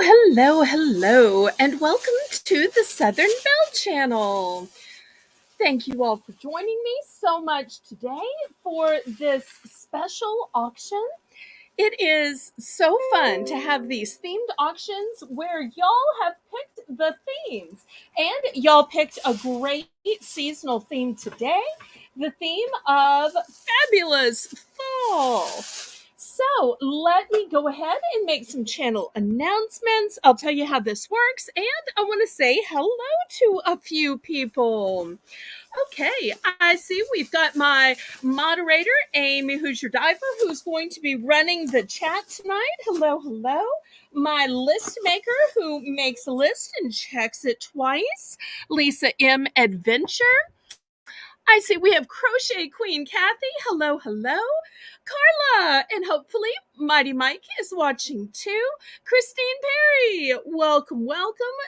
Hello, and welcome to the Southern Belle channel. Thank you all for joining me so much today for this special auction. It is so fun to have these themed auctions where y'all have picked the themes. And y'all picked a great seasonal theme today, the theme of fabulous fall. So let me go ahead and make some channel announcements. I'll tell you how this works, and I want to say hello to a few people. Okay, I see we've got my moderator, Amy, who's your diver, who's going to be running the chat tonight. Hello. My list maker, who makes a list and checks it twice, Lisa M. Adventure. I see we have Crochet Queen Kathy. Hello. Carla, and hopefully Mighty Mike is watching too. Christine Perry, welcome.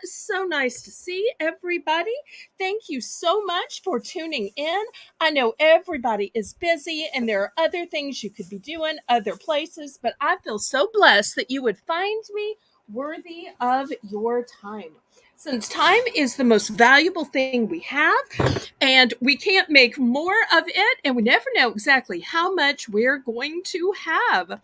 So nice to see everybody. Thank you so much for tuning in. I know everybody is busy and there are other things you could be doing, other places, but I feel so blessed that you would find me worthy of your time. Since time is the most valuable thing we have, and we can't make more of it, and we never know exactly how much we're going to have.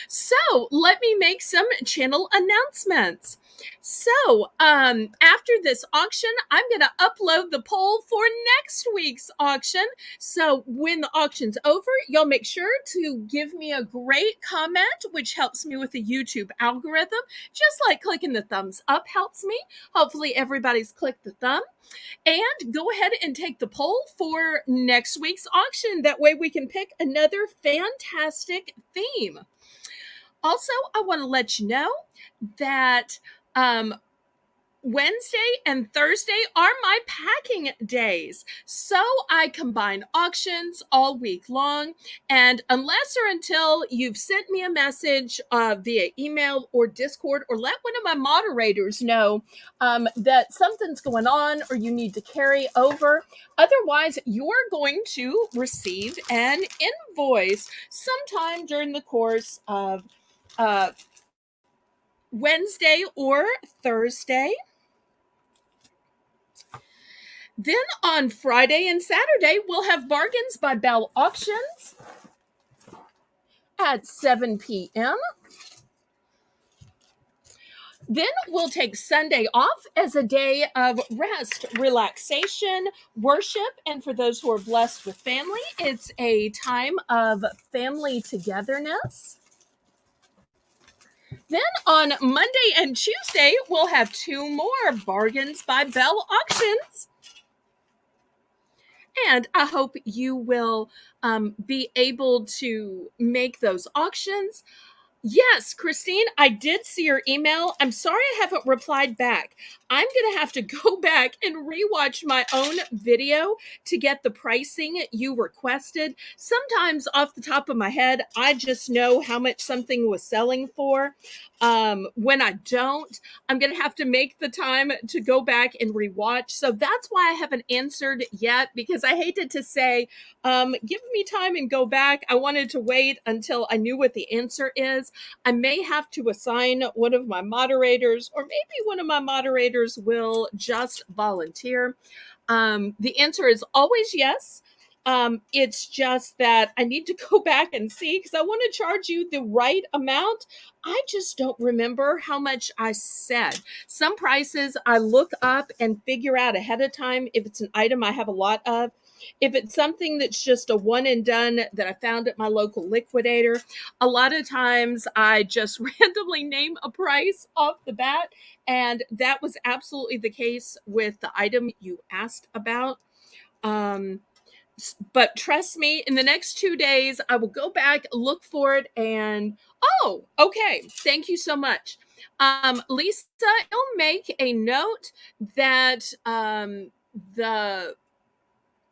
So let me make some channel announcements. So after this auction, I'm going to upload the poll for next week's auction. So when the auction's over, y'all make sure to give me a great comment, which helps me with the YouTube algorithm. Just like clicking the thumbs up helps me. Hopefully everybody's clicked the thumb. And go ahead and take the poll for next week's auction. That way we can pick another fantastic theme. Also, I want to let you know that Wednesday and Thursday are my packing days. So I combine auctions all week long. And unless or until you've sent me a message via email or Discord, or let one of my moderators know that something's going on or you need to carry over, otherwise you're going to receive an invoice sometime during the course of Wednesday or Thursday. Then on Friday and Saturday, we'll have Bargains by Belle auctions at 7 p.m. Then we'll take Sunday off as a day of rest, relaxation, worship, and for those who are blessed with family, it's a time of family togetherness. Then on Monday and Tuesday, we'll have two more Bargains by Belle auctions. And I hope you will be able to make those auctions. Yes, Christine, I did see your email. I'm sorry I haven't replied back. I'm going to have to go back and rewatch my own video to get the pricing you requested. Sometimes off the top of my head, I just know how much something was selling for. When I don't, I'm going to have to make the time to go back and rewatch. So that's why I haven't answered yet, because I hated to say, give me time and go back. I wanted to wait until I knew what the answer is. I may have to assign one of my moderators, or maybe one of my moderators will just volunteer. The answer is always yes. It's just that I need to go back and see, because I want to charge you the right amount. I just don't remember how much I said. Some prices I look up and figure out ahead of time if it's an item I have a lot of. If it's something that's just a one and done that I found at my local liquidator, a lot of times I just randomly name a price off the bat. And that was absolutely the case with the item you asked about. But trust me, in the next 2 days, I will go back, look for it, and oh, okay. Thank you so much. Lisa, you'll make a note that the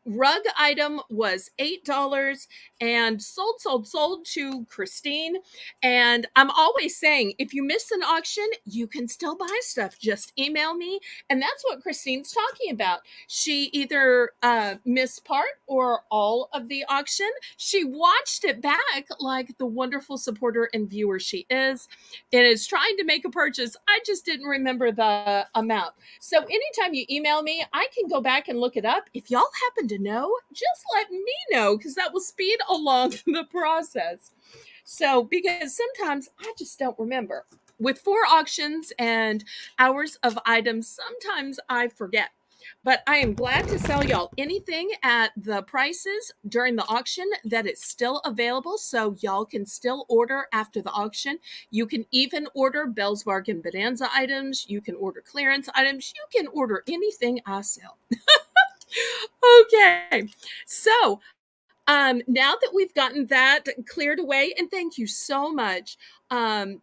rug item was $8 and sold to Christine. And I'm always saying, if you miss an auction, you can still buy stuff. Just email me. And that's what Christine's talking about. She either missed part or all of the auction. She watched it back like the wonderful supporter and viewer she is, and is trying to make a purchase. I just didn't remember the amount. So anytime you email me, I can go back and look it up. If y'all happen to know, just let me know, because that will speed along the process. So, because sometimes I just don't remember. With 4 auctions and hours of items, sometimes I forget. But I am glad to sell y'all anything at the prices during the auction that is still available, so y'all can still order after the auction. You can even order Belle's Bargain Bonanza items. You can order clearance items. You can order anything I sell. Okay, so now that we've gotten that cleared away, and thank you so much thank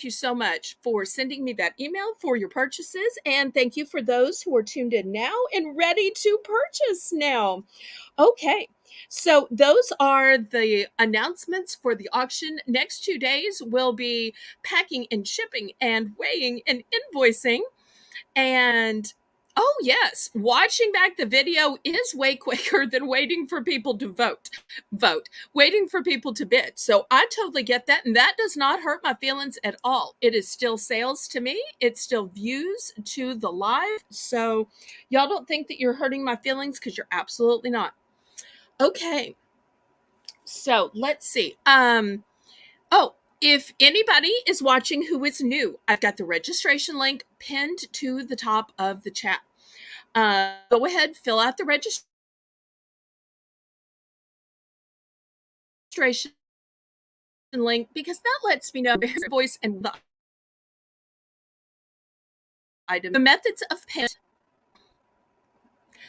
you so much for sending me that email for your purchases, and thank you for those who are tuned in now and ready to purchase now. Okay, so those are the announcements for the auction. Next 2 days will be packing and shipping and weighing and invoicing. And oh, yes, watching back the video is way quicker than waiting for people to waiting for people to bid. So I totally get that. And that does not hurt my feelings at all. It is still sales to me. It's still views to the live. So y'all don't think that you're hurting my feelings, because you're absolutely not. Okay. So let's see. Oh, if anybody is watching who is new, I've got the registration link pinned to the top of the chat. Go ahead, fill out the registration link, because that lets me know the voice and the item. The methods of payment.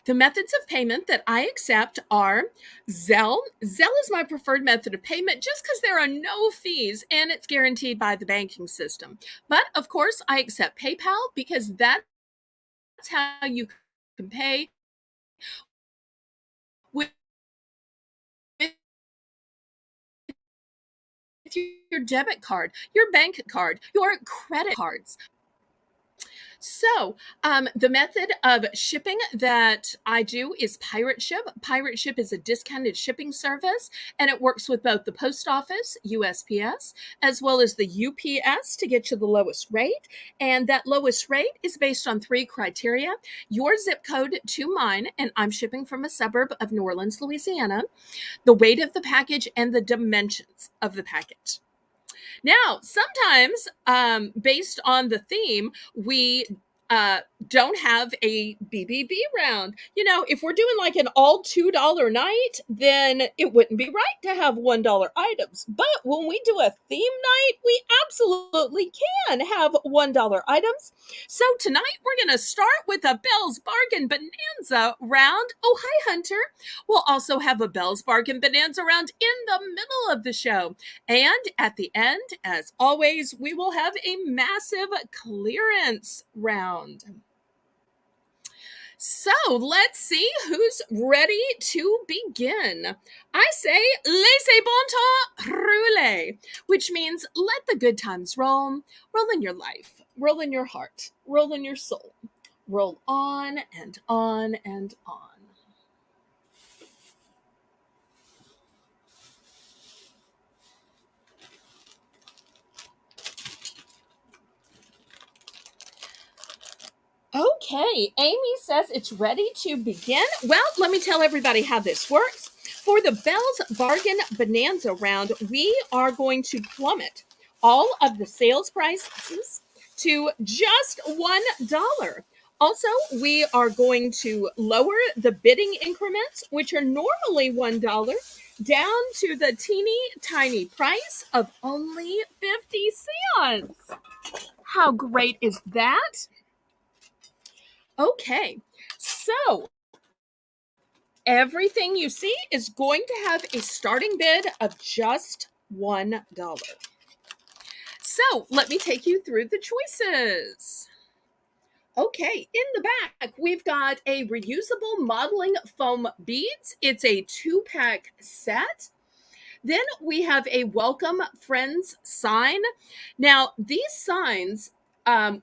The methods of payment that I accept are Zelle. Zelle is my preferred method of payment just because there are no fees and it's guaranteed by the banking system. But of course, I accept PayPal, because that's how you can pay with your debit card, your bank card, your credit cards. So, the method of shipping that I do is Pirate Ship. Pirate Ship is a discounted shipping service, and it works with both the post office, USPS, as well as the UPS to get you the lowest rate. And that lowest rate is based on 3 criteria: your zip code to mine, and I'm shipping from a suburb of New Orleans, Louisiana, the weight of the package, and the dimensions of the package. Now, sometimes, based on the theme, we don't have a BBB round. You know, if we're doing like an all $2 night, then it wouldn't be right to have $1 items. But when we do a theme night, we absolutely can have $1 items. So tonight we're going to start with a Belle's Bargain Bonanza round. Oh, hi, Hunter. We'll also have a Belle's Bargain Bonanza round in the middle of the show. And at the end, as always, we will have a massive clearance round. So let's see who's ready to begin. I say, laissez bon temps rouler, which means let the good times roll. Roll in your life, roll in your heart, roll in your soul. Roll on and on and on. Okay, Amy says it's ready to begin. Well, let me tell everybody how this works. For the Belle's Bargain Bonanza round, we are going to plummet all of the sales prices to just $1. Also, we are going to lower the bidding increments, which are normally $1, down to the teeny tiny price of only 50 cents. How great is that? Okay, so everything you see is going to have a starting bid of just $1. So let me take you through the choices. Okay, in the back, we've got a reusable modeling foam beads. It's a 2-pack set. Then we have a welcome friends sign. Now, these signs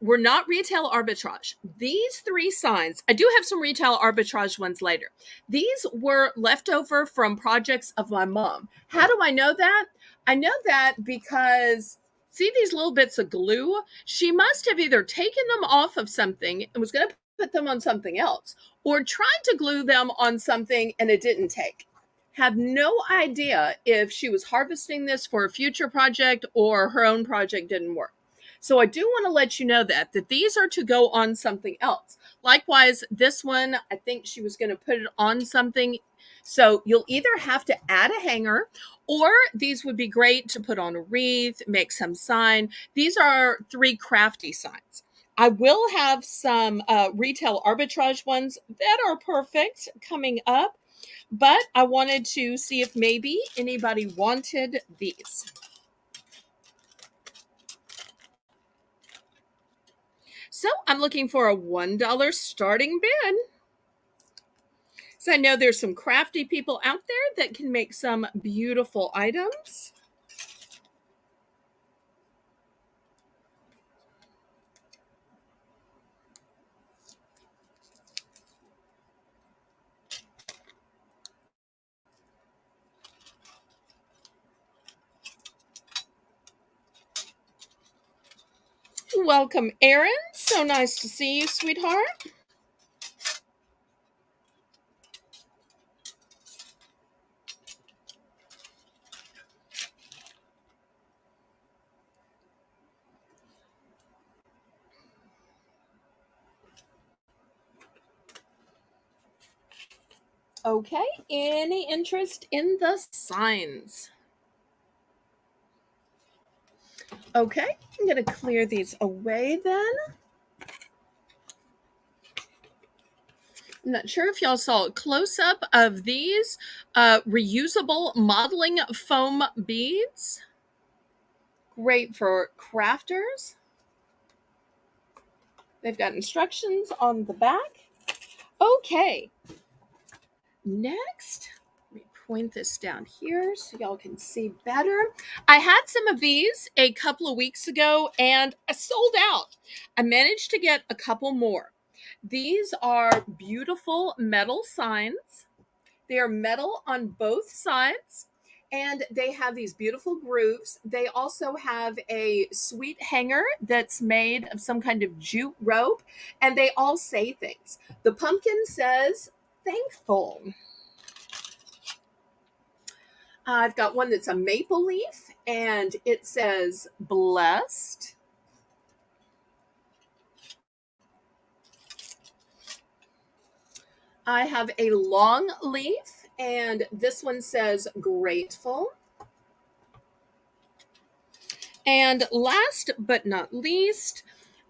were not retail arbitrage. These 3 signs, I do have some retail arbitrage ones later. These were leftover from projects of my mom. How do I know that? I know that because see these little bits of glue? She must have either taken them off of something and was going to put them on something else, or tried to glue them on something and it didn't take. Have no idea if she was harvesting this for a future project or her own project didn't work. So I do want to let you know that these are to go on something else. Likewise, this one, I think she was going to put it on something. So you'll either have to add a hanger, or these would be great to put on a wreath, make some sign. These are 3 crafty signs. I will have some retail arbitrage ones that are perfect coming up, but I wanted to see if maybe anybody wanted these. So I'm looking for a $1 starting bid. So I know there's some crafty people out there that can make some beautiful items. Welcome, Erin. So nice to see you, sweetheart. Okay, any interest in the signs? Okay, I'm going to clear these away then. I'm not sure if y'all saw a close-up of these reusable modeling foam beads. Great for crafters. They've got instructions on the back. Okay, next, let me point this down here so y'all can see better. I had some of these a couple of weeks ago and I sold out. I managed to get a couple more. These are beautiful metal signs. They are metal on both sides, and they have these beautiful grooves. They also have a sweet hanger that's made of some kind of jute rope, and they all say things. The pumpkin says, thankful. I've got one that's a maple leaf, and it says, blessed. I have a long leaf, and this one says, grateful. And last but not least,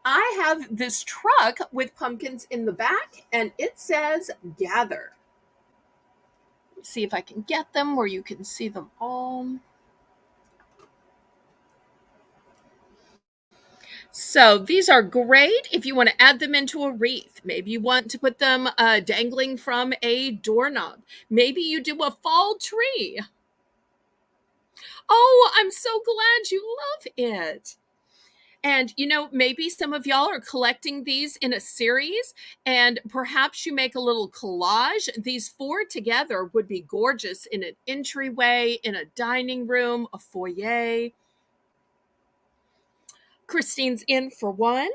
I have this truck with pumpkins in the back, and it says gather. Let's see if I can get them where you can see them all. So these are great if you want to add them into a wreath. Maybe you want to put them dangling from a doorknob. Maybe you do a fall tree. Oh, I'm so glad you love it. And, maybe some of y'all are collecting these in a series, and perhaps you make a little collage. These 4 together would be gorgeous in an entryway, in a dining room, a foyer. Christine's in for one.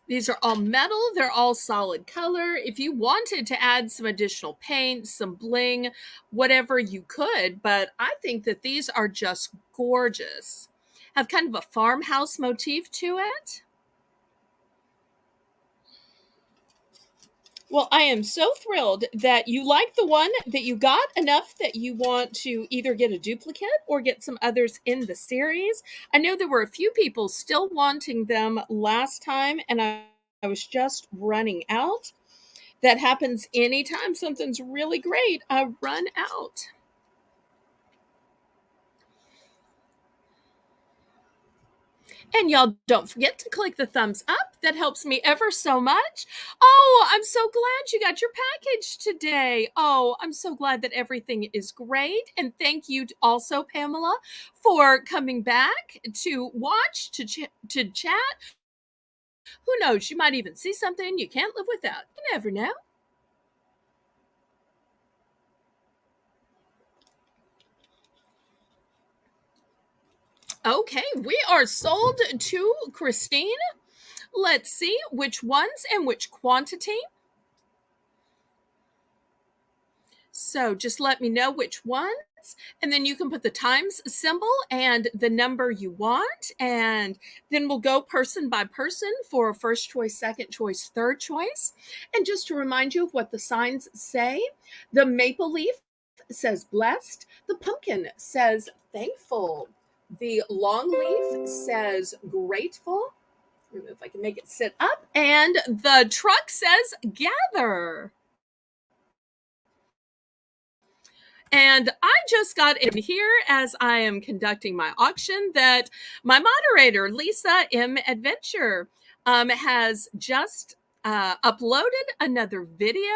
These are all metal. They're all solid color. If you wanted to add some additional paint, some bling, whatever, you could. But I think that these are just gorgeous. Have kind of a farmhouse motif to it. Well, I am so thrilled that you like the one, that you got enough that you want to either get a duplicate or get some others in the series. I know there were a few people still wanting them last time, and I was just running out. That happens anytime something's really great. I run out. And y'all don't forget to click the thumbs up. That helps me ever so much. Oh, I'm so glad you got your package today. Oh, I'm so glad that everything is great. And thank you also, Pamela, for coming back to watch, to chat. Who knows? You might even see something you can't live without. You never know. Okay, we are sold to Christine. Let's see which ones and which quantity. So just let me know which ones, and then you can put the times symbol and the number you want, and then we'll go person by person for first choice, second choice, third choice. And just to remind you of what the signs say, the maple leaf says blessed, the pumpkin says thankful, the long leaf says grateful. If I can make it sit up, and the truck says gather. And I just got in here as I am conducting my auction that my moderator, Lisa M. Adventure, has just uploaded another video.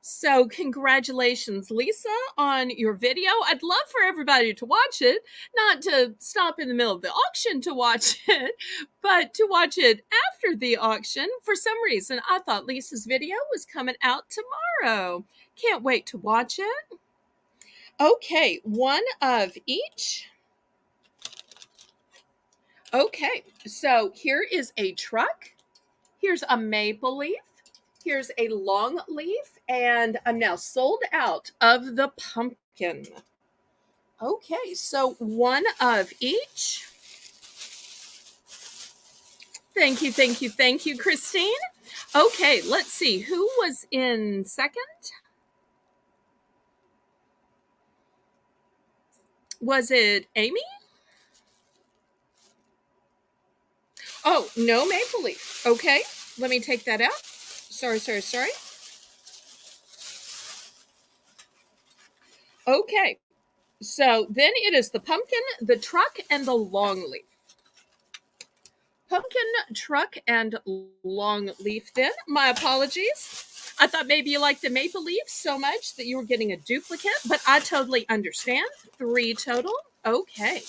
So, congratulations, Lisa, on your video. I'd love for everybody to watch it, not to stop in the middle of the auction to watch it, but to watch it after the auction. For some reason, I thought Lisa's video was coming out tomorrow. Can't wait to watch it. Okay, one of each. Okay, so here is a truck. Here's a maple leaf. Here's a long leaf. And I'm now sold out of the pumpkin. Okay, so one of each. Thank you, thank you, thank you, Christine. Okay, let's see. Who was in second? Was it Amy? Oh, no maple leaf. Okay, let me take that out. Sorry. Okay, so then it is the pumpkin, the truck, and the long leaf. Pumpkin, truck, and long leaf then. My apologies. I thought maybe you liked the maple leaf so much that you were getting a duplicate, but I totally understand. 3 total. Okay.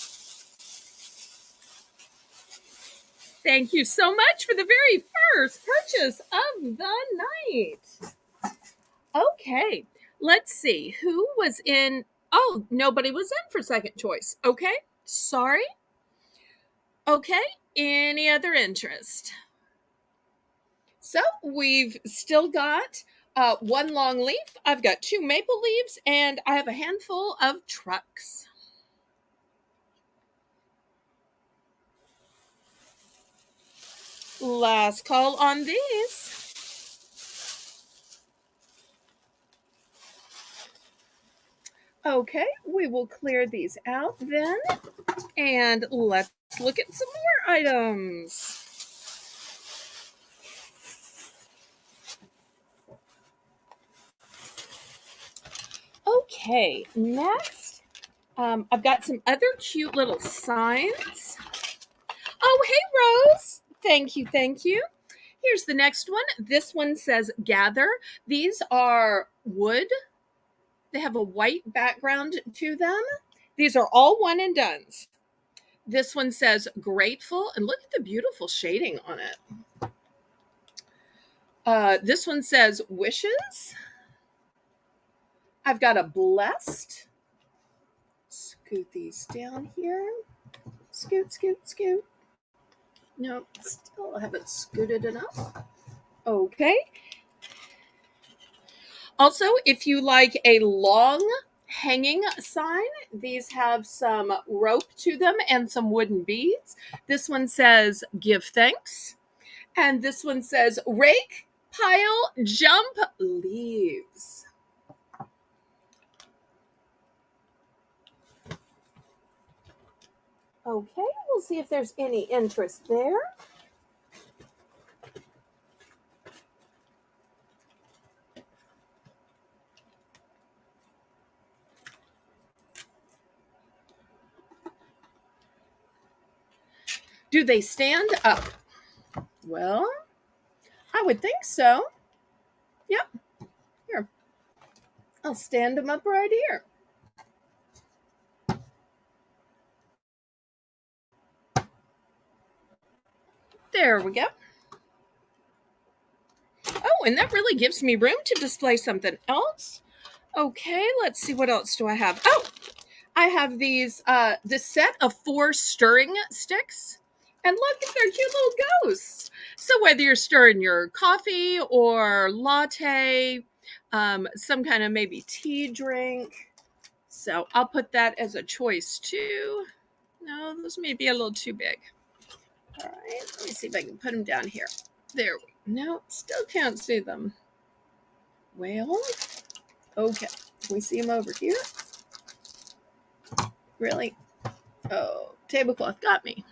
Thank you so much for the very first purchase of the night. Okay, let's see. Who was in? Oh, nobody was in for second choice. Okay, sorry. Okay, any other interest? So we've still got one long leaf. I've got 2 maple leaves, and I have a handful of trucks. Last call on these. Okay, we will clear these out then, and let's look at some more items. Okay, next, I've got some other cute little signs. Oh, hey, Rose. Thank you, thank you. Here's the next one. This one says gather. These are wood. They have a white background to them. These are all one and dones. This one says grateful, and look at the beautiful shading on it. This one says wishes. I've got a blessed. Scoot these down here. Scoot. No, still haven't scooted enough. Okay. Also, if you like a long hanging sign, these have some rope to them and some wooden beads. This one says give thanks. And this one says rake, pile, jump, leaves. Okay, we'll see if there's any interest there. Do they stand up? Well, I would think so. Yep. Here. I'll stand them up right here. There we go. Oh, and that really gives me room to display something else. Okay, let's see, what else do I have? Oh, I have these, this set of 4 stirring sticks. And look, they're cute little ghosts. So whether you're stirring your coffee or latte, some kind of maybe tea drink. So I'll put that as a choice too. No, those may be a little too big. All right, let me see if I can put them down here. There. No, still can't see them. Well, okay. Can we see them over here? Really? Oh, tablecloth got me.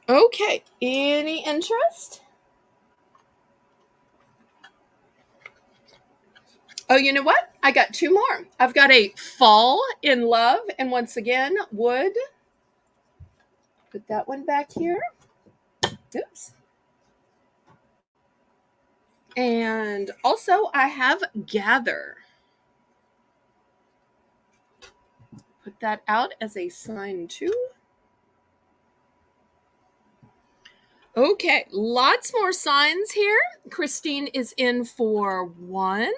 Okay, any interest? Oh, you know what? I got 2 more. I've got a fall in love, and once again, wood. Put that one back here. Oops. And also, I have gather. Put that out as a sign too. Okay, lots more signs here. Christine is in for 1.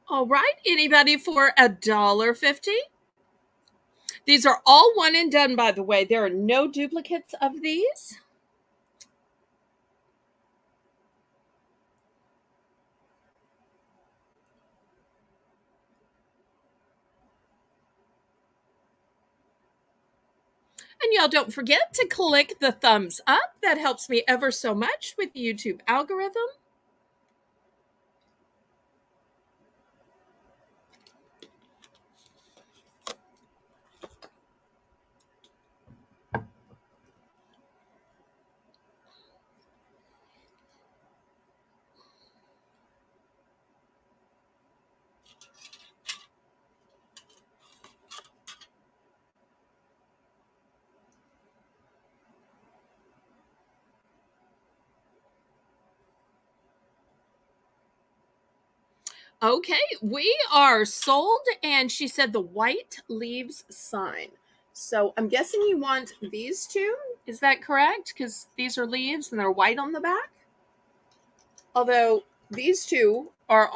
All right, anybody for $1.50? These are all one and done, by the way. There are no duplicates of these. And y'all don't forget to click the thumbs up. That helps me ever so much with the YouTube algorithm. Okay, we are sold, and she said the white leaves sign. So I'm guessing you want these 2. Is that correct? Because these are leaves and they're white on the back. Although these 2 are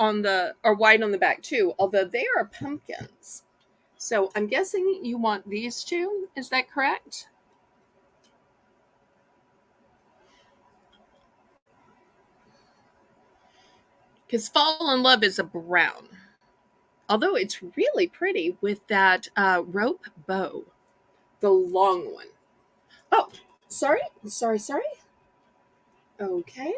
white on the back too, although they are pumpkins. So I'm guessing you want these 2. Is that correct? Because Fall in Love is a brown. Although it's really pretty with that rope bow. The long one. Oh, sorry. Okay.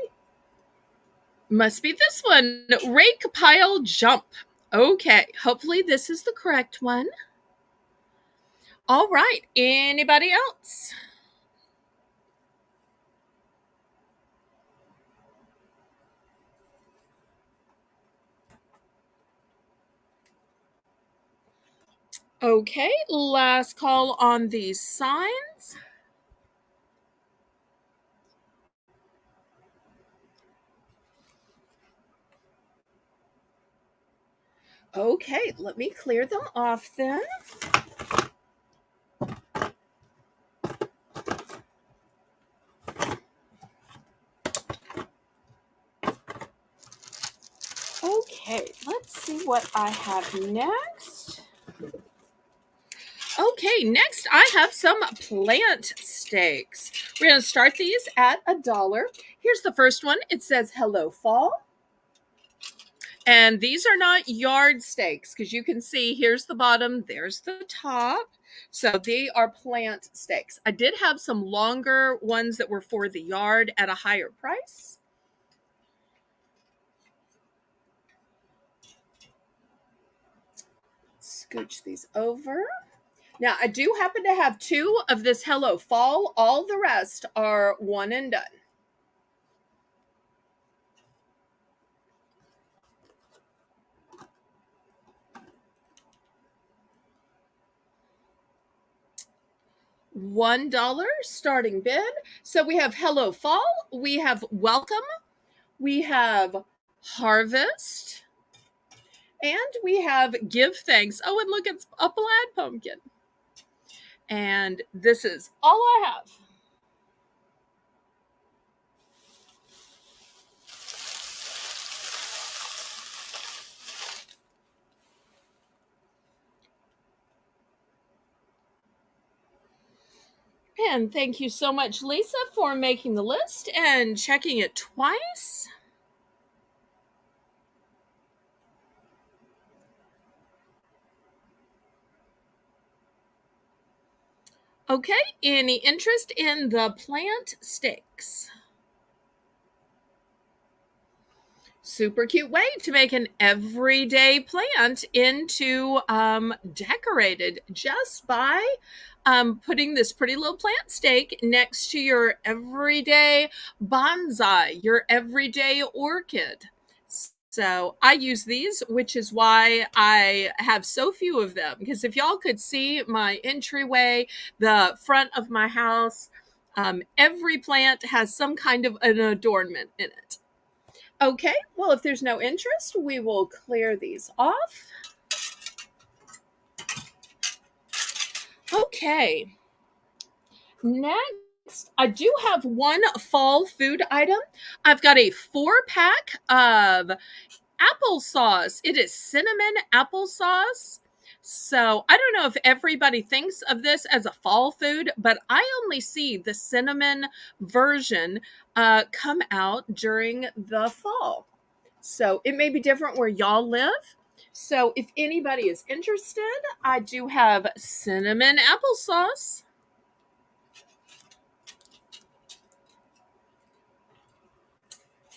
Must be this one. Rake, pile, jump. Okay. Hopefully this is the correct one. All right. Anybody else? Okay. Last call on these signs. Okay. Let me clear them off then. Okay, let's see what I have next. Okay, next I have some plant stakes. We're going to start these at $1. Here's the first one. It says Hello Fall. And these are not yard stakes because you can see here's the bottom, there's the top. So they are plant stakes. I did have some longer ones that were for the yard at a higher price. Scooch these over. Now, I do happen to have 2 of this Hello Fall. All the rest are one and done. $1 starting bid. So we have Hello Fall, we have Welcome, we have Harvest, and we have Give Thanks. Oh, and look, it's a plaid pumpkin. And this is all I have. And thank you so much, Lisa, for making the list and checking it twice. Okay, any interest in the plant stakes? Super cute way to make an everyday plant into decorated just by putting this pretty little plant stake next to your everyday bonsai, your everyday orchid. So I use these, which is why I have so few of them. Because if y'all could see my entryway, the front of my house, every plant has some kind of an adornment in it. Okay, well, if there's no interest, we will clear these off. Okay. Next, I do have one fall food item. I've got a 4-pack of applesauce. It is cinnamon applesauce. So I don't know if everybody thinks of this as a fall food, but I only see the cinnamon version come out during the fall. So it may be different where y'all live. So if anybody is interested, I do have cinnamon applesauce.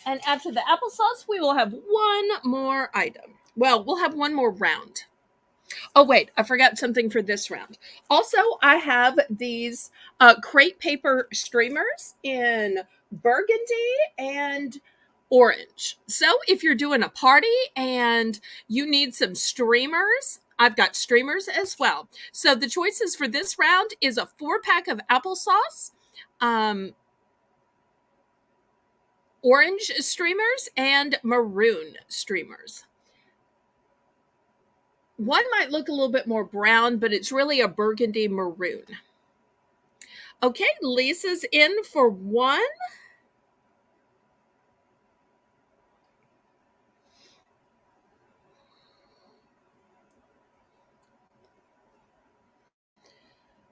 And after the applesauce, we will have one more item. Well, we'll have one more round. Oh, wait, I forgot something for this round. Also, I have these crepe paper streamers in burgundy and orange. So if you're doing a party and you need some streamers, I've got streamers as well. So the choices for this round is a 4-pack of applesauce, orange streamers, and maroon streamers. One might look a little bit more brown, but it's really a burgundy maroon. Okay, Lisa's in for one.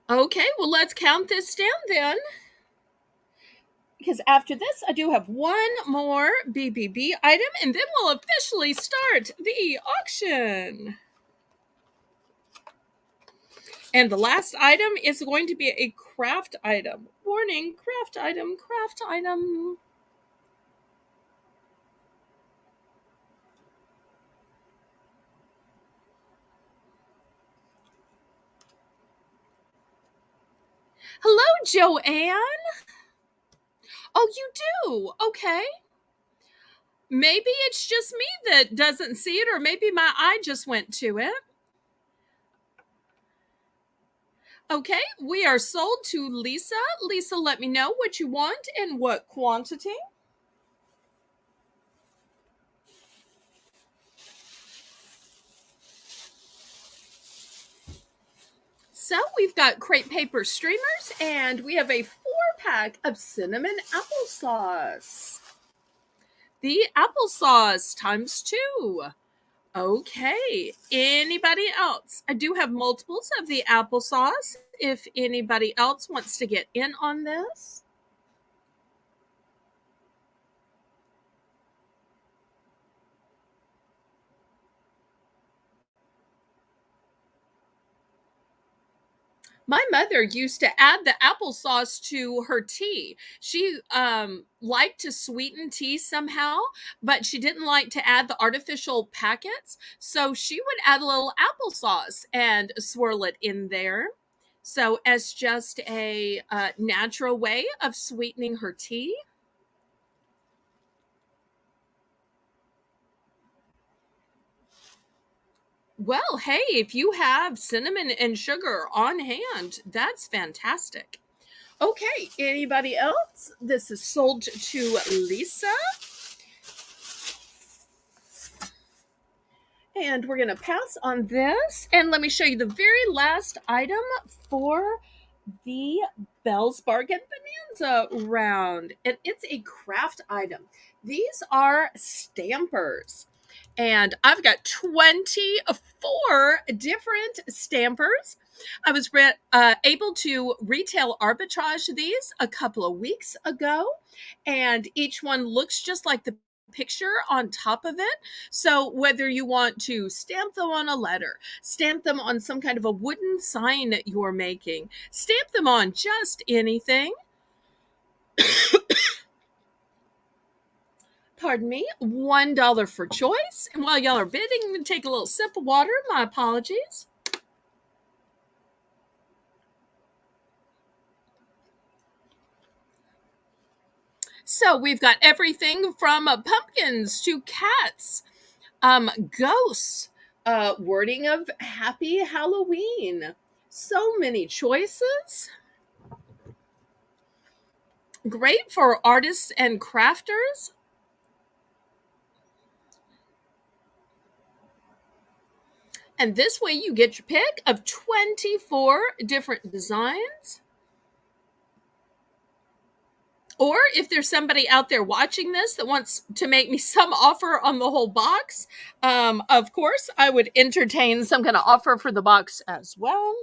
Okay, well, let's count this down then. Because after this, I do have one more BBB item, and then we'll officially start the auction. And the last item is going to be a craft item. Warning, craft item, craft item. Hello, Joanne. Oh, you do? Okay. Maybe it's just me that doesn't see it, or maybe my eye just went to it. Okay, we are sold to Lisa. Lisa, let me know what you want and what quantity. So we've got crepe paper streamers, and we have a 4-pack of cinnamon applesauce. The applesauce times 2. Okay, anybody else? I do have multiples of the applesauce if anybody else wants to get in on this. My mother used to add the applesauce to her tea. She liked to sweeten tea somehow, but she didn't like to add the artificial packets. So she would add a little applesauce and swirl it in there. So, as just a natural way of sweetening her tea. Well, hey, if you have cinnamon and sugar on hand, that's fantastic. Okay, anybody else? This is sold to Lisa. And we're going to pass on this. And let me show you the very last item for the Belle's Bargain Bonanza round. And it's a craft item. These are stampers. And I've got 24 different stampers. I was able to retail arbitrage these a couple of weeks ago, and each one looks just like the picture on top of it. So whether you want to stamp them on a letter, stamp them on some kind of a wooden sign that you're making, stamp them on just anything. Pardon me, $1 for choice. And while y'all are bidding, I'm going to take a little sip of water. My apologies. So we've got everything from pumpkins to cats, ghosts, wording of Happy Halloween. So many choices. Great for artists and crafters. And this way you get your pick of 24 different designs. Or if there's somebody out there watching this that wants to make me some offer on the whole box, of course, I would entertain some kind of offer for the box as well,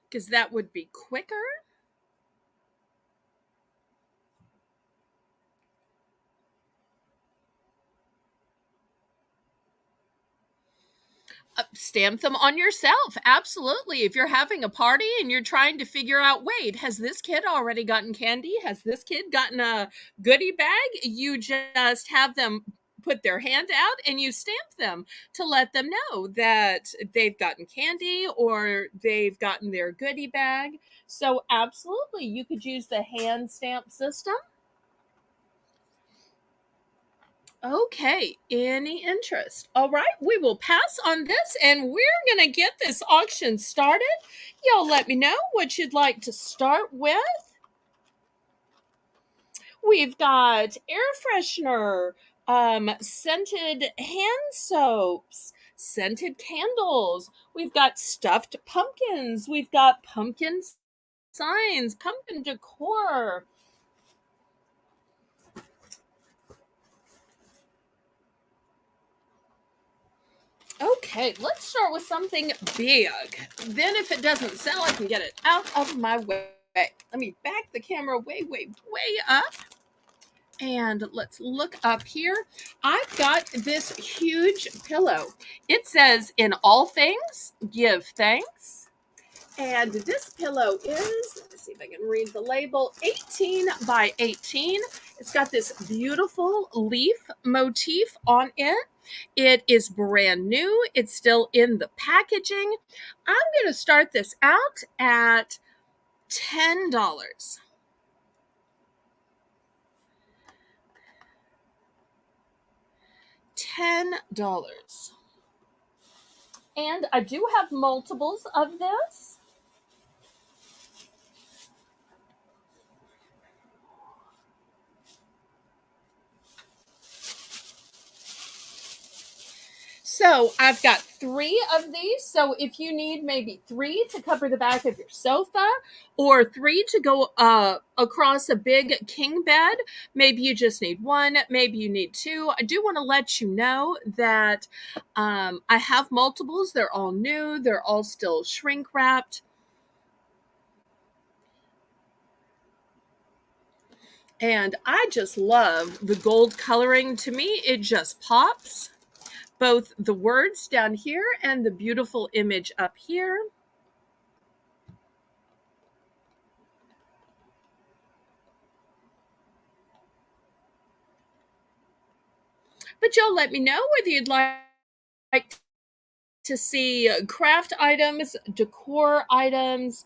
because that would be quicker. Stamp them on yourself. Absolutely. If you're having a party and you're trying to figure out, wait, has this kid already gotten candy? Has this kid gotten a goodie bag? You just have them put their hand out and you stamp them to let them know that they've gotten candy or they've gotten their goodie bag. So, absolutely, you could use the hand stamp system. Okay, any interest? All right, we will pass on this and we're going to get this auction started. Y'all let me know what you'd like to start with. We've got air freshener, scented hand soaps, scented candles. We've got stuffed pumpkins. We've got pumpkin signs, pumpkin decor. Okay, let's start with something big. Then if it doesn't sell, I can get it out of my way. Let me back the camera way, way, way up. And let's look up here. I've got this huge pillow. It says, in all things, give thanks. And this pillow is, let me see if I can read the label, 18 by 18. It's got this beautiful leaf motif on it. It is brand new. It's still in the packaging. I'm going to start this out at $10. $10. And I do have multiples of this. So I've got 3 of these. So if you need maybe 3 to cover the back of your sofa or 3 to go across a big king bed, maybe you just need 1, maybe you need 2. I do want to let you know that I have multiples. They're all new. They're all still shrink wrapped. And I just love the gold coloring. To me, it just pops. both the words down here and the beautiful image up here. But y'all let me know whether you'd like to see craft items, decor items,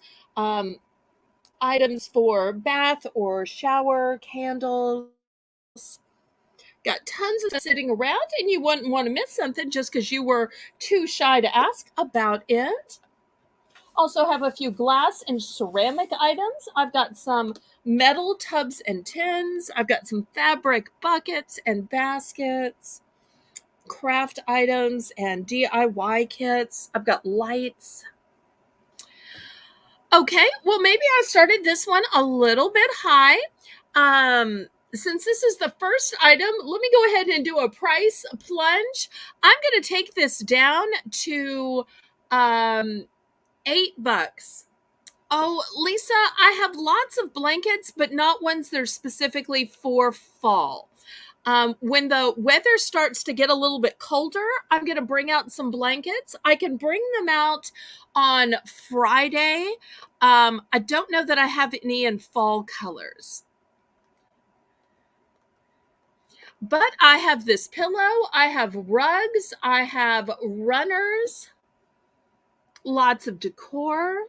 items for bath or shower, candles. Got tons of stuff sitting around, and you wouldn't want to miss something just because you were too shy to ask about it. Also have a few glass and ceramic items. I've got some metal tubs and tins. I've got some fabric buckets and baskets, craft items and DIY kits. I've got lights. Okay, well, maybe I started this one a little bit high. Since this is the first item, let me go ahead and do a price plunge. I'm going to take this down to $8. Oh, Lisa, I have lots of blankets, but not ones that are specifically for fall. When the weather starts to get a little bit colder, I'm going to bring out some blankets. I can bring them out on Friday. I don't know that I have any in fall colors. But I have this pillow. I have rugs. I have runners. Lots of decor.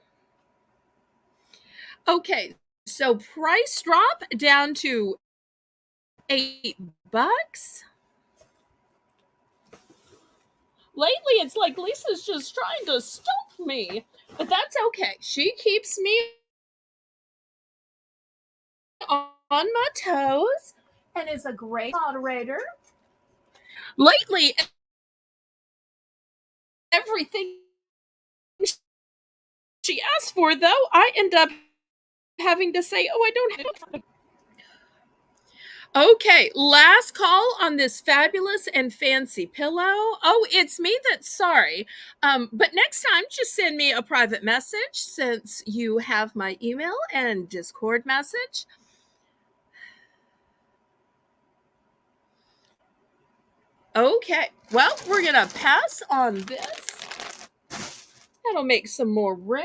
Okay, so price drop down to $8. Lately, it's like Lisa's just trying to stop me, but that's okay. She keeps me on my toes and is a great moderator. Lately, everything she asks for, though, I end up having to say, oh, I don't have. Okay, last call on this fabulous and fancy pillow. Oh, it's me that's sorry. But next time, just send me a private message since you have my email and Discord message. Okay, well, we're going to pass on this. That'll make some more room.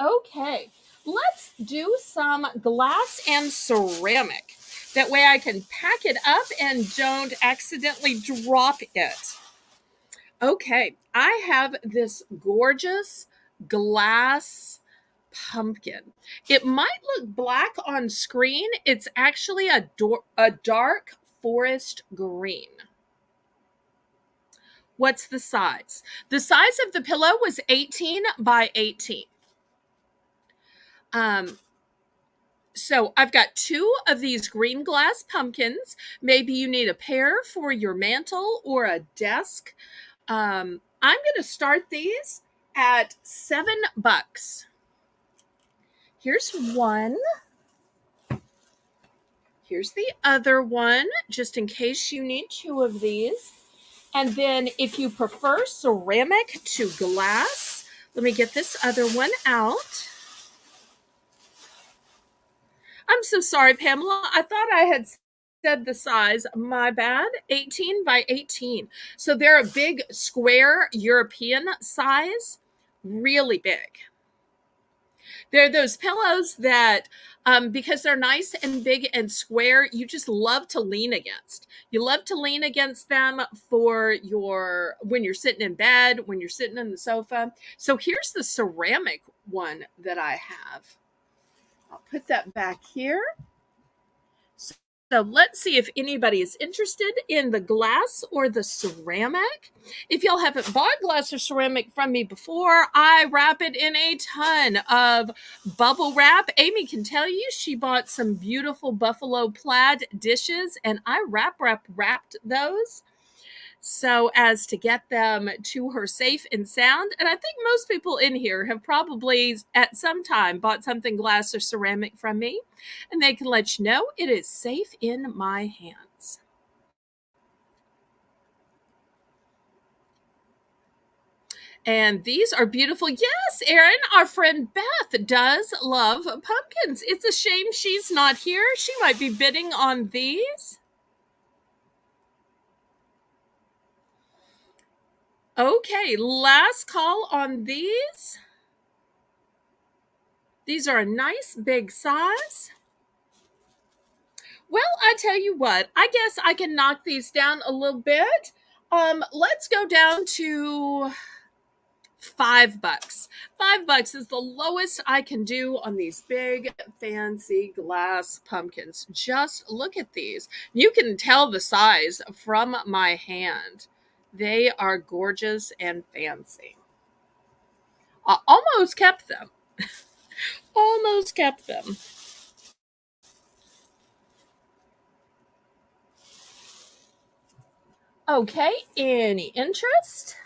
Okay, let's do some glass and ceramic. That way I can pack it up and don't accidentally drop it. Okay, I have this gorgeous glass pumpkin. It might look black on screen. It's actually a dark forest green. What's the size? The size of the pillow was 18 by 18. So I've got 2 of these green glass pumpkins. Maybe you need a pair for your mantle or a desk. I'm going to start these at $7. Here's one. Here's the other one, just in case you need 2 of these. And then if you prefer ceramic to glass, let me get this other one out. I'm so sorry, Pamela. I thought I had said the size. My bad. 18 by 18. So they're a big square European size. Really big. They're those pillows that, because they're nice and big and square, you just love to lean against. You love to lean against them for when you're sitting in bed, when you're sitting on the sofa. So here's the ceramic one that I have. I'll put that back here. So let's see if anybody is interested in the glass or the ceramic. If y'all haven't bought glass or ceramic from me before, I wrap it in a ton of bubble wrap. Amy can tell you she bought some beautiful buffalo plaid dishes, and I wrapped those so as to get them to her safe and sound. And I think most people in here have probably at some time bought something glass or ceramic from me, and they can let you know it is safe in my hands. And these are beautiful. Yes, Erin, our friend Beth does love pumpkins. It's a shame she's not here. She might be bidding on these. Okay, last call on these. These are a nice big size. Well, I tell you what, I guess I can knock these down a little bit. Let's go down to $5. $5 is the lowest I can do on these big fancy glass pumpkins. Just look at these. You can tell the size from my hand. They are gorgeous and fancy. I almost kept them. Almost kept them. Okay, any interest?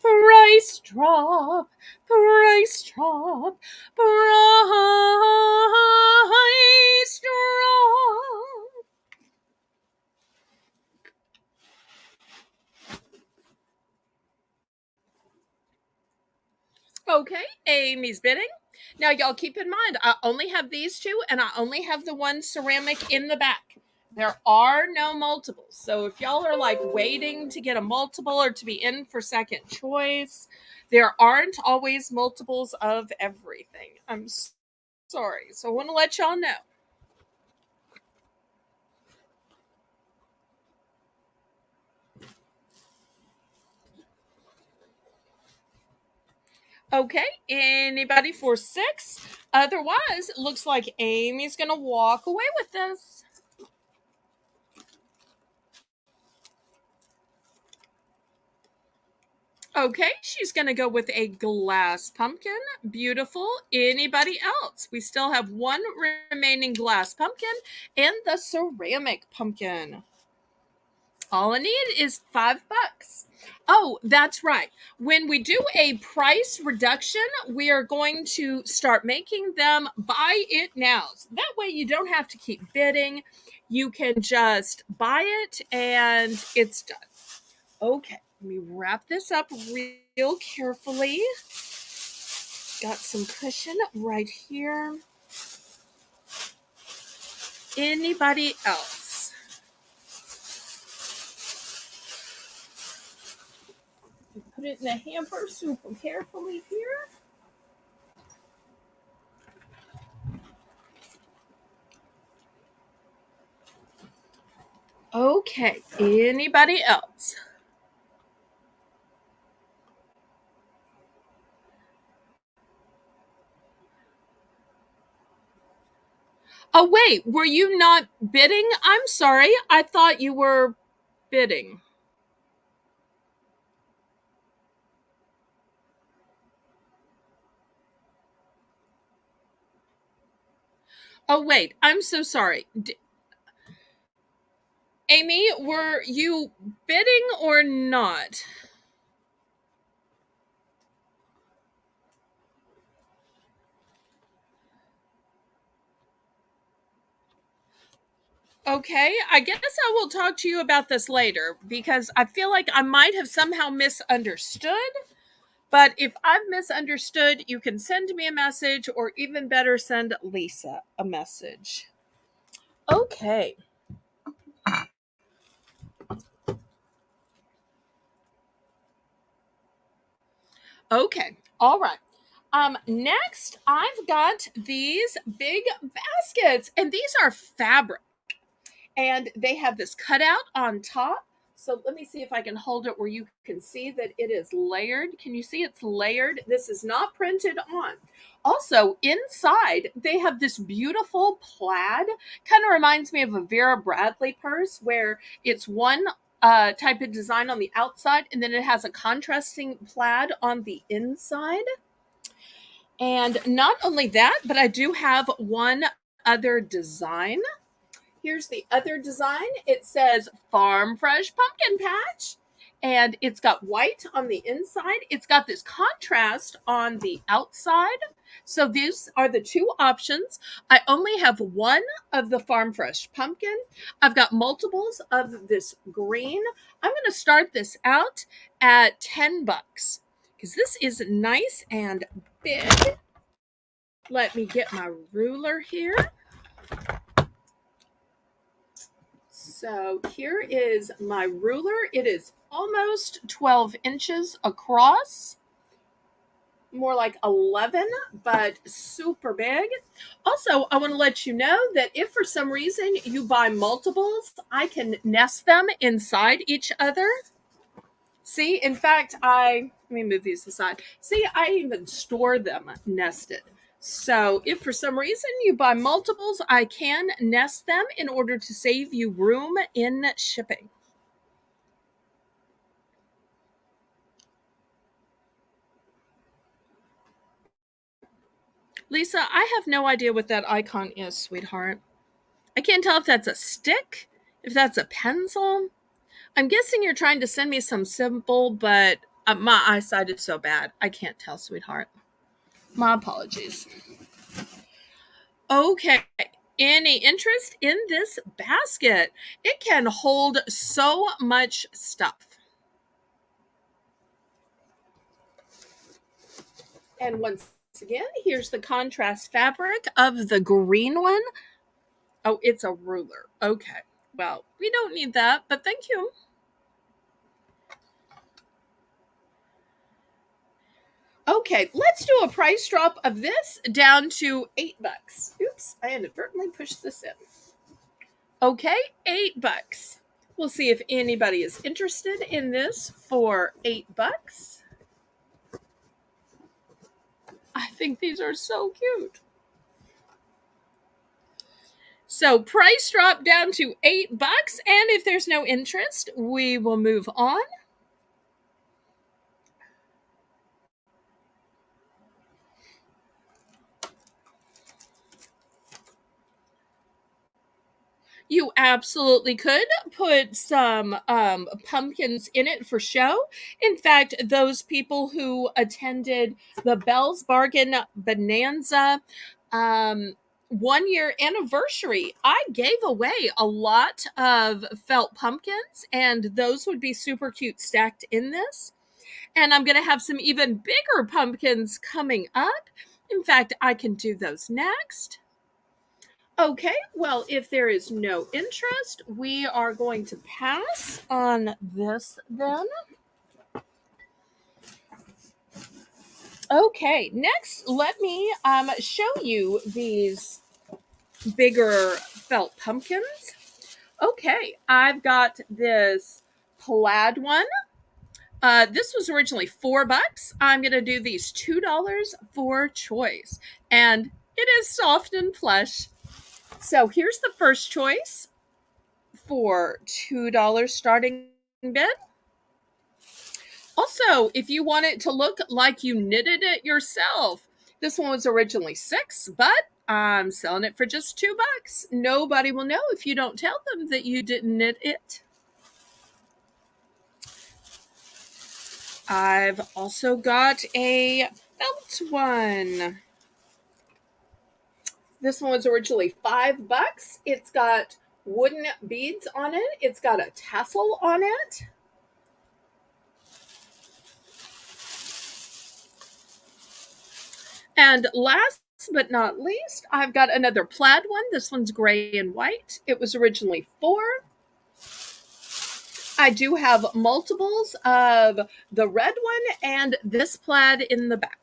Price drop, price drop, price drop. Okay, Amy's bidding. Now, y'all keep in mind, I only have these two, and I only have the one ceramic in the back. There are no multiples. So if y'all are like waiting to get a multiple or to be in for second choice, there aren't always multiples of everything. I'm sorry. So I want to let y'all know. Okay, anybody for 6? Otherwise, it looks like Amy's going to walk away with this. Okay, she's going to go with a glass pumpkin. Beautiful. Anybody else? We still have one remaining glass pumpkin and the ceramic pumpkin. All I need is $5. Oh, that's right. When we do a price reduction, we are going to start making them buy it now. So that way you don't have to keep bidding. You can just buy it and it's done. Okay, let me wrap this up real carefully. Got some cushion right here. Anybody else? Put it in the hamper super carefully here. Okay, anybody else? Oh, wait, were you not bidding? I'm sorry. I thought you were bidding. Oh, wait, I'm so sorry. Amy, were you bidding or not? Okay, I guess I will talk to you about this later because I feel like I might have somehow misunderstood. But if I've misunderstood, you can send me a message or even better, send Lisa a message. Okay. Okay. All right. Next, I've got these big baskets, and these are fabric. And they have this cutout on top. So let me see if I can hold it where you can see that it is layered. Can you see it's layered? This is not printed on. Also, inside, they have this beautiful plaid. Kind of reminds me of a Vera Bradley purse where it's one type of design on the outside and then it has a contrasting plaid on the inside. And not only that, but I do have one other design. Here's the other design. It says Farm Fresh Pumpkin Patch. And it's got white on the inside. It's got this contrast on the outside. So these are the two options. I only have one of the Farm Fresh Pumpkin. I've got multiples of this green. I'm going to start this out at $10 because this is nice and big. Let me get my ruler here. So here is my ruler. It is almost 12 inches across, more like 11, but super big. Also, I want to let you know that if for some reason you buy multiples, I can nest them inside each other. See, in fact, let me move these aside. See, I even store them nested. So if for some reason you buy multiples, I can nest them in order to save you room in shipping. Lisa, I have no idea what that icon is, sweetheart. I can't tell if that's a stick, if that's a pencil. I'm guessing you're trying to send me some symbol, but my eyesight is so bad. I can't tell, sweetheart. My apologies. Okay. Any interest in this basket? It can hold so much stuff. And once again, here's the contrast fabric of the green one. Oh, it's a ruler. Okay. Well, we don't need that, but thank you. Okay, let's do a price drop of this down to $8. Oops, I inadvertently pushed this in. Okay, $8. We'll see if anybody is interested in this for $8. I think these are so cute. So price drop down to $8, and if there's no interest, we will move on. You absolutely could put some pumpkins in it for show. In fact, those people who attended the Belle's Bargain Bonanza 1 year anniversary, I gave away a lot of felt pumpkins, and those would be super cute stacked in this. And I'm going to have some even bigger pumpkins coming up. In fact, I can do those next. Okay, well, if there is no interest, we are going to pass on this then. Okay, next, let me show you these bigger felt pumpkins. Okay, I've got this plaid one. This was originally $4. I'm going to do these $2 for choice. And it is soft and plush. So here's the first choice for $2 starting bid. Also, if you want it to look like you knitted it yourself, this one was originally $6, but I'm selling it for just $2. Nobody will know if you don't tell them that you didn't knit it. I've also got a felt one. This one was originally $5. It's got wooden beads on it. It's got a tassel on it. And last but not least, I've got another plaid one. This one's gray and white. It was originally $4. I do have multiples of the red one and this plaid in the back.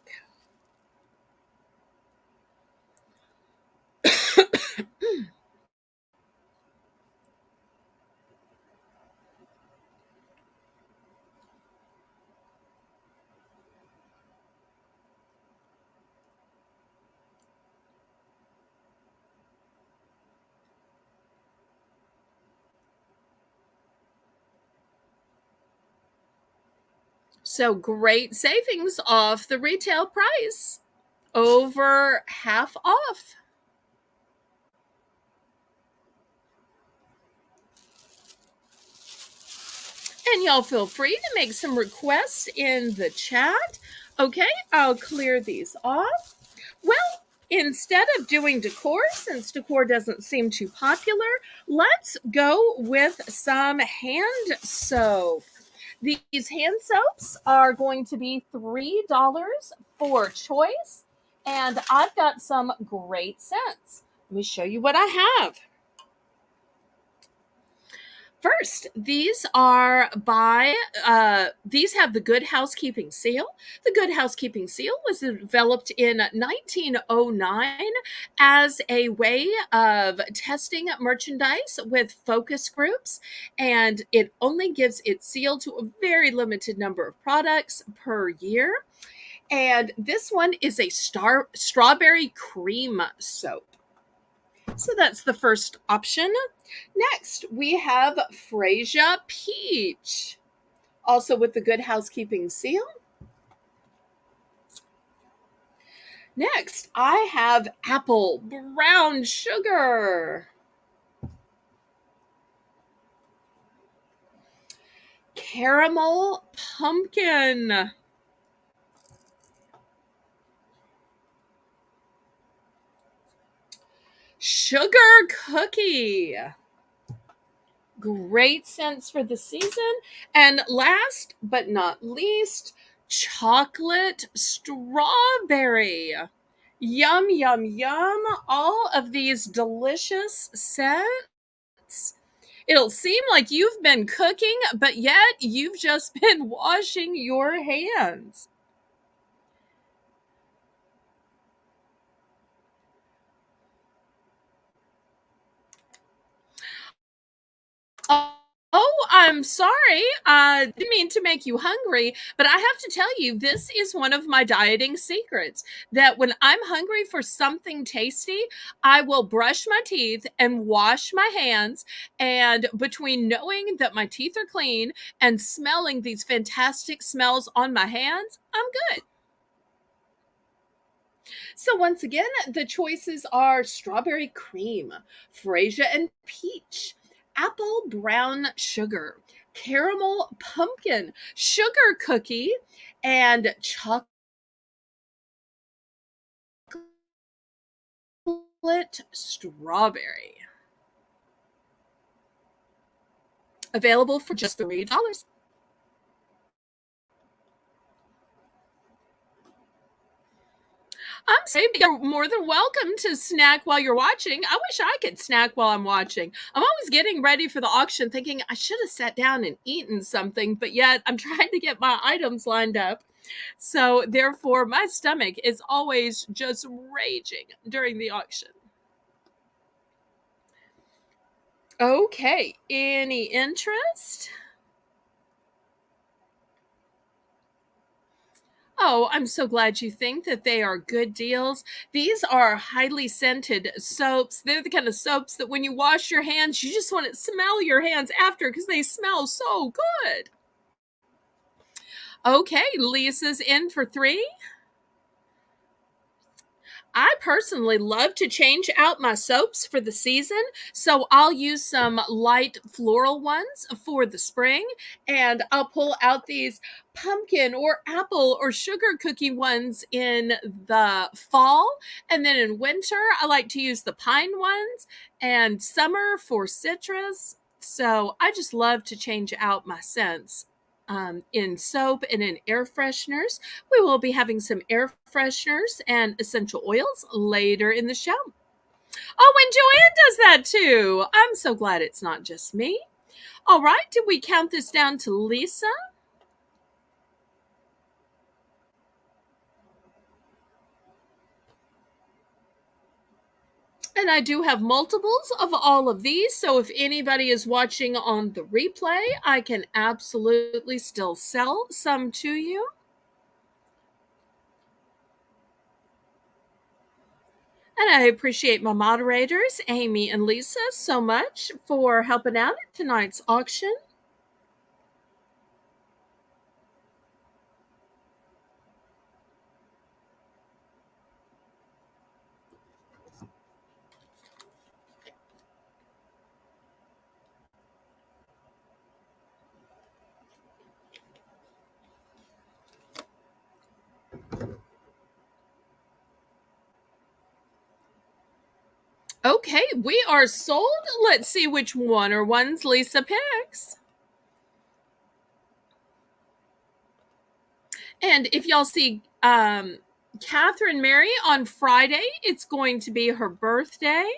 So great savings off the retail price. Over half off. And y'all feel free to make some requests in the chat. Okay, I'll clear these off. Well, instead of doing decor, since decor doesn't seem too popular, let's go with some hand soap. These hand soaps are going to be $3 for choice, and I've got some great scents. Let me show you what I have. First, these these have the Good Housekeeping seal. The Good Housekeeping seal was developed in 1909 as a way of testing merchandise with focus groups, and it only gives its seal to a very limited number of products per year. And this one is a strawberry cream soap. So that's the first option. Next, we have Frasier Peach, also with the Good Housekeeping seal. Next, I have Apple Brown Sugar. Caramel Pumpkin. Sugar Cookie. Great scents for the season. And last but not least, chocolate strawberry. Yum, yum, yum. All of these delicious scents. It'll seem like you've been cooking, but yet you've just been washing your hands. Oh, I'm sorry. I didn't mean to make you hungry, but I have to tell you, this is one of my dieting secrets. That when I'm hungry for something tasty, I will brush my teeth and wash my hands. And between knowing that my teeth are clean and smelling these fantastic smells on my hands, I'm good. So once again, the choices are strawberry cream, Frasier and peach, apple brown sugar, caramel pumpkin, sugar cookie, and chocolate strawberry. Available for just $3. I'm saying you're more than welcome to snack while you're watching. I wish I could snack while I'm watching. I'm always getting ready for the auction thinking I should have sat down and eaten something, but yet I'm trying to get my items lined up. So therefore, my stomach is always just raging during the auction. Okay, any interest? Oh, I'm so glad you think that they are good deals. These are highly scented soaps. They're the kind of soaps that when you wash your hands, you just want to smell your hands after because they smell so good. Okay, Lisa's in for three. I personally love to change out my soaps for the season, so I'll use some light floral ones for the spring, and I'll pull out these pumpkin or apple or sugar cookie ones in the fall, and then in winter, I like to use the pine ones, and summer for citrus. So I just love to change out my scents in soap and in air fresheners. We will be having some air fresheners and essential oils later in the show. Oh, and Joanne does that too. I'm so glad it's not just me. All right, did we count this down to Lisa? And I do have multiples of all of these, so if anybody is watching on the replay, I can absolutely still sell some to you. And I appreciate my moderators, Amy and Lisa, so much for helping out at tonight's auction. Okay, we are sold. Let's see which one or ones Lisa picks. And if y'all see Catherine Mary on Friday, it's going to be her birthday.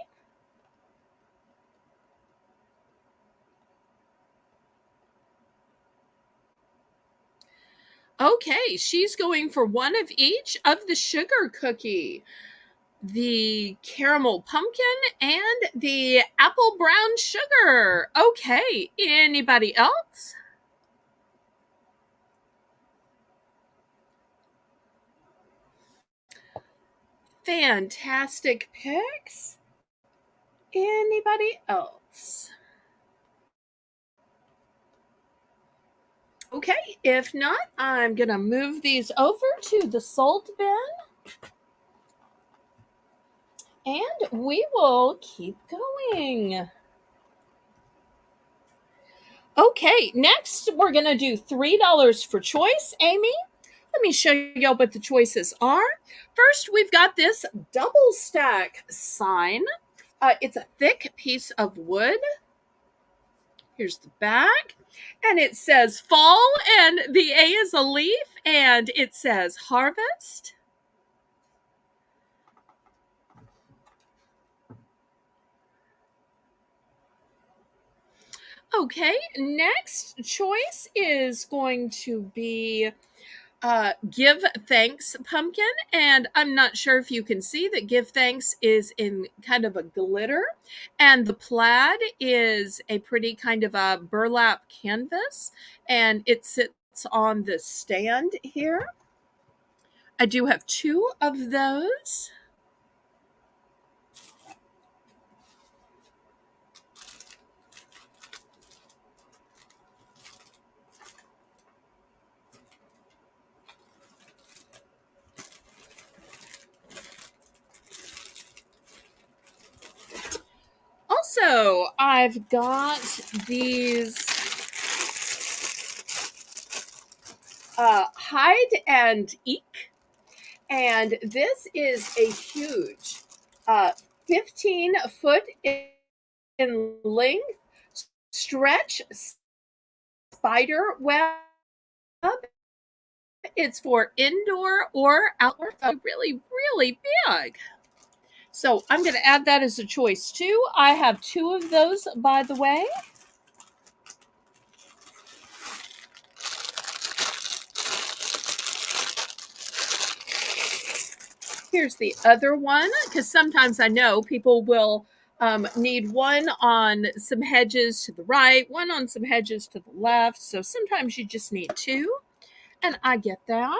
Okay, she's going for one of each of the sugar cookie, the caramel pumpkin, and the apple brown sugar. Okay, anybody else? Fantastic picks. Anybody else? Okay, if not, I'm going to move these over to the salt bin and we will keep going. Okay, next we're going to do $3 for choice. Amy, let me show you what the choices are. First, we've got this double stack sign. It's a thick piece of wood. Here's the back. And it says fall, and the A is a leaf, and it says harvest. Okay, next choice is going to be Give Thanks Pumpkin. And I'm not sure if you can see that Give Thanks is in kind of a glitter, and the plaid is a pretty kind of a burlap canvas, and it sits on the stand here. I do have two of those. Also, I've got these hide and eek, and this is a huge 15-foot in length stretch spider web. It's for indoor or outdoor, really, really big. So I'm going to add that as a choice too. I have two of those, by the way. Here's the other one, because sometimes I know people will need one on some hedges to the right, one on some hedges to the left. So sometimes you just need two, and I get that.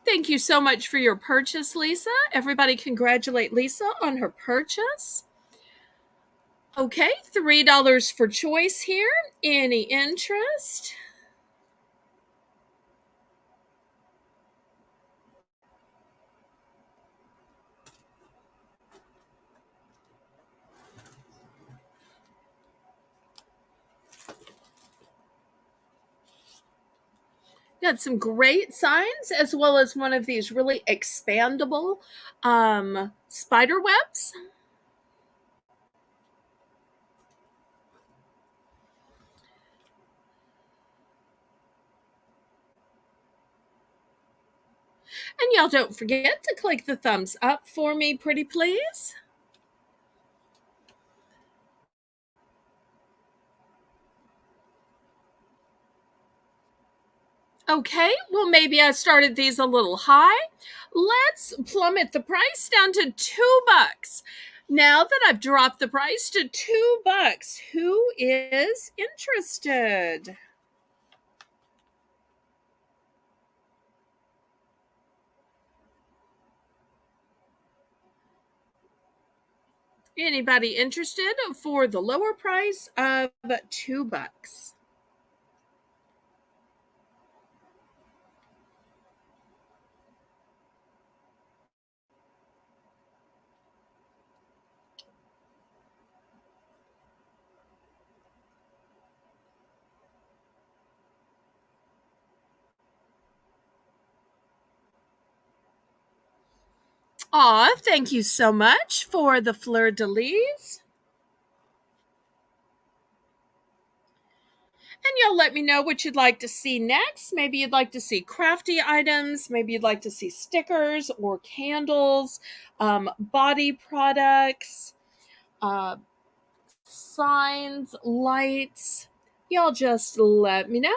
Thank you so much for your purchase, Lisa. Everybody congratulate Lisa on her purchase. Okay, $3 for choice here. Any interest? Got some great signs, as well as one of these really expandable spider webs. And y'all don't forget to click the thumbs up for me, pretty please. Okay, well, maybe I started these a little high. Let's plummet the price down to $2. Now that I've dropped the price to $2, who is interested? Anybody interested for the lower price of $2? Aw, thank you so much for the fleur-de-lis. And you'll let me know what you'd like to see next. Maybe you'd like to see crafty items. Maybe you'd like to see stickers or candles, body products, uh, signs, lights, y'all just let me know.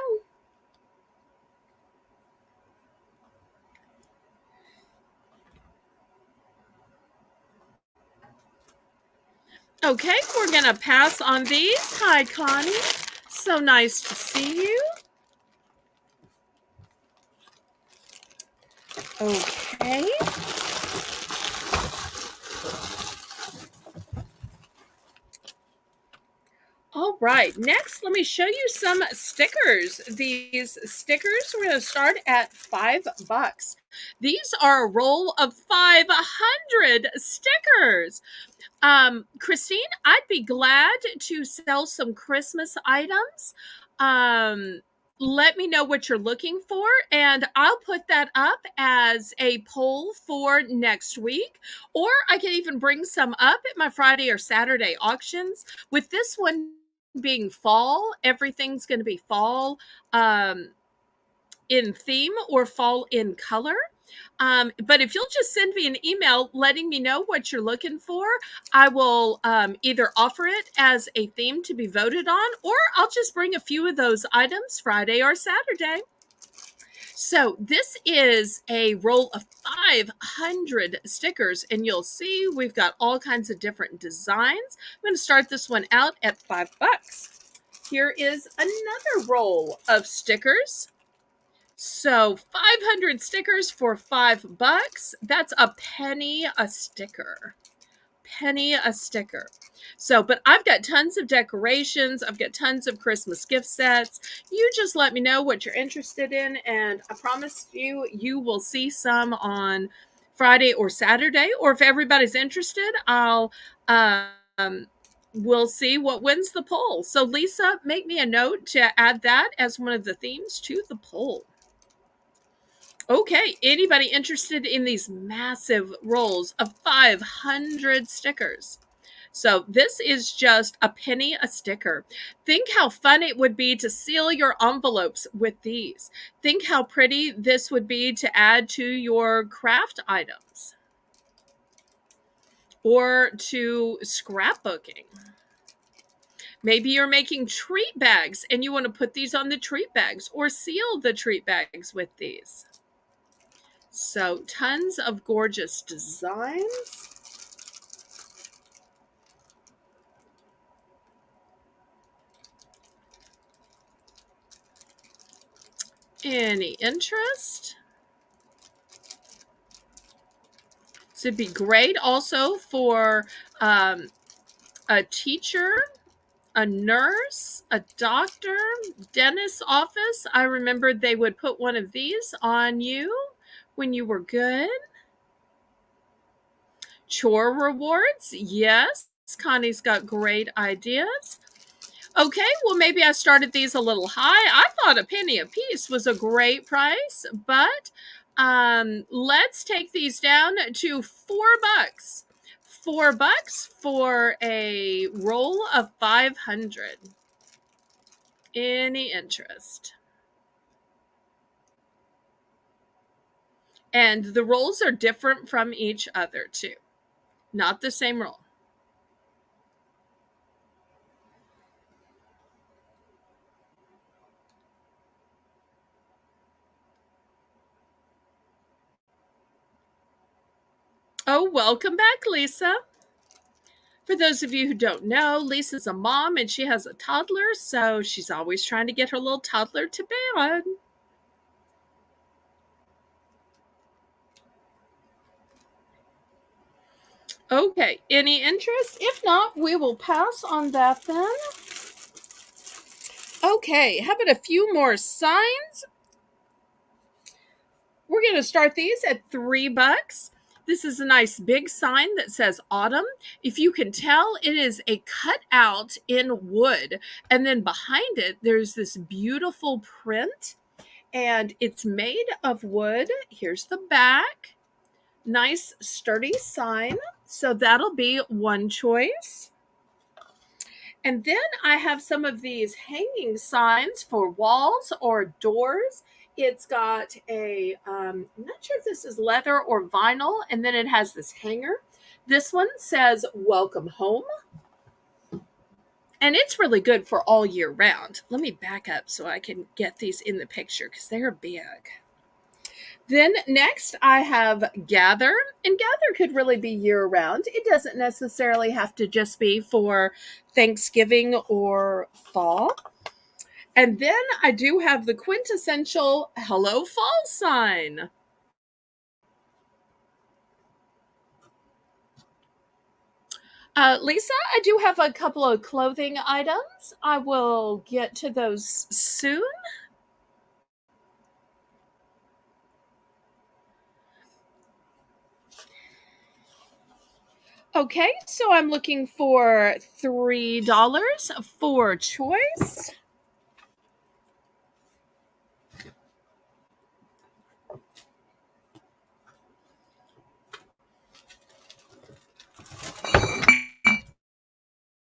Okay, we're going to pass on these. Hi, Connie. So nice to see you. Okay. All right, next, let me show you some stickers. These stickers, we're going to start at $5. These are a roll of 500 stickers. Christine, I'd be glad to sell some Christmas items. Let me know what you're looking for, and I'll put that up as a poll for next week. Or I can even bring some up at my Friday or Saturday auctions. With this one being fall, everything's going to be fall in theme or fall in color. But if you'll just send me an email letting me know what you're looking for, I will either offer it as a theme to be voted on, or I'll just bring a few of those items Friday or Saturday. So this is a roll of 500 stickers, and you'll see we've got all kinds of different designs. I'm going to start this one out at $5. Here is another roll of stickers. So 500 stickers for $5. That's a penny a sticker. Penny a sticker. So, but I've got tons of decorations. I've got tons of Christmas gift sets. You just let me know what you're interested in, and I promise you, you will see some on Friday or Saturday. Or if everybody's interested, we'll see what wins the poll. So Lisa, make me a note to add that as one of the themes to the poll. Okay, anybody interested in these massive rolls of 500 stickers? So this is just a penny a sticker. Think how fun it would be to seal your envelopes with these. Think how pretty this would be to add to your craft items or to scrapbooking. Maybe you're making treat bags and you want to put these on the treat bags or seal the treat bags with these. So tons of gorgeous designs. Any interest? So it'd be great also for a teacher, a nurse, a doctor, dentist's office. I remember they would put one of these on you when you were good. Chore rewards. Yes, Connie's got great ideas. Okay, well, maybe I started these a little high. I thought a penny a piece was a great price, but let's take these down to $4. $4 for a roll of 500. Any interest? And the rolls are different from each other too. Not the same roll. Oh, welcome back, Lisa. For those of you who don't know, Lisa's a mom and she has a toddler, so she's always trying to get her little toddler to bed. Okay, any interest? If not, we will pass on that then. Okay, how about a few more signs? We're going to start these at $3. This is a nice big sign that says autumn. If you can tell, it is a cutout in wood. And then behind it, there's this beautiful print. And it's made of wood. Here's the back. Nice, sturdy sign. So that'll be one choice. And then I have some of these hanging signs for walls or doors. It's got I'm not sure if this is leather or vinyl, and then it has this hanger. This one says, "Welcome home." And it's really good for all year round. Let me back up so I can get these in the picture because they're big. Then next I have Gather, and Gather could really be year round. It doesn't necessarily have to just be for Thanksgiving or fall. And then I do have the quintessential Hello Fall sign. Lisa, I do have a couple of clothing items. I will get to those soon. Okay, so I'm looking for $3 for choice.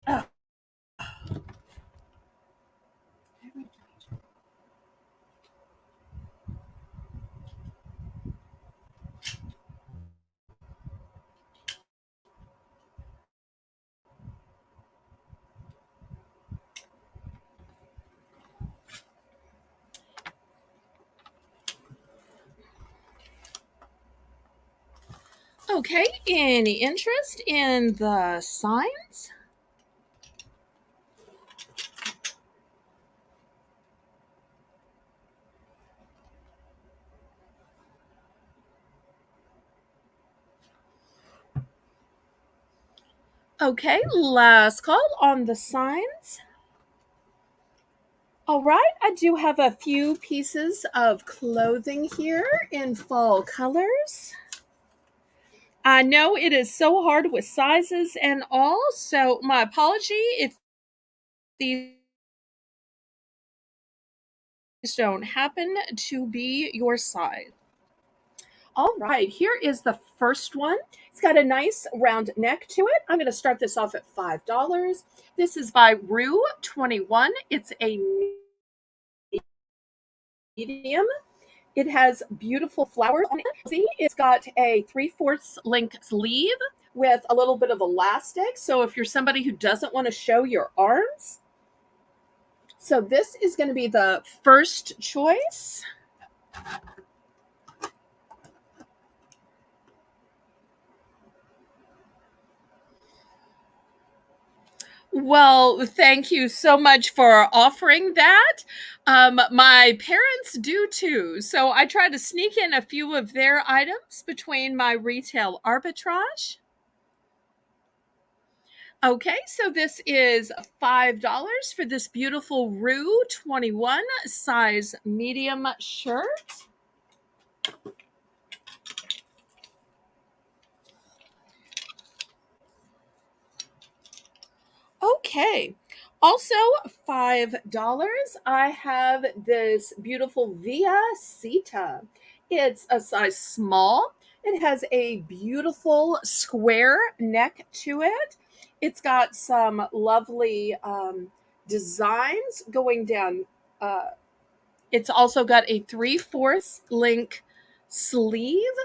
Oh, okay, any interest in the signs? Okay, last call on the signs. All right, I do have a few pieces of clothing here in fall colors. I know it is so hard with sizes and all, so my apology if these don't happen to be your size. All right, here is the first one. It's got a nice round neck to it. I'm going to start this off at $5. This is by Rue 21. It's a medium. It has beautiful flowers on it. See, it's got a 3/4 length sleeve with a little bit of elastic. So if you're somebody who doesn't want to show your arms, so this is going to be the first choice. Well, thank you so much for offering that. My parents do too. So I try to sneak in a few of their items between my retail arbitrage. Okay, so this is $5 for this beautiful Rue 21 size medium shirt. Okay. Also, $5. I have this beautiful Via Sita. It's a size small. It has a beautiful square neck to it. It's got some lovely designs going down. It's also got a 3/4 length sleeve,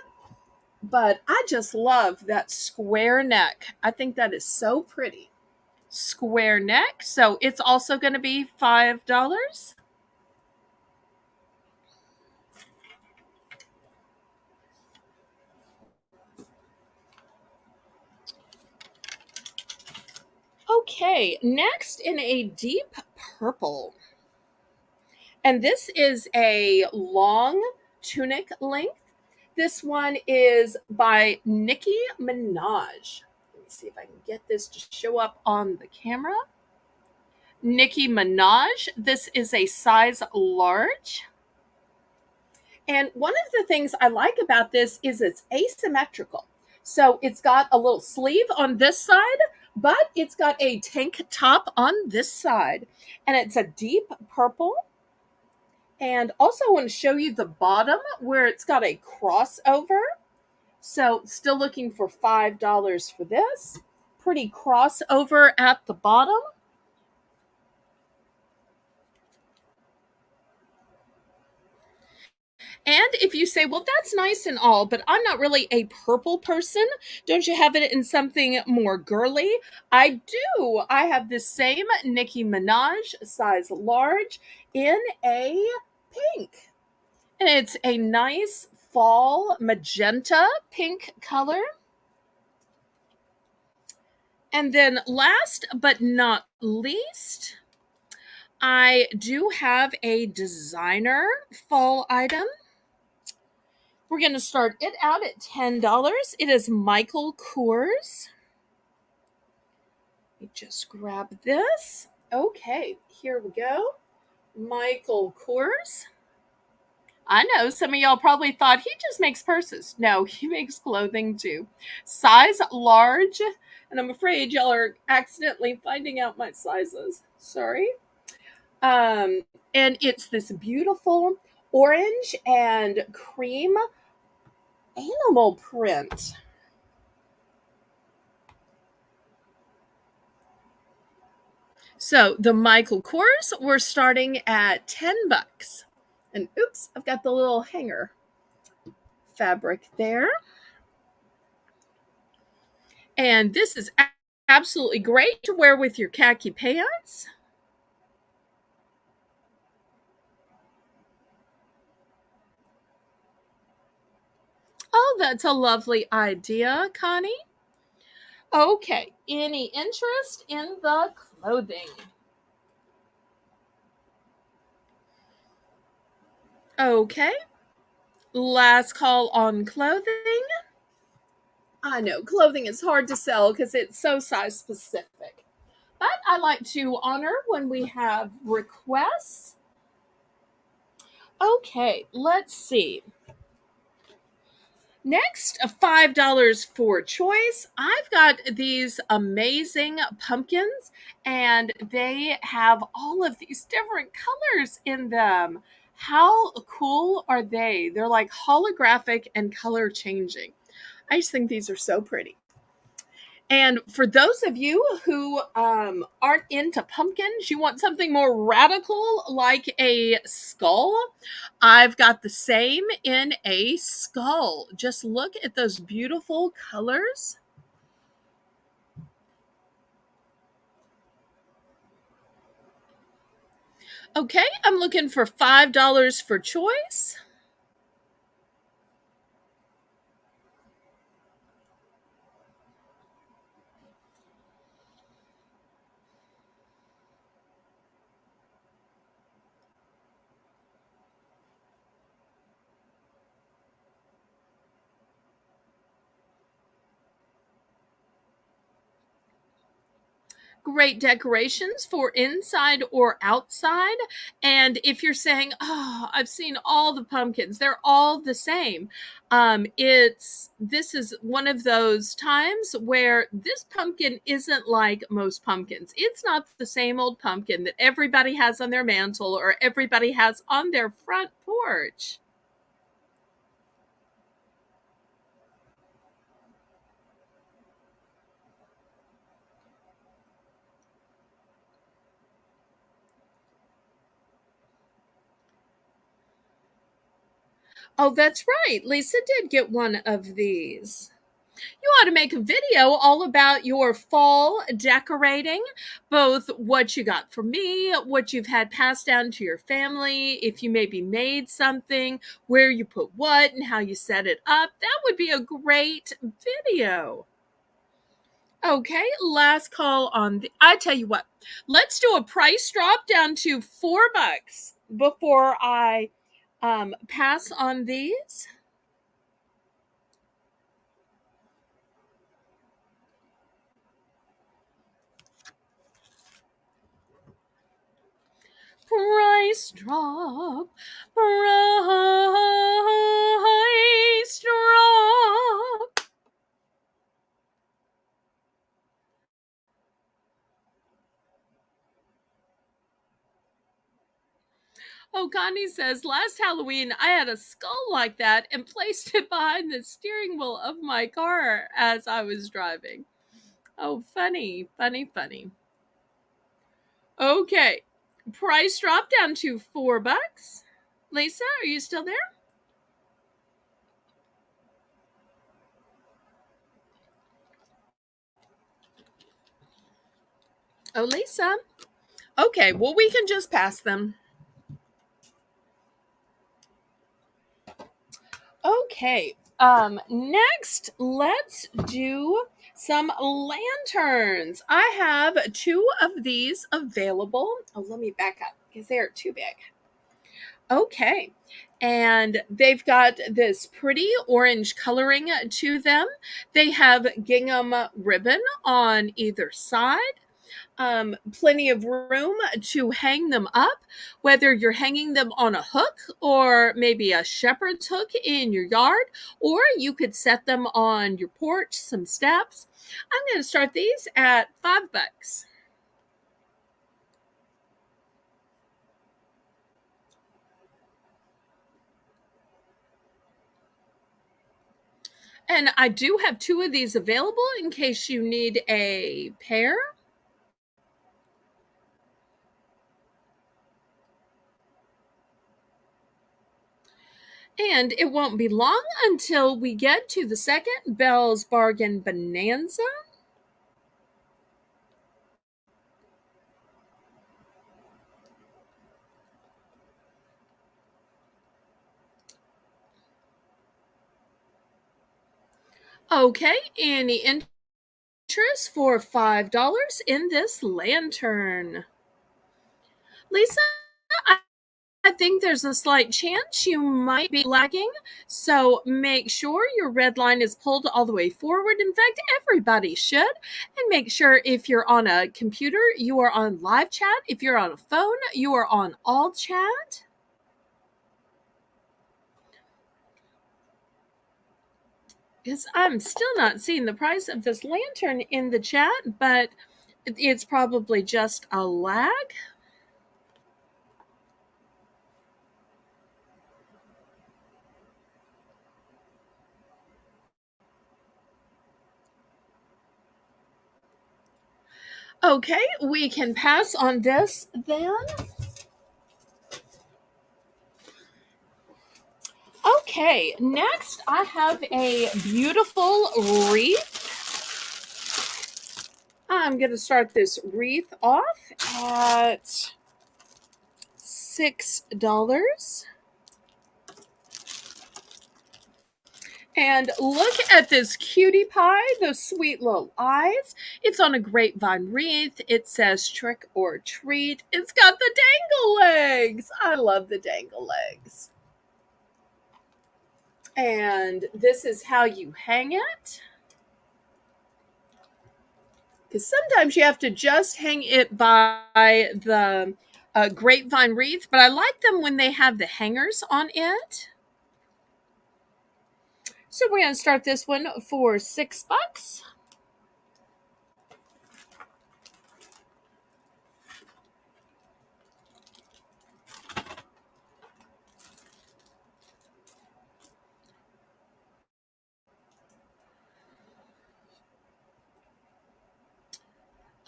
but I just love that square neck. I think that is so pretty. Square neck. So it's also going to be $5. Okay, next in a deep purple. And this is a long tunic length. This one is by Nicki Minaj. Let me see if I can get this to show up on the camera. Nicki Minaj. This is a size large. And one of the things I like about this is it's asymmetrical. So it's got a little sleeve on this side, but it's got a tank top on this side. And it's a deep purple. And also I want to show you the bottom where it's got a crossover. So still looking for $5 for this. Pretty crossover at the bottom. And if you say, well, that's nice and all, but I'm not really a purple person, don't you have it in something more girly? I do. I have the same Nicki Minaj size large in a pink. And it's a nice fall magenta pink color. And then last but not least, I do have a designer fall item. We're going to start it out at $10. It is Michael Kors. Let me just grab this. Okay, here we go. Michael Kors. I know some of y'all probably thought he just makes purses. No, he makes clothing too. Size large. And I'm afraid y'all are accidentally finding out my sizes. Sorry. And it's this beautiful orange and cream animal print. So the Michael Kors, we're starting at $10. And oops, I've got the little hanger fabric there. And this is absolutely great to wear with your khaki pants. Oh, that's a lovely idea, Connie. Okay, any interest in the clothing? Okay, last call on clothing. I know clothing is hard to sell because it's so size specific. But I like to honor when we have requests. Okay, let's see. Next, $5 for choice. I've got these amazing pumpkins, and they have all of these different colors in them. How cool are they? They're like holographic and color changing. I just think these are so pretty. And for those of you who aren't into pumpkins, you want something more radical like a skull, I've got the same in a skull. Just look at those beautiful colors. Okay, I'm looking for $5 for choice. Great decorations for inside or outside. And if you're saying, "Oh, I've seen all the pumpkins; they're all the same," this is one of those times where this pumpkin isn't like most pumpkins. It's not the same old pumpkin that everybody has on their mantle or everybody has on their front porch. Oh, that's right. Lisa did get one of these. You ought to make a video all about your fall decorating, both what you got from me, what you've had passed down to your family, if you maybe made something, where you put what, and how you set it up. That would be a great video. Okay, last call on the. I tell you what, let's do a price drop down to $4 before I pass on these. Price drop, price drop. Oh, Connie says, last Halloween I had a skull like that and placed it behind the steering wheel of my car as I was driving. Oh, funny, funny, funny. Okay, price drop down to $4. Lisa, are you still there? Oh, Lisa. Okay, well, we can just pass them. Okay. Next, let's do some lanterns. I have two of these available. Oh, let me back up because they are too big. Okay. And they've got this pretty orange coloring to them. They have gingham ribbon on either side. Plenty of room to hang them up, whether you're hanging them on a hook or maybe a shepherd's hook in your yard, or you could set them on your porch, some steps. I'm going to start these at $5. And I do have two of these available in case you need a pair. And it won't be long until we get to the second Belle's Bargain Bonanza. Okay, any interest for $5 in this lantern? Lisa, I think there's a slight chance you might be lagging, so make sure your red line is pulled all the way forward. In fact, everybody should. And make sure if you're on a computer, you are on live chat. If you're on a phone, you are on all chat. Because I'm still not seeing the price of this lantern in the chat, but it's probably just a lag. Okay, we can pass on this then. Okay, next I have a beautiful wreath. I'm going to start this wreath off at $6. And look at this cutie pie, those sweet little eyes. It's on a grapevine wreath. It says trick or treat. It's got the dangle legs. I love the dangle legs. And this is how you hang it. Because sometimes you have to just hang it by the grapevine wreath, but I like them when they have the hangers on it. So we're going to start this one for $6.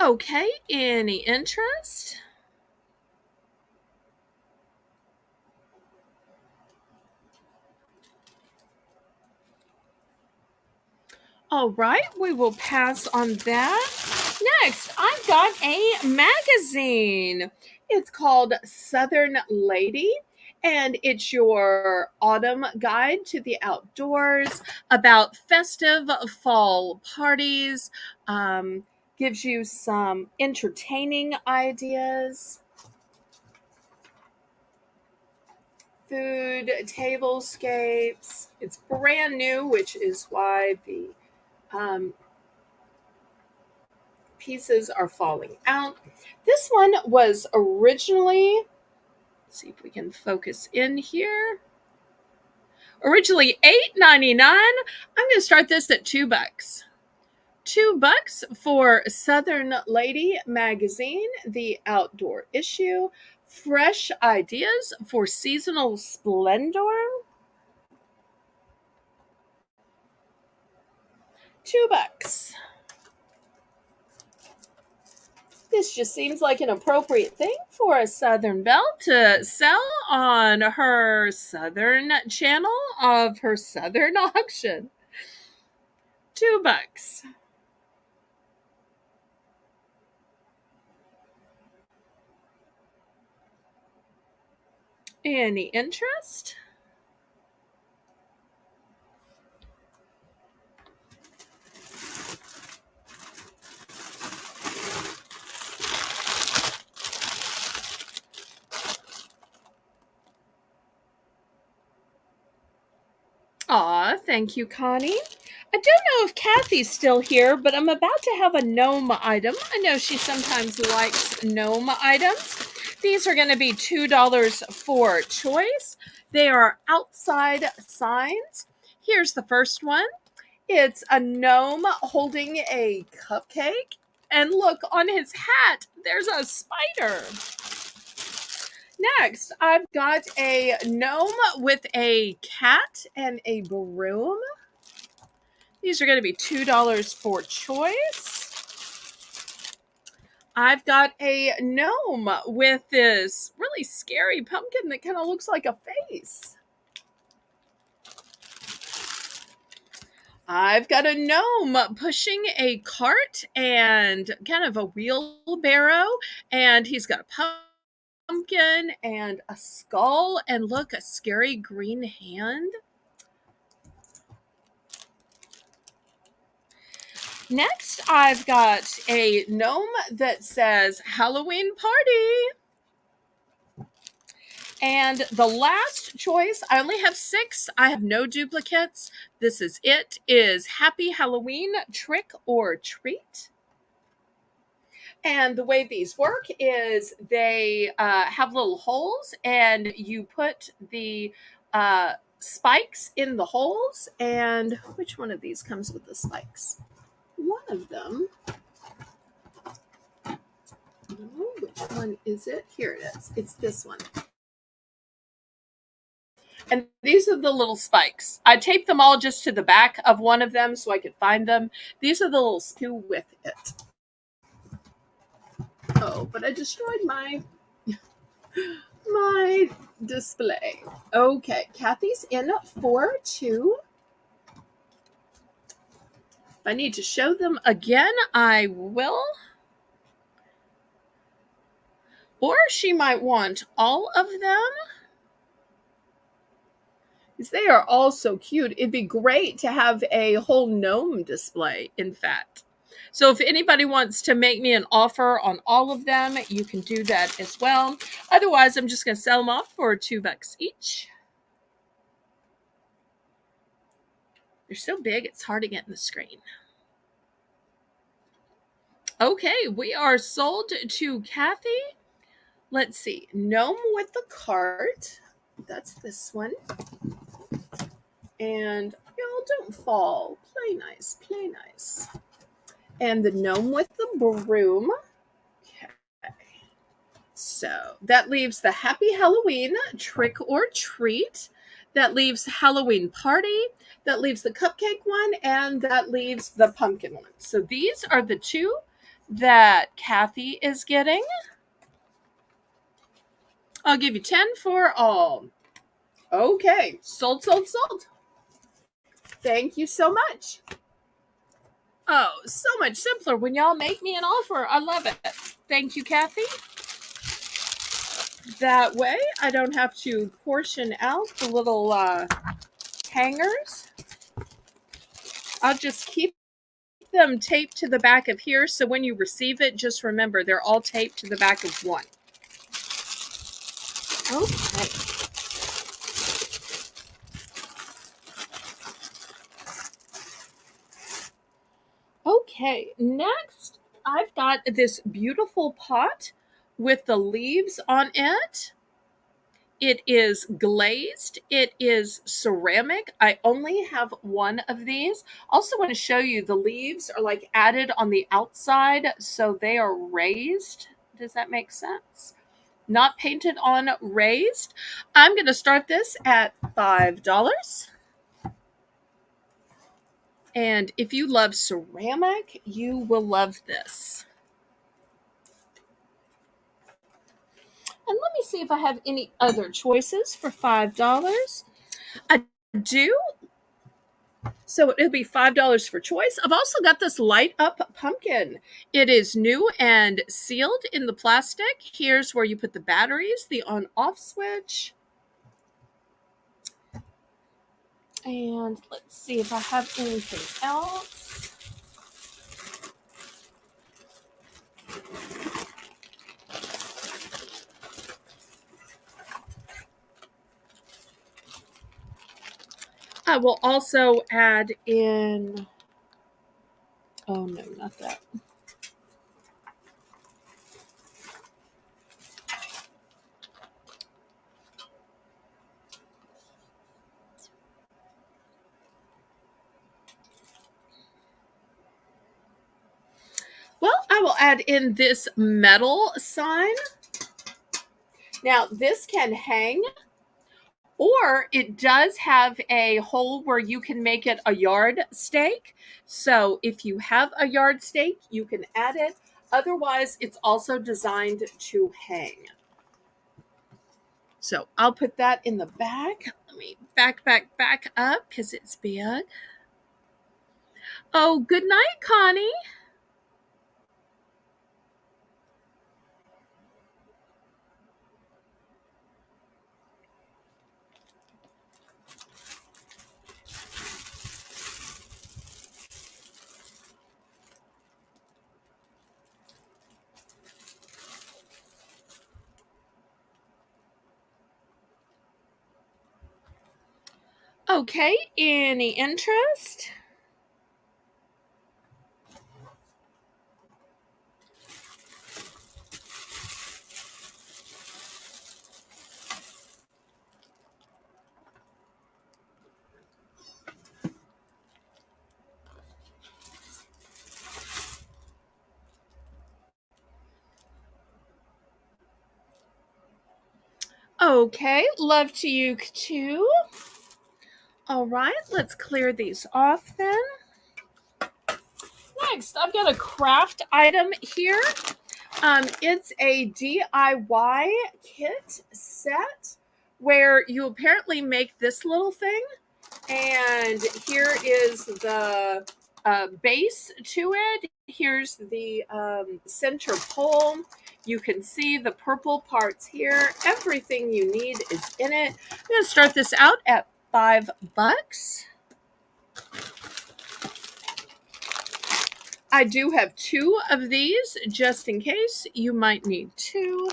Okay, any interest? All right, we will pass on that. Next, I've got a magazine. It's called Southern Lady, and it's your autumn guide to the outdoors about festive fall parties, gives you some entertaining ideas, food, tablescapes. It's brand new, which is why the um, pieces are falling out. This one was originally, let's see if we can focus in here. Originally $8.99. I'm going to start this at $2. $2 for Southern Lady magazine, the outdoor issue. Fresh ideas for seasonal splendor. $2. This just seems like an appropriate thing for a Southern Belle to sell on her Southern channel of her Southern auction. $2. Any interest? Aw, thank you, Connie. I don't know if Kathy's still here, but I'm about to have a gnome item. I know she sometimes likes gnome items. These are going to be $2 for choice. They are outside signs. Here's the first one. It's a gnome holding a cupcake. And look, on his hat, there's a spider. Next, I've got a gnome with a cat and a broom. These are going to be $2 for choice. I've got a gnome with this really scary pumpkin that kind of looks like a face. I've got a gnome pushing a cart and kind of a wheelbarrow, and he's got a pumpkin and a skull, and look, a scary green hand. Next, I've got a gnome that says Halloween party. And the last choice, I only have 6. I have no duplicates. This is it, is Happy Halloween Trick or Treat. And the way these work is they have little holes, and you put the spikes in the holes. And which one of these comes with the spikes? One of them. Oh, which one is it? Here it is. It's this one. And these are the little spikes. I taped them all just to the back of one of them so I could find them. These are the little screw with it. Oh, but I destroyed my display. Okay, Kathy's in for 2. If I need to show them again, I will. Or she might want all of them. Because they are all so cute. It'd be great to have a whole gnome display, in fact. So if anybody wants to make me an offer on all of them, you can do that as well. Otherwise, I'm just going to sell them off for $2 each. They're so big, it's hard to get in the screen. Okay, we are sold to Kathy. Let's see. Gnome with the cart. That's this one. And y'all don't fall. Play nice, play nice. And the gnome with the broom. Okay. So that leaves the Happy Halloween Trick or Treat. That leaves Halloween Party. That leaves the cupcake one. And that leaves the pumpkin one. So these are the 2 that Kathy is getting. I'll give you 10 for all. Okay. Sold, sold, sold. Thank you so much. Oh, so much simpler when y'all make me an offer. I love it. Thank you, Kathy. That way I don't have to portion out the little hangers. I'll just keep them taped to the back of here, so when you receive it, just remember they're all taped to the back of one. Okay. Okay, next I've got this beautiful pot with the leaves on it. It is glazed. It is ceramic. I only have one of these. Also want to show you the leaves are like added on the outside, so they are raised. Does that make sense? Not painted on, raised. I'm going to start this at $5. And if you love ceramic, you will love this. And let me see if I have any other choices for $5. I do. So it'll be $5 for choice. I've also got this light up pumpkin. It is new and sealed in the plastic. Here's where you put the batteries, the on off switch. And let's see if I have anything else. I will also add in, oh no, not that. Well, I will add in this metal sign. Now, this can hang, or it does have a hole where you can make it a yard stake. So if you have a yard stake, you can add it. Otherwise, it's also designed to hang. So I'll put that in the back. Let me back up because it's big. Oh, good night, Connie. Okay, any interest? Okay, love to you too. All right, let's clear these off then. Next, I've got a craft item here. It's a DIY kit set where you apparently make this little thing. And here is the base to it. Here's the center pole. You can see the purple parts here. Everything you need is in it. I'm going to start this out at $5. I do have 2 of these just in case you might need 2.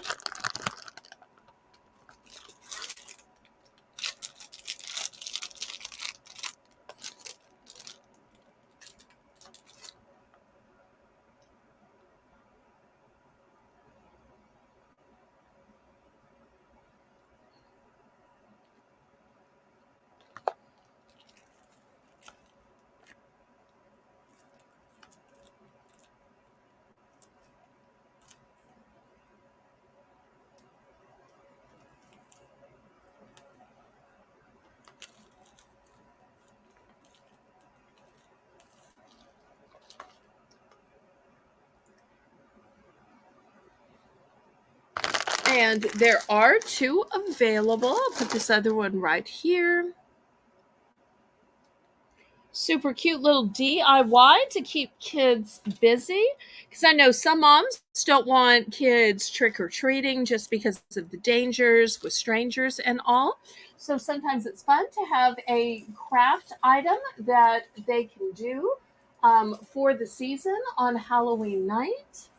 And there are 2 available. I'll put this other one right here. Super cute little DIY to keep kids busy. Because I know some moms don't want kids trick-or-treating just because of the dangers with strangers and all. So sometimes it's fun to have a craft item that they can do for the season on Halloween night.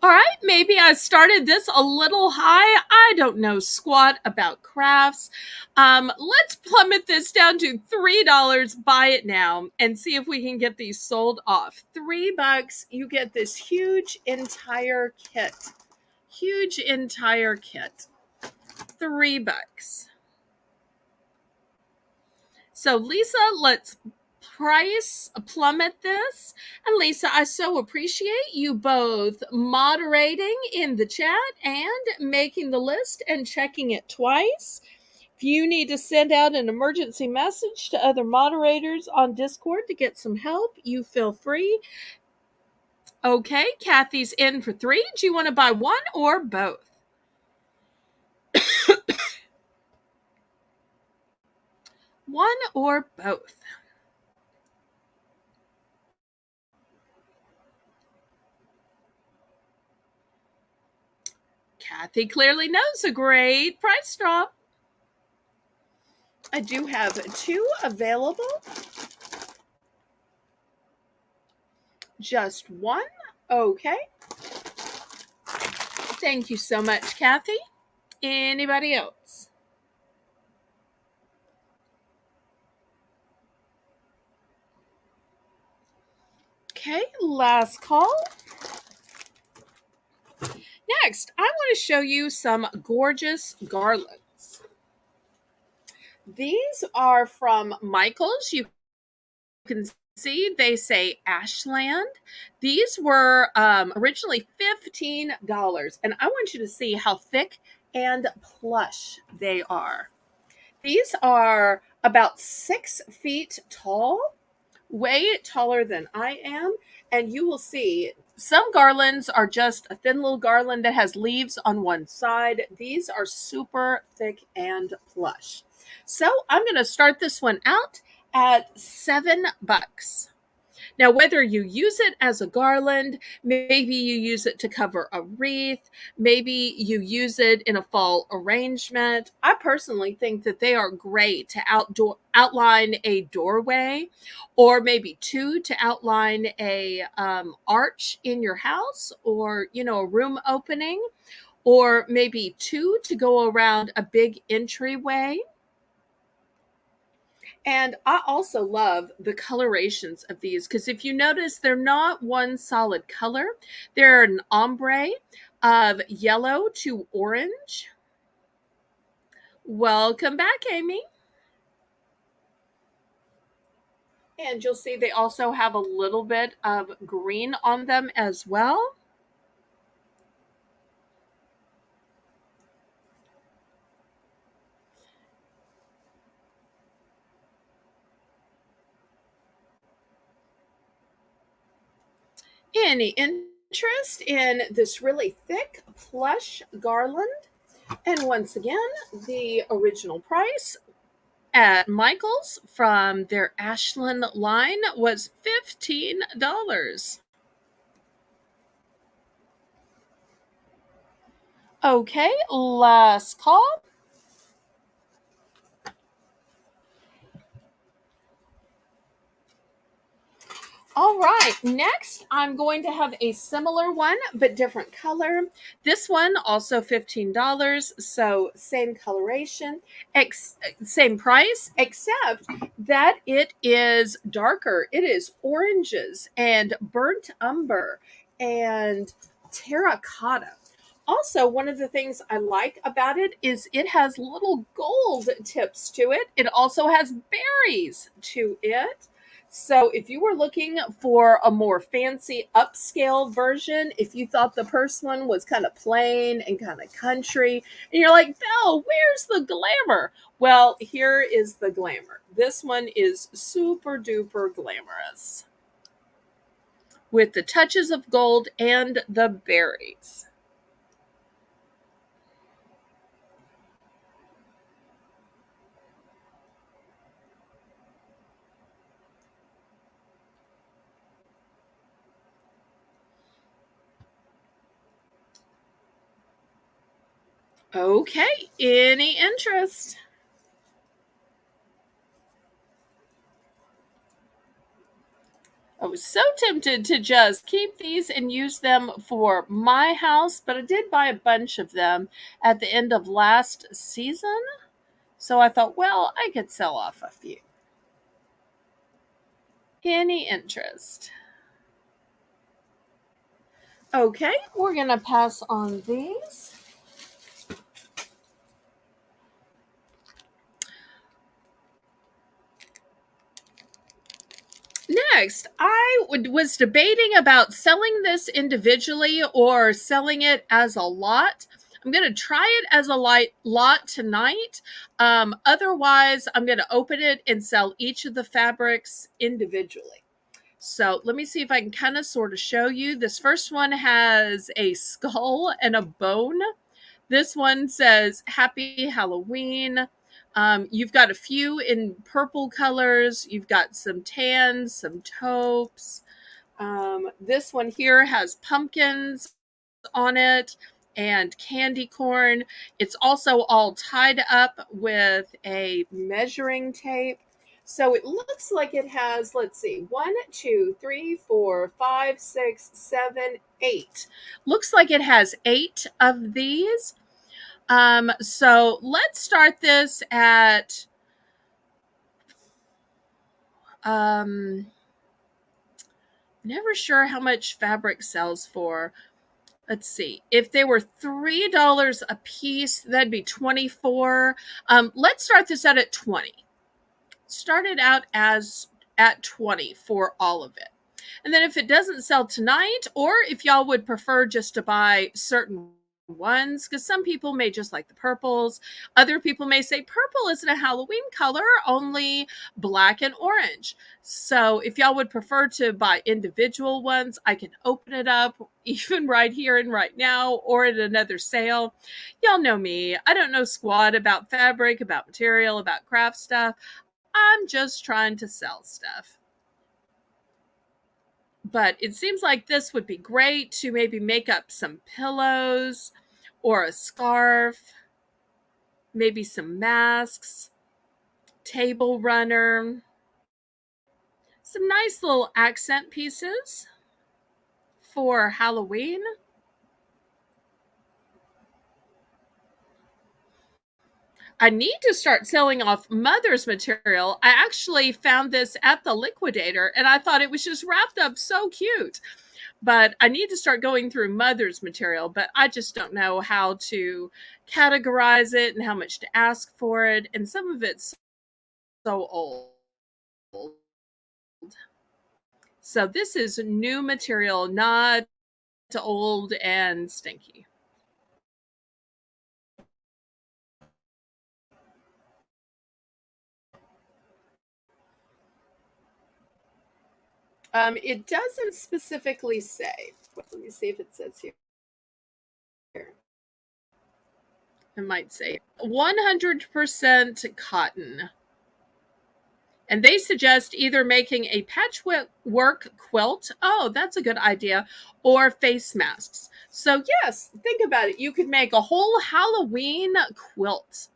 All right, maybe I started this a little high. I don't know squat about crafts. Let's plummet this down to $3. Buy it now and see if we can get these sold off. $3, you get this huge entire kit. Huge entire kit. $3. So Lisa, let's price plummet this. And Lisa, I so appreciate you both moderating in the chat and making the list and checking it twice. If you need to send out an emergency message to other moderators on Discord to get some help, you feel free. Okay, Kathy's in for 3. Do you want to buy one or both? One or both? Kathy clearly knows a great price drop. I do have two available. Just one? Okay. Thank you so much, Kathy. Anybody else? Okay, last call. Next, I want to show you some gorgeous garlands. These are from Michaels. You can see they say Ashland. These were originally $15, and I want you to see how thick and plush they are. These are about 6 feet tall, way taller than I am, and you will see some garlands are just a thin little garland that has leaves on one side. These are super thick and plush. So I'm going to start this one out at $7. Now, whether you use it as a garland, maybe you use it to cover a wreath, maybe you use it in a fall arrangement. I personally think that they are great to outline a doorway, or maybe two to outline a arch in your house, or a room opening, or maybe two to go around a big entryway. And I also love the colorations of these because if you notice, they're not one solid color. They're an ombre of yellow to orange. Welcome back, Amy. And you'll see they also have a little bit of green on them as well. Any interest in this really thick plush garland? And once again, the original price at Michael's from their Ashland line was $15. Okay, last call. All right, next I'm going to have a similar one but different color. This one also $15, so same coloration, same price, except that it is darker. It is oranges and burnt umber and terracotta. Also, one of the things I like about it is it has little gold tips to it. It also has berries to it. So if you were looking for a more fancy upscale version, if you thought the first one was kind of plain and kind of country, and you're like, Belle, where's the glamour? Well, here is the glamour. This one is super duper glamorous with the touches of gold and the berries. Okay, any interest? I was so tempted to just keep these and use them for my house, but I did buy a bunch of them at the end of last season. So I thought, well, I could sell off a few. Any interest? Okay, we're going to pass on these. Next, I was debating about selling this individually or selling it as a lot. I'm going to try it as a lot tonight. Otherwise, I'm going to open it and sell each of the fabrics individually. So let me see if I can kind of sort of show you. This first one has a skull and a bone. This one says Happy Halloween. You've got a few in purple colors. You've got some tans, some taupes. This one here has pumpkins on it and candy corn. It's also all tied up with a measuring tape. So it looks like it has, let's see, 1, 2, 3, 4, 5, 6, 7, 8. Looks like it has 8 of these. So let's start this at never sure how much fabric sells for. Let's see. If they were $3 a piece, that'd be 24. Let's start this out at 20. Start it out as at 20 for all of it. And then if it doesn't sell tonight, or if y'all would prefer just to buy certain ones, because some people may just like the purples. Other people may say purple isn't a Halloween color, only black and orange. So if y'all would prefer to buy individual ones, I can open it up even right here and right now, or at another sale. Y'all know me. I don't know squat about fabric, about material, about craft stuff. I'm just trying to sell stuff. But it seems like this would be great to maybe make up some pillows or a scarf, maybe some masks, table runner, some nice little accent pieces for Halloween. I need to start selling off Mother's material. I actually found this at the liquidator and I thought it was just wrapped up so cute. But I need to start going through Mother's material, but I just don't know how to categorize it and how much to ask for it. And some of it's so old. So this is new material, not old and stinky. It doesn't specifically say. Let me see if it says here. It might say 100% cotton. And they suggest either making a patchwork quilt. Oh, that's a good idea. Or face masks. So, yes, think about it. You could make a whole Halloween quilt.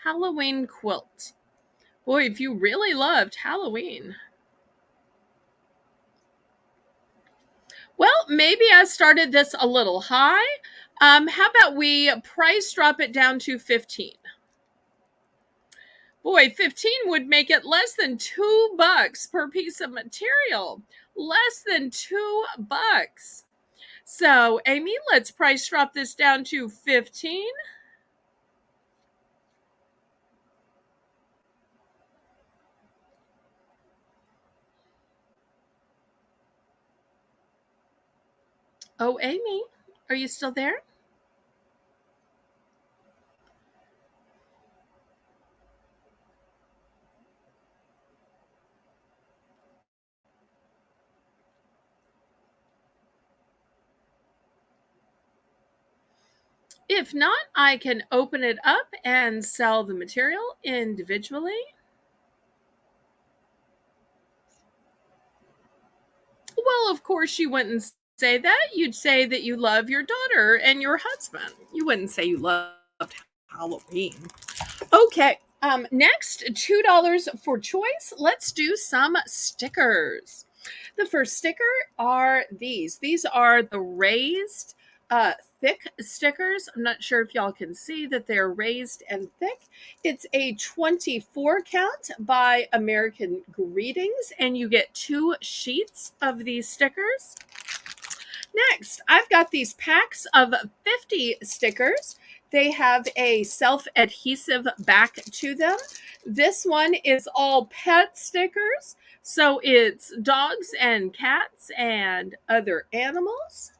Halloween quilt. Boy, if you really loved Halloween. Well, maybe I started this a little high. How about we price drop it down to 15? Boy, 15 would make it less than $2 per piece of material. Less than $2. So, Amy, let's price drop this down to 15. Oh, Amy, are you still there? If not, I can open it up and sell the material individually. Well, of course, you wouldn't say that. You'd say that you love your daughter and your husband. You wouldn't say you loved Halloween. Okay. Next, $2 for choice. Let's do some stickers. The first sticker are these. These are the raised thick stickers. I'm not sure if y'all can see that they're raised and thick. It's a 24 count by American Greetings, and you get 2 sheets of these stickers. Next, I've got these packs of 50 stickers. They have a self-adhesive back to them. This one is all pet stickers. So it's dogs and cats and other animals.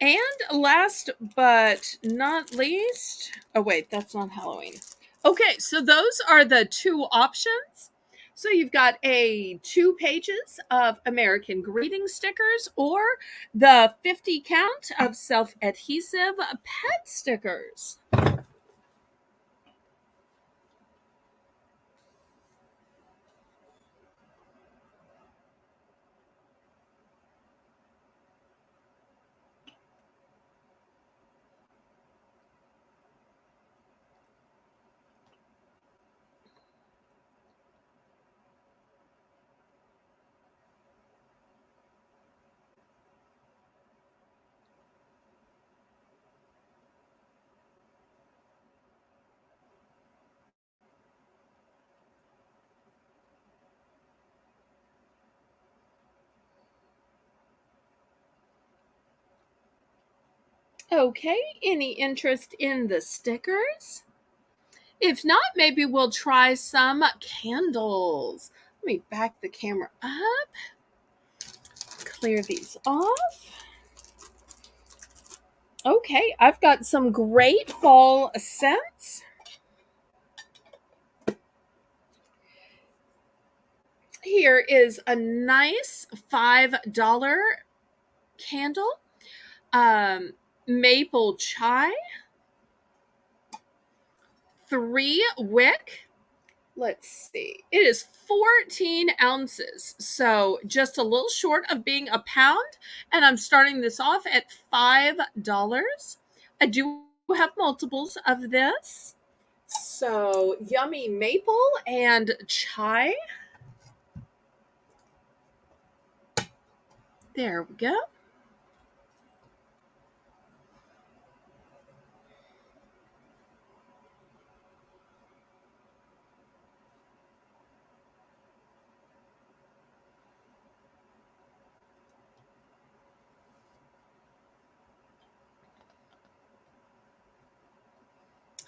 And last but not least, oh wait, that's not Halloween. Okay, so those are the 2 options. So you've got 2 pages of American greeting stickers or the 50 count of self-adhesive pet stickers. Okay, any interest in the stickers? If not, maybe we'll try some candles. Let me back the camera up, clear these off. Okay, I've got some great fall scents. Here is a nice $5 candle, maple chai, 3 wick. Let's see. It is 14 ounces, so just a little short of being a pound. And I'm starting this off at $5. I do have multiples of this. So yummy maple and chai. There we go.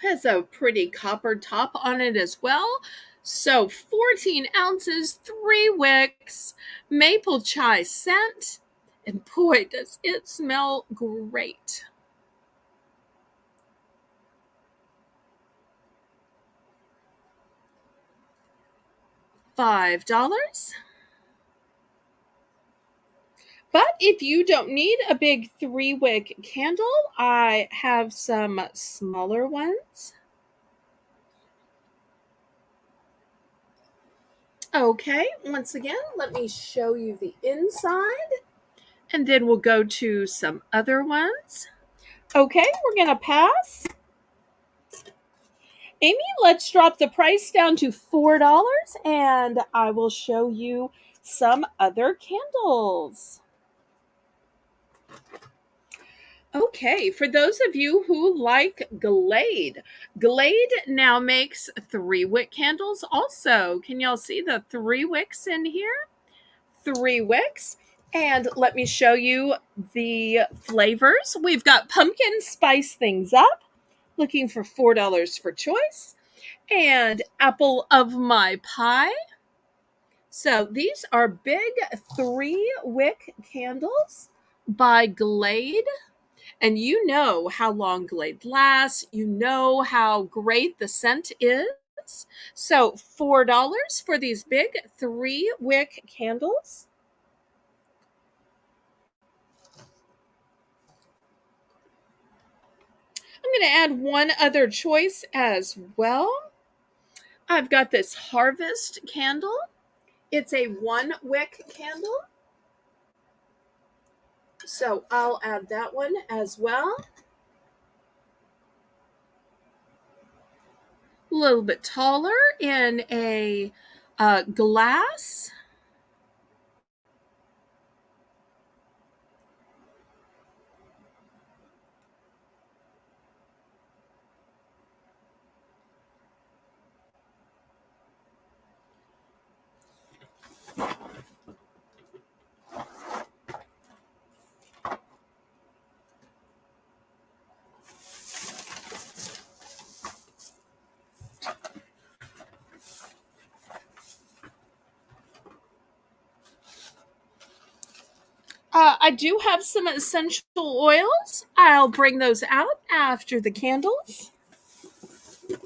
Has a pretty copper top on it as well. So 14 ounces, 3 wicks, maple chai scent, and boy, does it smell great. $5. But if you don't need a big 3-wick candle, I have some smaller ones. Okay, once again, let me show you the inside, and then we'll go to some other ones. Okay, we're going to pass. Amy, let's drop the price down to $4, and I will show you some other candles. Okay, for those of you who like Glade, Glade now makes 3-wick candles also. Can y'all see the 3 wicks in here? 3 wicks. And let me show you the flavors. We've got pumpkin spice things up, looking for $4 for choice, and apple of my pie. So these are big 3-wick candles by Glade. And you know how long Glade lasts. You know how great the scent is. So $4 for these big 3-wick candles. I'm going to add one other choice as well. I've got this Harvest candle. It's a 1-wick candle. So I'll add that one as well. A little bit taller in a glass. I do have some essential oils. I'll bring those out after the candles. In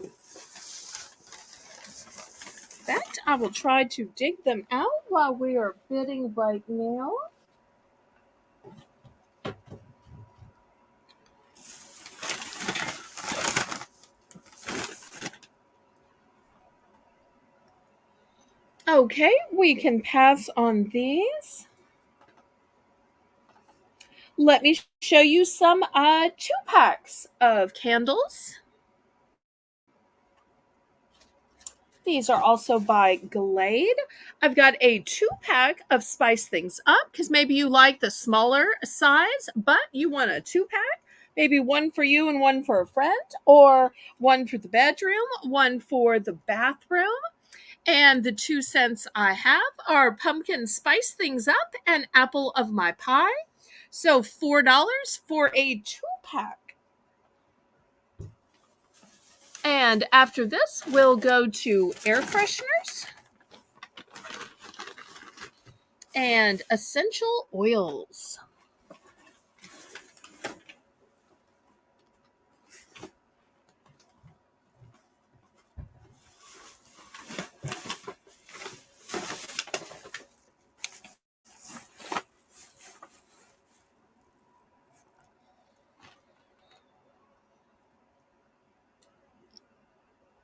fact, I will try to dig them out while we are bidding right now. Okay, we can pass on these. Let me show you some 2-packs of candles. These are also by Glade. I've got a 2-pack of Spice Things Up because maybe you like the smaller size, but you want a 2-pack. Maybe one for you and one for a friend, or one for the bedroom, one for the bathroom. And the 2 scents I have are Pumpkin Spice Things Up and Apple of My Pie. So $4 for a 2-pack. And after this, we'll go to air fresheners and essential oils.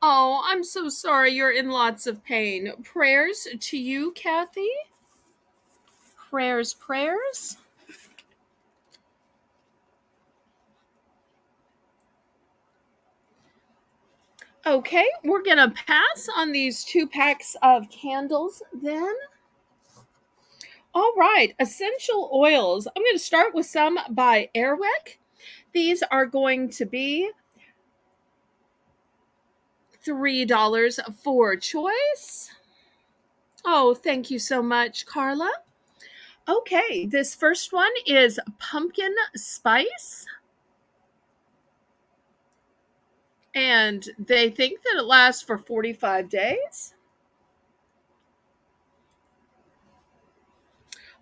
Oh, I'm so sorry you're in lots of pain. Prayers to you, Kathy. Prayers, prayers. Okay, we're going to pass on these 2 packs of candles then. All right, essential oils. I'm going to start with some by Airwick. These are going to be $3 for choice. Oh, thank you so much, Carla. Okay, this first one is pumpkin spice. And they think that it lasts for 45 days.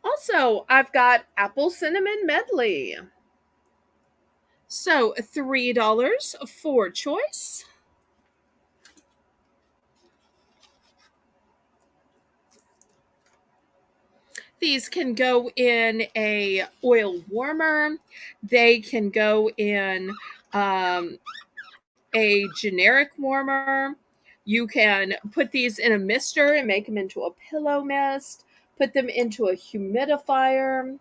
Also, I've got apple cinnamon medley. So $3 for choice. These can go in a oil warmer. They can go in a generic warmer. You can put these in a mister and make them into a pillow mist. Put them into a humidifier.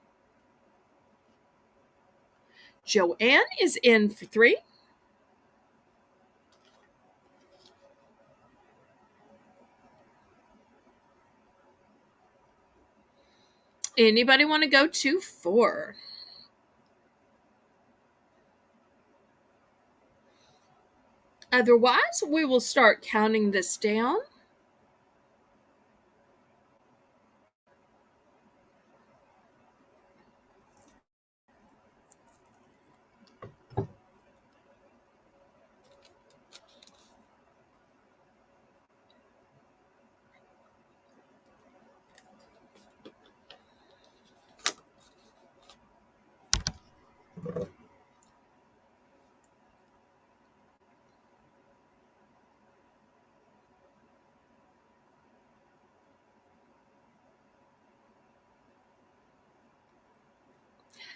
Joanne is in for 3. Anybody want to go to 4? Otherwise, we will start counting this down.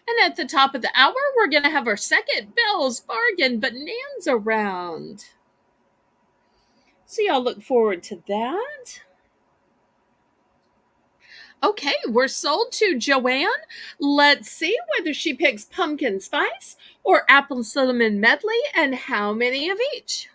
And at the top of the hour, we're going to have our second Belle's Bargain Bonanza round. So y'all look forward to that. Okay, we're sold to Joanne. Let's see whether she picks pumpkin spice or apple cinnamon medley and how many of each.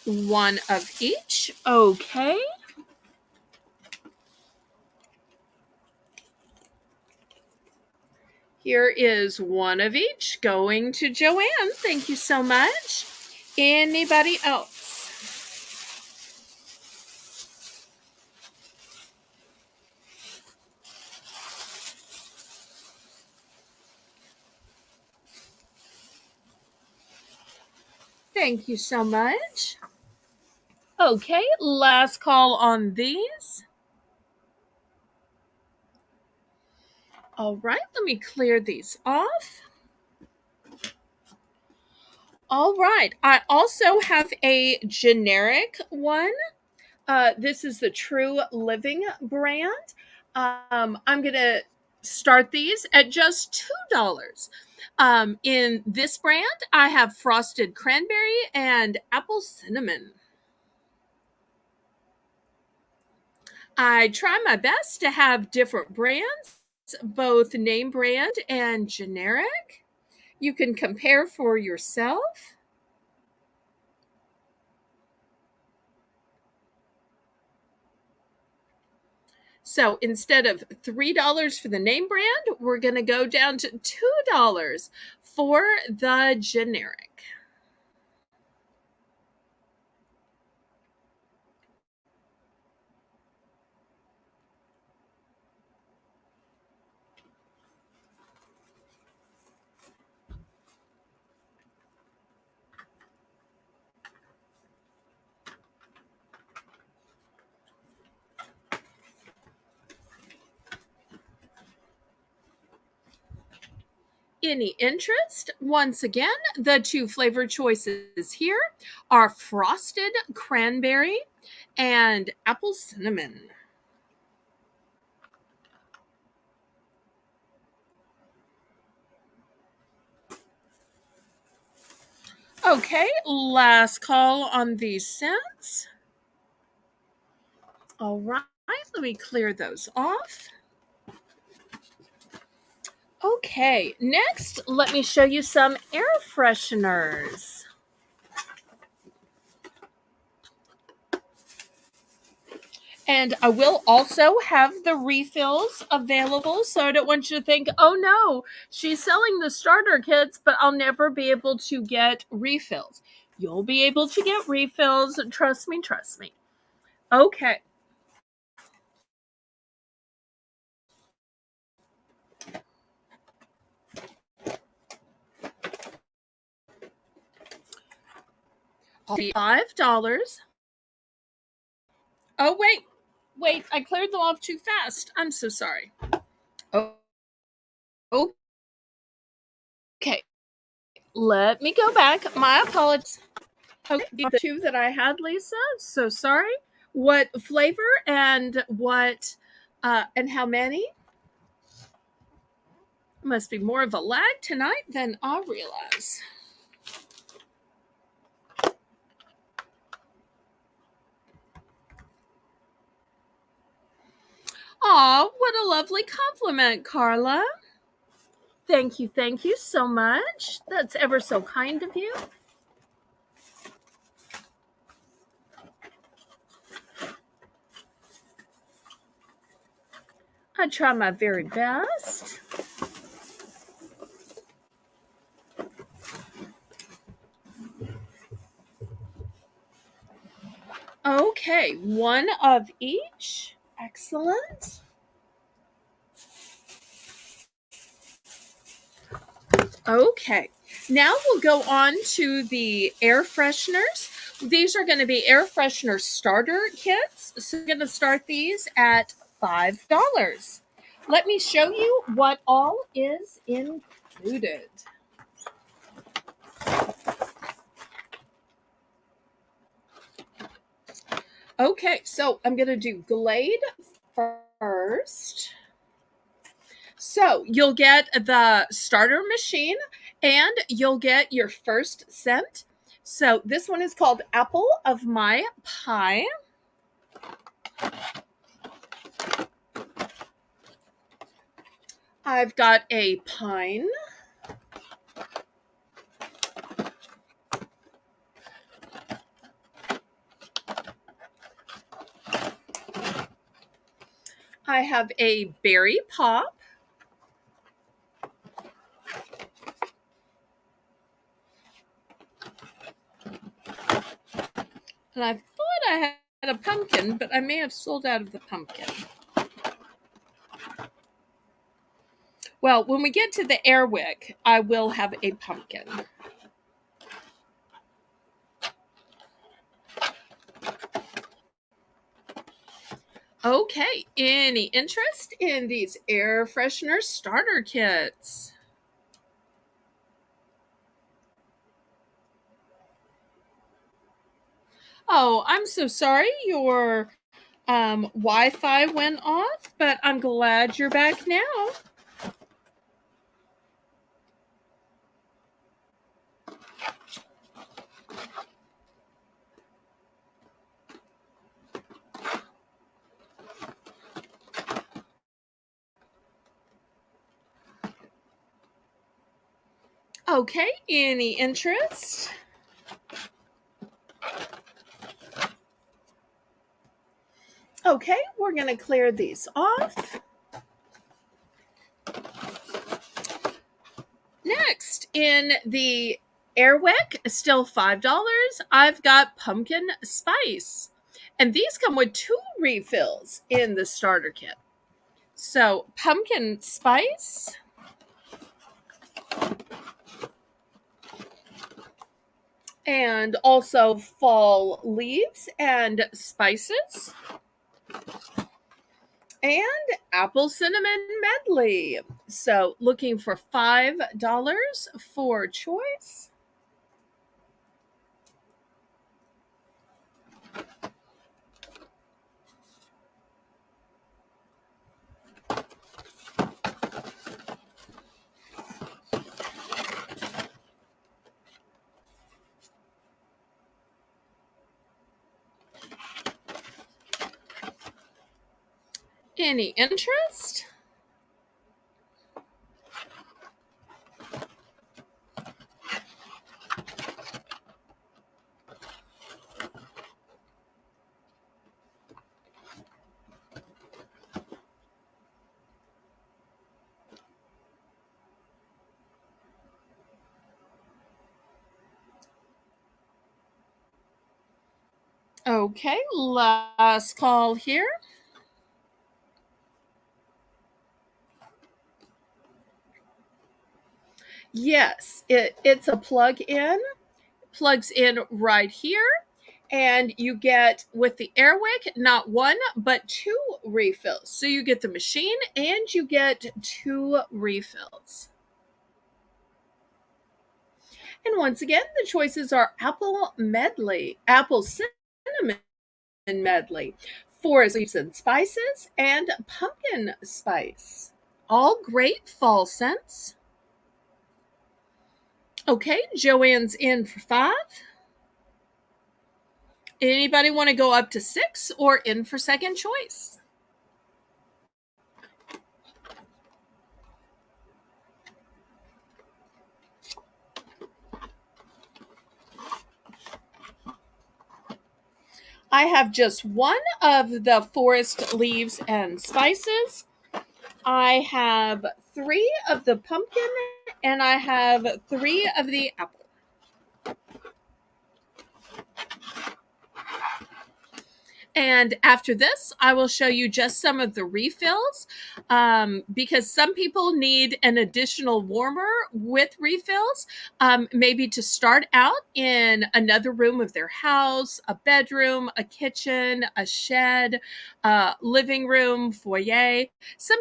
One of each. Okay. Here is one of each going to Joanne. Thank you so much. Anybody else? Thank you so much. Okay, last call on these. All right, let me clear these off. All right, I also have a generic one. This is the True Living brand. I'm going to start these at just $2. In this brand, I have frosted cranberry and apple cinnamon. I try my best to have different brands, both name brand and generic. You can compare for yourself. So instead of $3 for the name brand, we're going to go down to $2 for the generic. Any interest? Once again, the two flavor choices here are frosted cranberry and apple cinnamon. Okay, last call on these scents. All right, let me clear those off. Okay, next, let me show you some air fresheners. And I will also have the refills available. So I don't want you to think, oh no, she's selling the starter kits, but I'll never be able to get refills. You'll be able to get refills. Trust me, trust me. Okay. $5. Oh, wait, I cleared them off too fast. I'm so sorry. Oh, okay. Let me go back. My apologies. Okay, the two that I had, Lisa. So sorry. What flavor and what and how many? Must be more of a lag tonight than I realize. Aw, what a lovely compliment, Carla. Thank you so much. That's ever so kind of you. I try my very best. Okay, one of each. Excellent. Okay, now we'll go on to the air fresheners. These are going to be air freshener starter kits. So we're going to start these at $5. Let me show you what all is included. Okay, so I'm going to do Glade first. So you'll get the starter machine and you'll get your first scent. So this one is called Apple of My Pie. I've got a pine. I have a berry pop. And I thought I had a pumpkin, but I may have sold out of the pumpkin. Well, when we get to the airwick, I will have a pumpkin. Okay, any interest in these air freshener starter kits? Oh, I'm so sorry your Wi-Fi went off, but I'm glad you're back now. Okay, any interest? Okay, we're going to clear these off. Next, in the Airwick, still $5, I've got pumpkin spice. And these come with 2 refills in the starter kit. So, pumpkin spice and also fall leaves and spices and apple cinnamon medley. So, looking for $5 for choice. Any interest? Okay, last call here. Yes, it's a plug-in, plugs in right here, and you get with the Airwick not 1 but 2 refills. So you get the machine and you get 2 refills. And once again, the choices are apple medley, apple cinnamon medley, forest leaves and spices, and pumpkin spice. All great fall scents. Okay, Joanne's in for 5. Anybody want to go up to 6 or in for second choice? I have just 1 of the forest leaves and spices. I have 3 of the pumpkin, and I have 3 of the apple. And after this, I will show you just some of the refills because some people need an additional warmer with refills, maybe to start out in another room of their house, a bedroom, a kitchen, a shed, living room, foyer. Some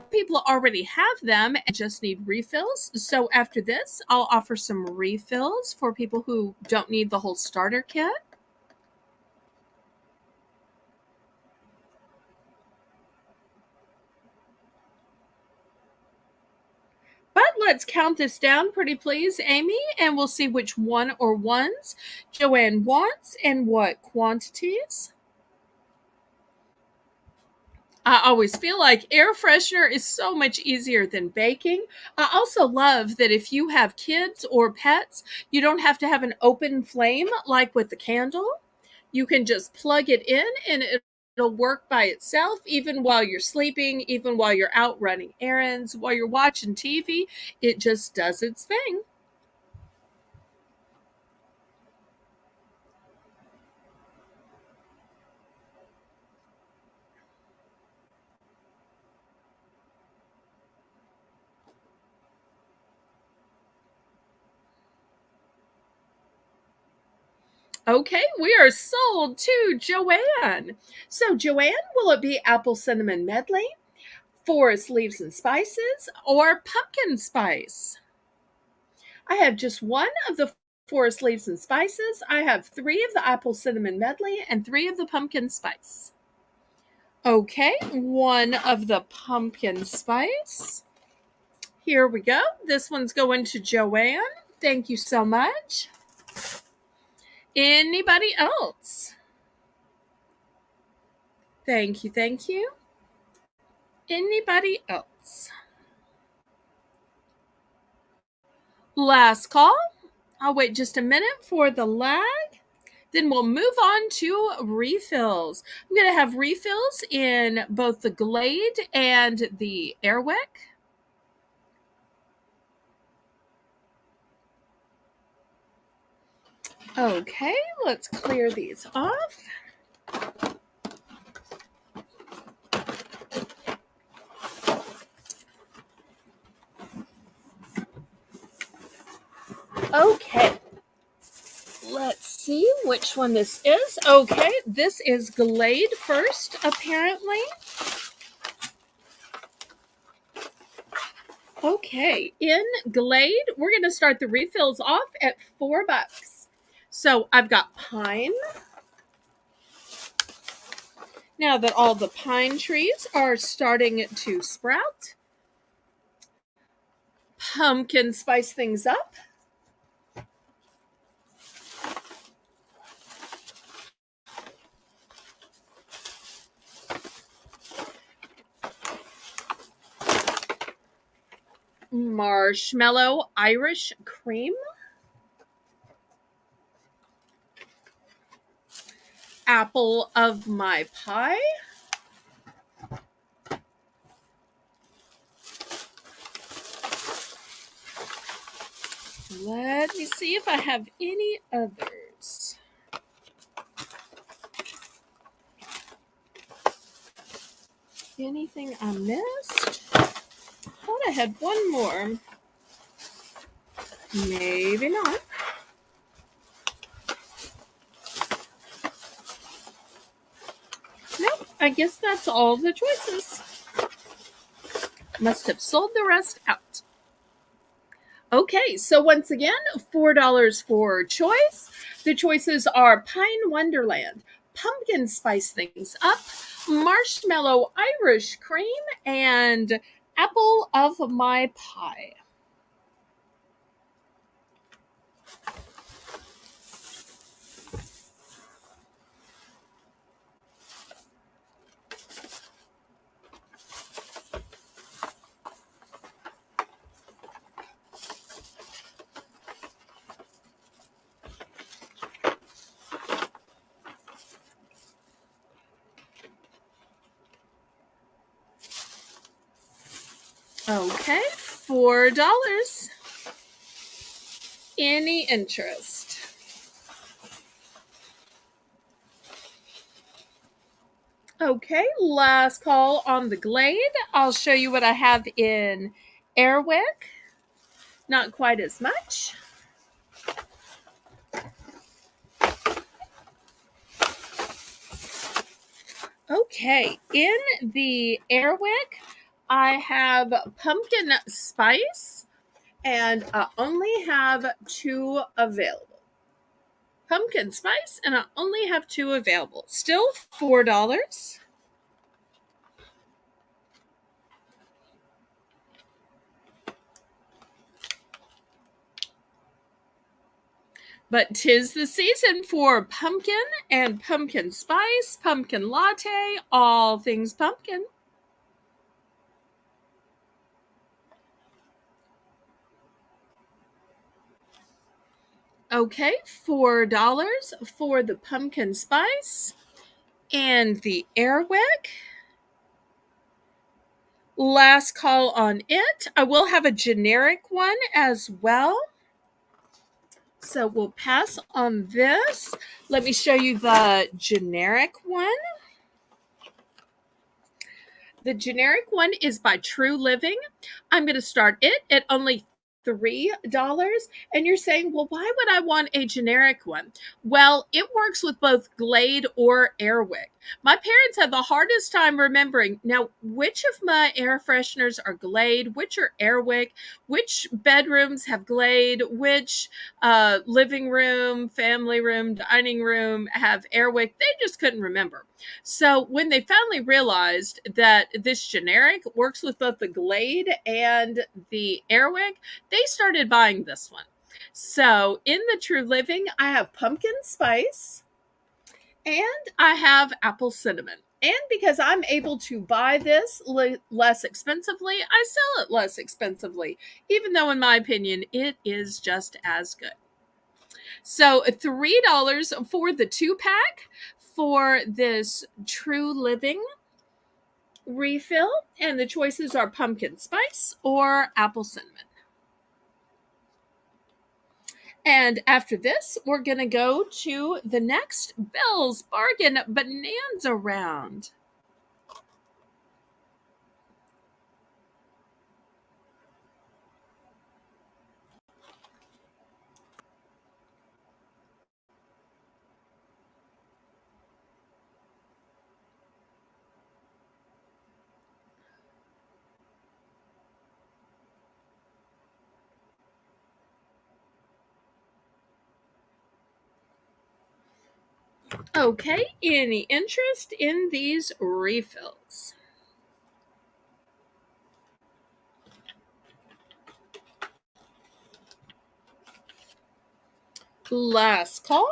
people already have them and just need refills. So after this, I'll offer some refills for people who don't need the whole starter kit. But let's count this down, pretty please, Amy, and we'll see which 1 or ones Joanne wants and what quantities. I always feel like air freshener is so much easier than baking. I also love that if you have kids or pets, you don't have to have an open flame like with the candle. You can just plug it in and it'll work by itself, even while you're sleeping, even while you're out running errands, while you're watching TV. It just does its thing. Okay, we are sold to Joanne. So, Joanne, will it be apple cinnamon medley, forest leaves and spices, or pumpkin spice? I have just one of the forest leaves and spices. I have 3 of the apple cinnamon medley and 3 of the pumpkin spice. Okay, 1 of the pumpkin spice. Here we go. This one's going to Joanne. Thank you so much. Anybody else? Thank you, thank you. Anybody else? Last call. I'll wait just a minute for the lag. Then we'll move on to refills. I'm going to have refills in both the Glade and the Airwick. Okay, let's clear these off. Okay, let's see which one this is. Okay, this is Glade first, apparently. Okay, in Glade, we're going to start the refills off at $4. So I've got pine. Now that all the pine trees are starting to sprout, pumpkin spice things up. Marshmallow Irish cream. Apple of my pie. Let me see if I have any others. Anything I missed? I thought I had one more. Maybe not. Nope, I guess that's all the choices. Must have sold the rest out. Okay, so once again, $4 for choice. The choices are Pine Wonderland, Pumpkin Spice Things Up, Marshmallow Irish Cream, and Apple of My Pie. Okay, $4. Any interest? Okay, last call on the Glade. I'll show you what I have in Airwick. Not quite as much. Okay, in the Airwick, I have pumpkin spice, and I only have 2 available. Pumpkin spice, and I only have 2 available. Still $4. But 'tis the season for pumpkin and pumpkin spice, pumpkin latte, all things pumpkin. Okay, $4 for the pumpkin spice and the Airwick. Last call on it. I will have a generic one as well. So we'll pass on this. Let me show you the generic one. The generic one is by True Living. I'm going to start it at only $3. And you're saying, well, why would I want a generic one? Well, it works with both Glade or Airwick. My parents had the hardest time remembering now which of my air fresheners are Glade, which are Airwick, which bedrooms have Glade, which living room, family room, dining room have Airwick. They just couldn't remember. So when they finally realized that this generic works with both the Glade and the Airwick, they started buying this one. So in the True Living, I have pumpkin spice and I have apple cinnamon. And because I'm able to buy this less expensively, I sell it less expensively, even though, in my opinion, it is just as good. So $3 for the 2-pack for this True Living refill. And the choices are pumpkin spice or apple cinnamon. And after this, we're going to go to the next Belle's Bargain Bonanza round. Okay, any interest in these refills? Last call.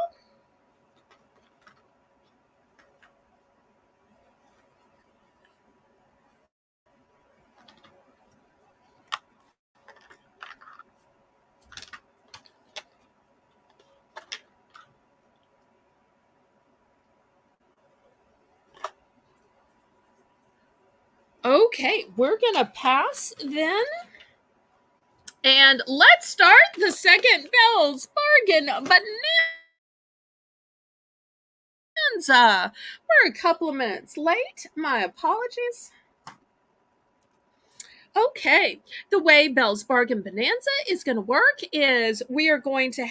Okay, we're going to pass then. And let's start the second Belle's Bargain Bonanza. We're a couple of minutes late. My apologies. Okay, the way Belle's Bargain Bonanza is going to work is we're going to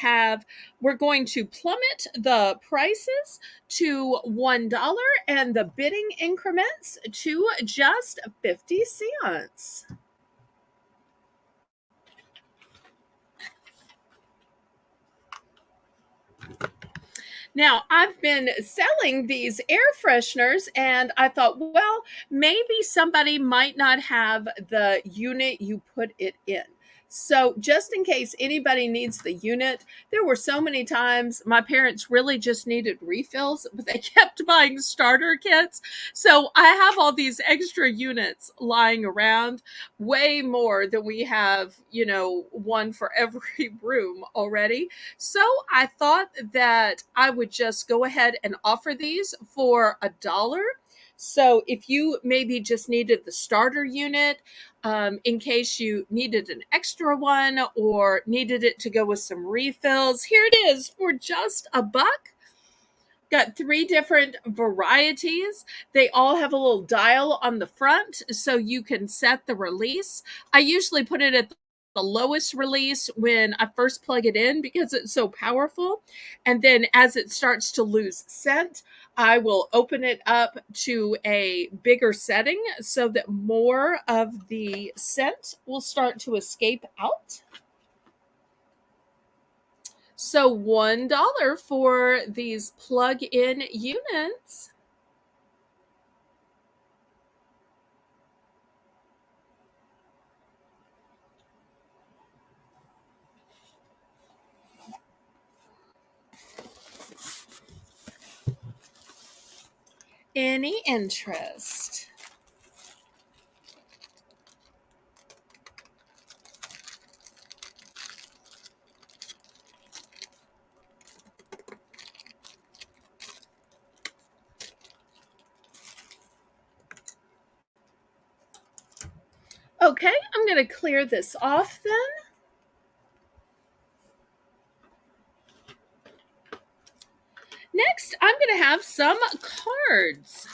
plummet the prices to $1 and the bidding increments to just 50 cents. Now, I've been selling these air fresheners, and I thought, well, maybe somebody might not have the unit you put it in. So, just in case anybody needs the unit, there were so many times my parents really just needed refills, but they kept buying starter kits. So, I have all these extra units lying around, way more than we have, one for every room already. So I thought that I would just go ahead and offer these for $1. So if you maybe just needed the starter unit, in case you needed an extra one or needed it to go with some refills, here it is for just $1. Got 3 different varieties. They all have a little dial on the front so you can set the release. I usually put it at the lowest release when I first plug it in because it's so powerful. And then as it starts to lose scent, I will open it up to a bigger setting so that more of the scent will start to escape out. So $1 for these plug-in units. Any interest? Okay, I'm going to clear this off then. Next, I'm going to have some cards.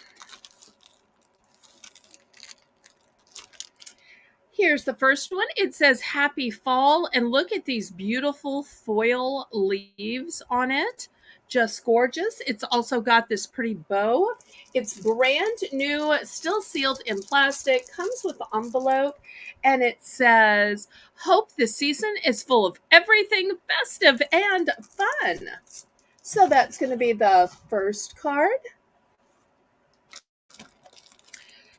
Here's the first one. It says Happy Fall, and look at these beautiful foil leaves on it. Just gorgeous. It's also got this pretty bow. It's brand new, still sealed in plastic, comes with the envelope, and it says, Hope this season is full of everything festive and fun. So that's going to be the first card.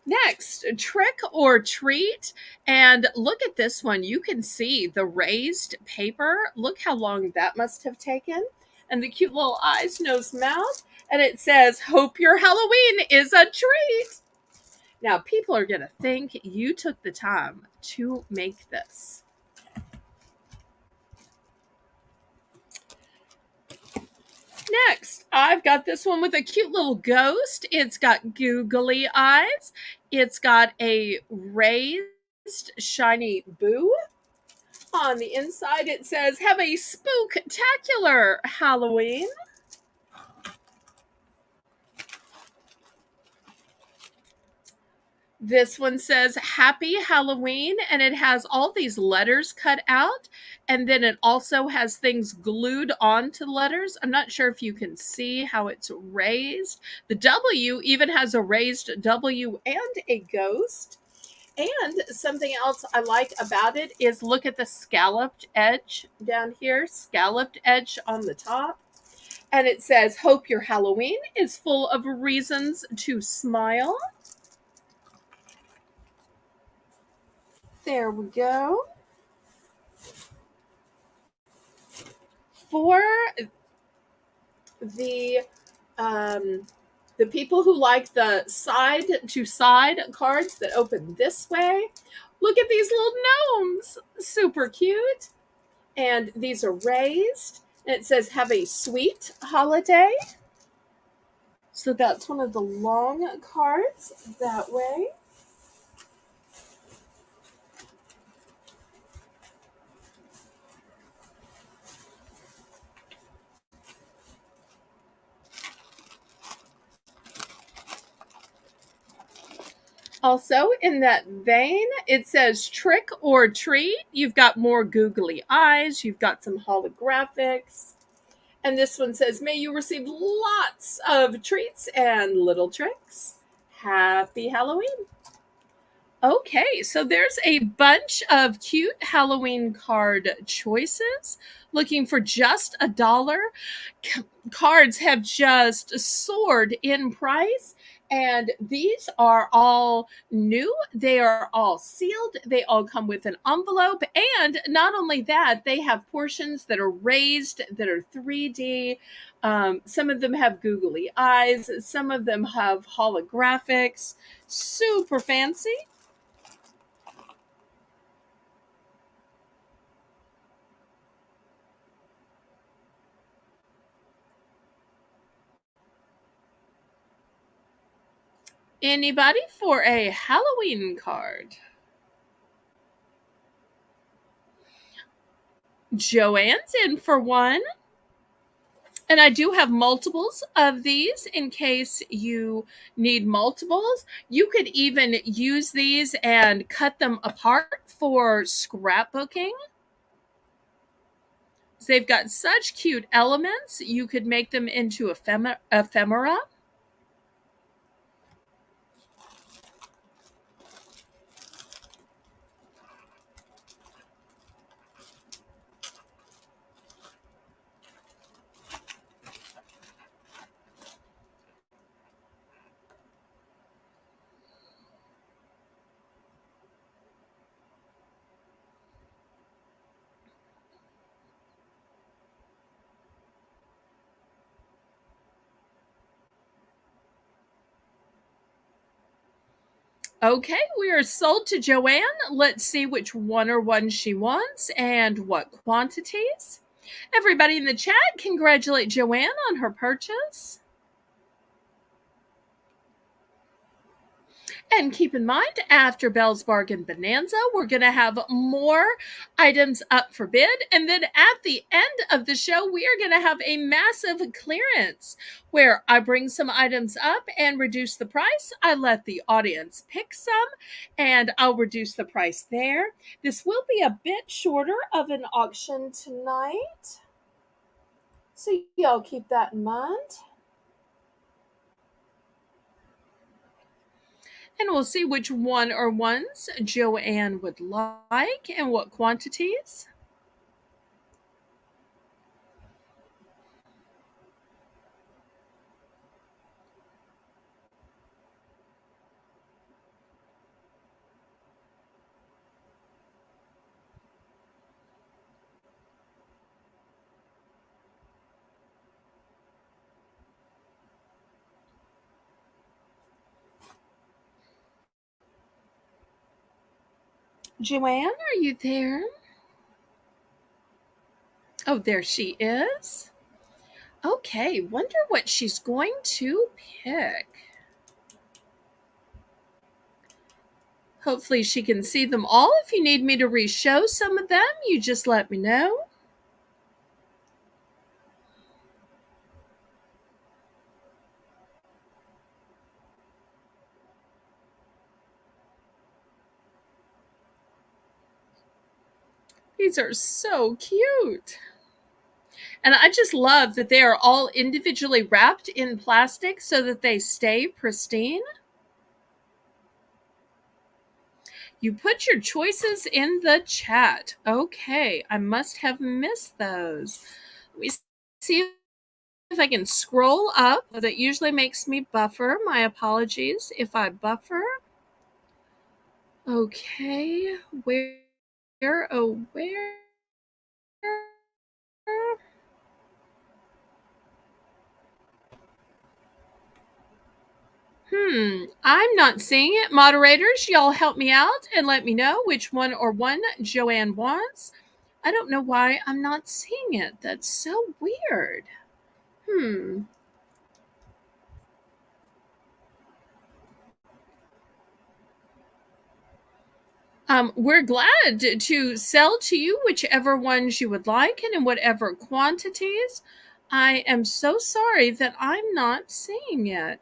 Next, trick or treat. And look at this one. You can see the raised paper. Look how long that must have taken. And the cute little eyes, nose, mouth. And it says, Hope your Halloween is a treat. Now, people are going to think you took the time to make this. Next, I've got this one with a cute little ghost. It's got googly eyes. It's got a raised shiny boo. On the inside, it says, Have a spooktacular Halloween. This one says Happy Halloween, and it has all these letters cut out, and then it also has things glued onto the letters. I'm not sure if you can see how it's raised. The W even has a raised W and a ghost. And something else I like about it is look at the scalloped edge down here, scalloped edge on the top. And it says, Hope your Halloween is full of reasons to smile. There we go. For the people who like the side to side cards that open this way, look at these little gnomes. Super cute. And these are raised. And it says, Have a sweet holiday. So that's one of the long cards that way. Also, in that vein, it says trick or treat. You've got more googly eyes. You've got some holographics. And this one says, May you receive lots of treats and little tricks. Happy Halloween. Okay, so there's a bunch of cute Halloween card choices. Looking for just $1. Cards have just soared in price, and these are all new. They are all sealed. They all come with an envelope, and not only that, they have portions that are raised, that are 3D. Some of them have googly eyes. Some of them have holographics. Super fancy. Anybody for a Halloween card? Joanne's in for one. And I do have multiples of these in case you need multiples. You could even use these and cut them apart for scrapbooking. So they've got such cute elements. You could make them into ephemera. Okay, we are sold to Joanne. Let's see which one or one she wants and what quantities. Everybody in the chat, congratulate Joanne on her purchase. And keep in mind, after Belle's Bargain Bonanza, we're going to have more items up for bid. And then at the end of the show, we are going to have a massive clearance where I bring some items up and reduce the price. I let the audience pick some and I'll reduce the price there. This will be a bit shorter of an auction tonight, so y'all keep that in mind. And we'll see which one or ones Joanne would like and what quantities. Joanne, are you there? Oh, there she is. Okay, wonder what she's going to pick. Hopefully she can see them all. If you need me to re-show some of them, you just let me know. These are so cute. And I just love that they are all individually wrapped in plastic so that they stay pristine. You put your choices in the chat. Okay, I must have missed those. Let me see if I can scroll up. That usually makes me buffer. My apologies if I buffer. Okay, where, oh, where? I'm not seeing it. Moderators, y'all help me out and let me know which one or one Joanne wants. I don't know why I'm not seeing it. That's so weird. We're glad to sell to you whichever ones you would like and in whatever quantities. I am so sorry that I'm not seeing it.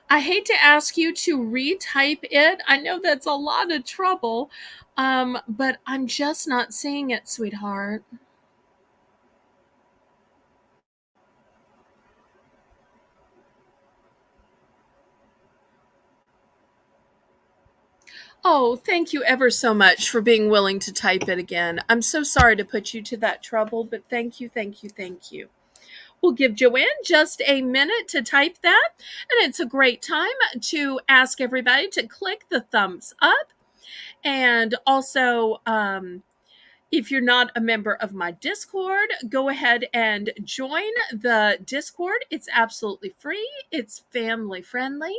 I hate to ask you to retype it. I know that's a lot of trouble, but I'm just not seeing it, sweetheart. Oh, thank you ever so much for being willing to type it again. I'm so sorry to put you to that trouble, but thank you, thank you, thank you. We'll give Joanne just a minute to type that, and it's a great time to ask everybody to click the thumbs up. And also, if you're not a member of my Discord, go ahead and join the Discord. It's absolutely free. It's family friendly.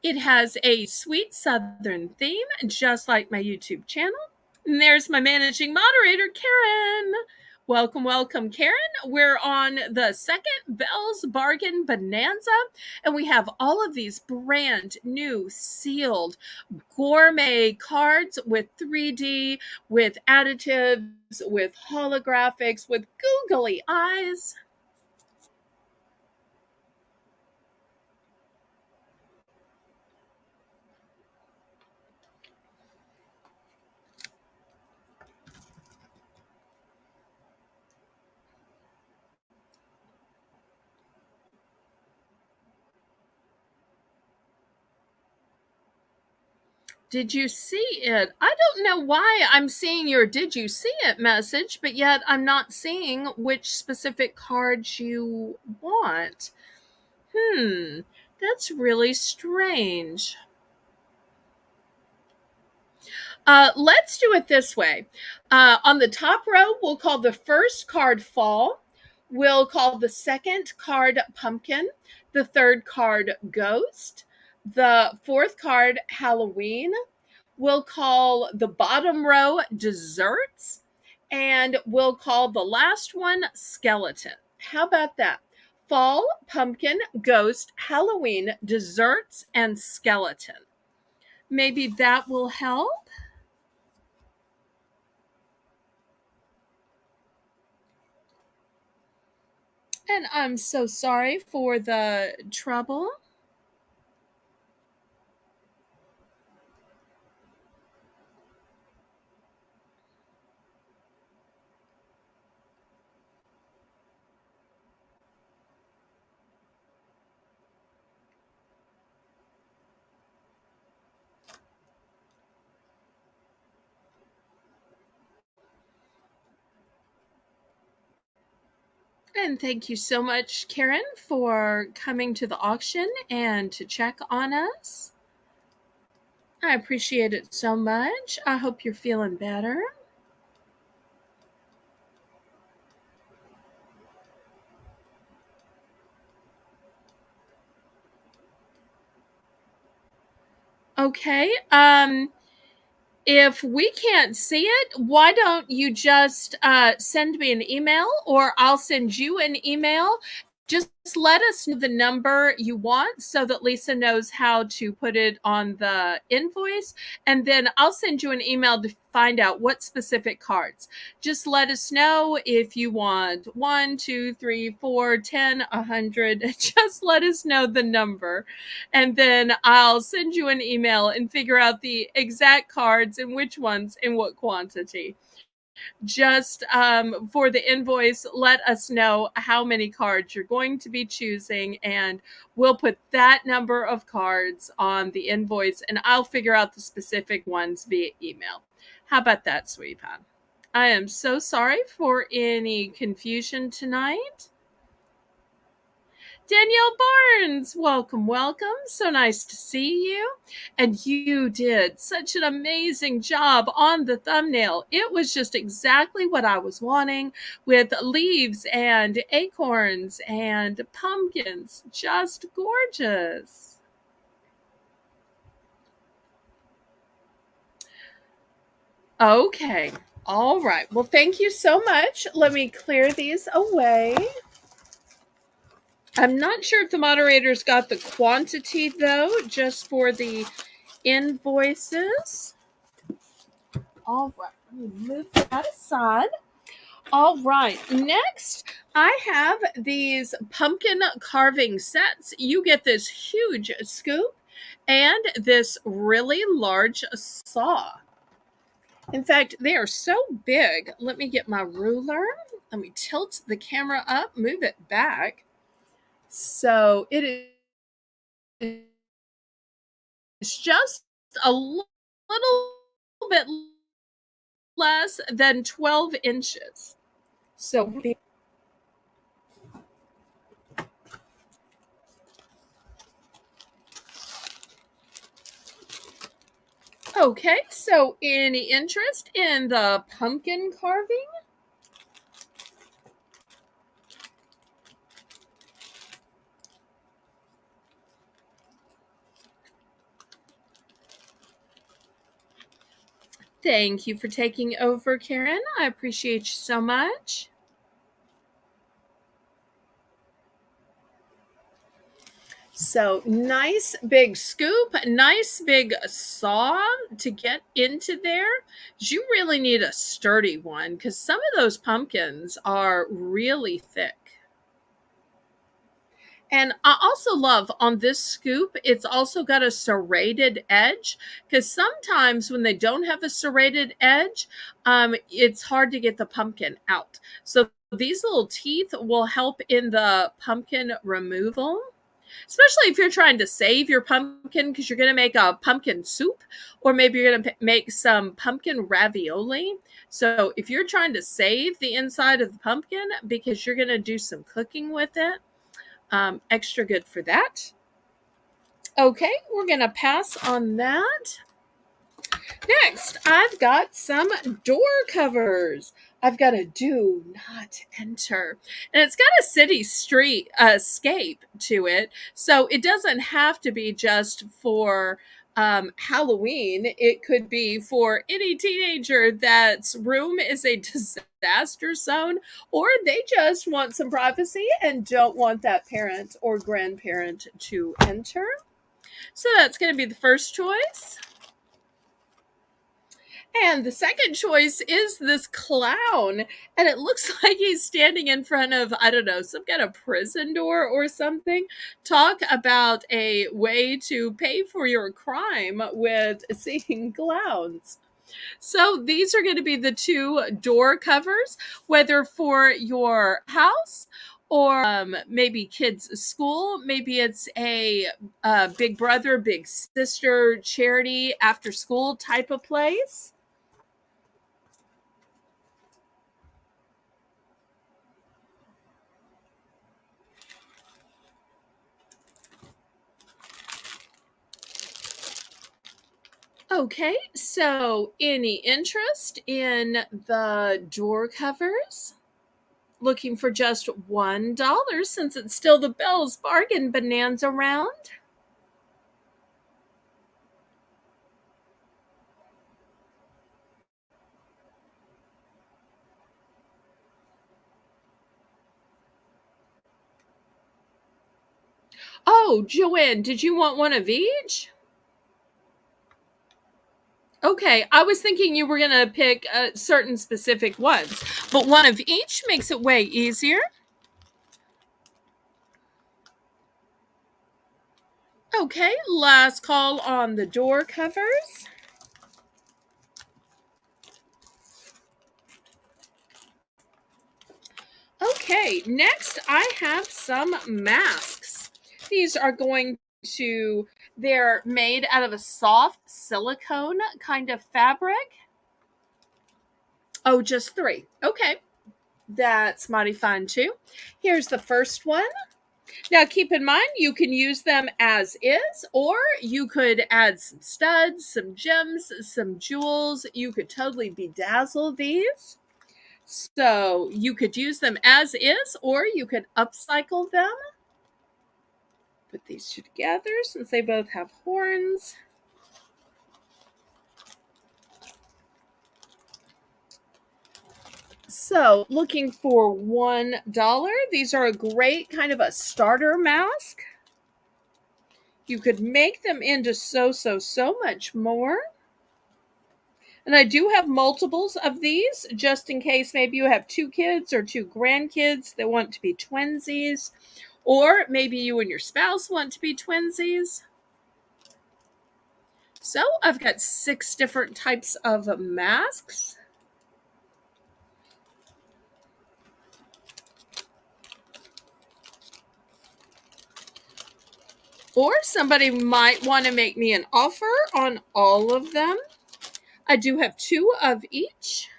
It has a sweet Southern theme, just like my YouTube channel. And there's my managing moderator, Karen. Welcome, welcome, Karen. We're on the second Belle's Bargain Bonanza, and we have all of these brand new sealed gourmet cards with 3D, with additives, with holographics, with googly eyes. Did you see it? I don't know why I'm seeing your did you see it message, but yet I'm not seeing which specific cards you want. That's really strange. Let's do it this way. On the top row, we'll call the first card Fall. We'll call the second card Pumpkin. The third card Ghost. The fourth card Halloween. We'll call the bottom row Desserts. And we'll call the last one Skeleton. How about that? Fall, pumpkin, ghost, Halloween, desserts, and skeleton. Maybe that will help. And I'm so sorry for the trouble. And thank you so much, Karen, for coming to the auction and to check on us. I appreciate it so much. I hope you're feeling better. Okay. If we can't see it, why don't you just send me an email, or I'll send you an email. Just let us know the number you want so that Lisa knows how to put it on the invoice. And then I'll send you an email to find out what specific cards. Just let us know if you want 1, 2, 3, 4, 10, 100. Just let us know the number. And then I'll send you an email and figure out the exact cards and which ones in what quantity. Just for the invoice, let us know how many cards you're going to be choosing, and we'll put that number of cards on the invoice, and I'll figure out the specific ones via email. How about that, sweetie pie? I am so sorry for any confusion tonight. Danielle Barnes, welcome, welcome. So nice to see you. And you did such an amazing job on the thumbnail. It was just exactly what I was wanting, with leaves and acorns and pumpkins. Just gorgeous. Okay. All right. Well, thank you so much. Let me clear these away. I'm not sure if the moderators got the quantity, though, just for the invoices. All right, let me move that aside. All right, next I have these pumpkin carving sets. You get this huge scoop and this really large saw. In fact, they are so big. Let me get my ruler. Let me tilt the camera up, move it back. So it is just a little bit less than 12 inches. So, okay, so any interest in the pumpkin carving? Thank you for taking over, Karen. I appreciate you so much. So nice big scoop, nice big saw to get into there. You really need a sturdy one because some of those pumpkins are really thick. And I also love on this scoop, it's also got a serrated edge, because sometimes when they don't have a serrated edge, it's hard to get the pumpkin out. So these little teeth will help in the pumpkin removal, especially if you're trying to save your pumpkin because you're going to make a pumpkin soup, or maybe you're going to make some pumpkin ravioli. So if you're trying to save the inside of the pumpkin because you're going to do some cooking with it, extra good for that. Okay, we're going to pass on that. Next, I've got some door covers. I've got a do not enter. And it's got a city street scape to it. So it doesn't have to be just for Halloween. It could be for any teenager that's room is a disaster zone, or they just want some privacy and don't want that parent or grandparent to enter. So that's going to be the first choice. And the second choice is this clown. And it looks like he's standing in front of, I don't know, some kind of prison door or something. Talk about a way to pay for your crime with seeing clowns. So these are going to be the two door covers, whether for your house or maybe kids' school. Maybe it's a big brother, big sister charity after school type of place. Okay, so any interest in the door covers? Looking for just $1 since it's still the Belle's Bargain Bonanza round. Oh, Joanne, did you want one of each? Okay, I was thinking you were going to pick certain specific ones, but one of each makes it way easier. Okay, last call on the door covers. Okay, next I have some masks. These are going to, they're made out of a soft silicone kind of fabric. Oh, just 3. Okay, that's mighty fine too. Here's the first one. Now, keep in mind, you can use them as is, or you could add some studs, some gems, some jewels. You could totally bedazzle these. So you could use them as is, or you could upcycle them. Put these two together since they both have horns. So looking for $1. These are a great kind of a starter mask. You could make them into so much more. And I do have multiples of these just in case maybe you have 2 kids or 2 grandkids that want to be twinsies, or maybe you and your spouse want to be twinsies. So I've got 6 different types of masks. Or somebody might want to make me an offer on all of them. I do have 2 of each.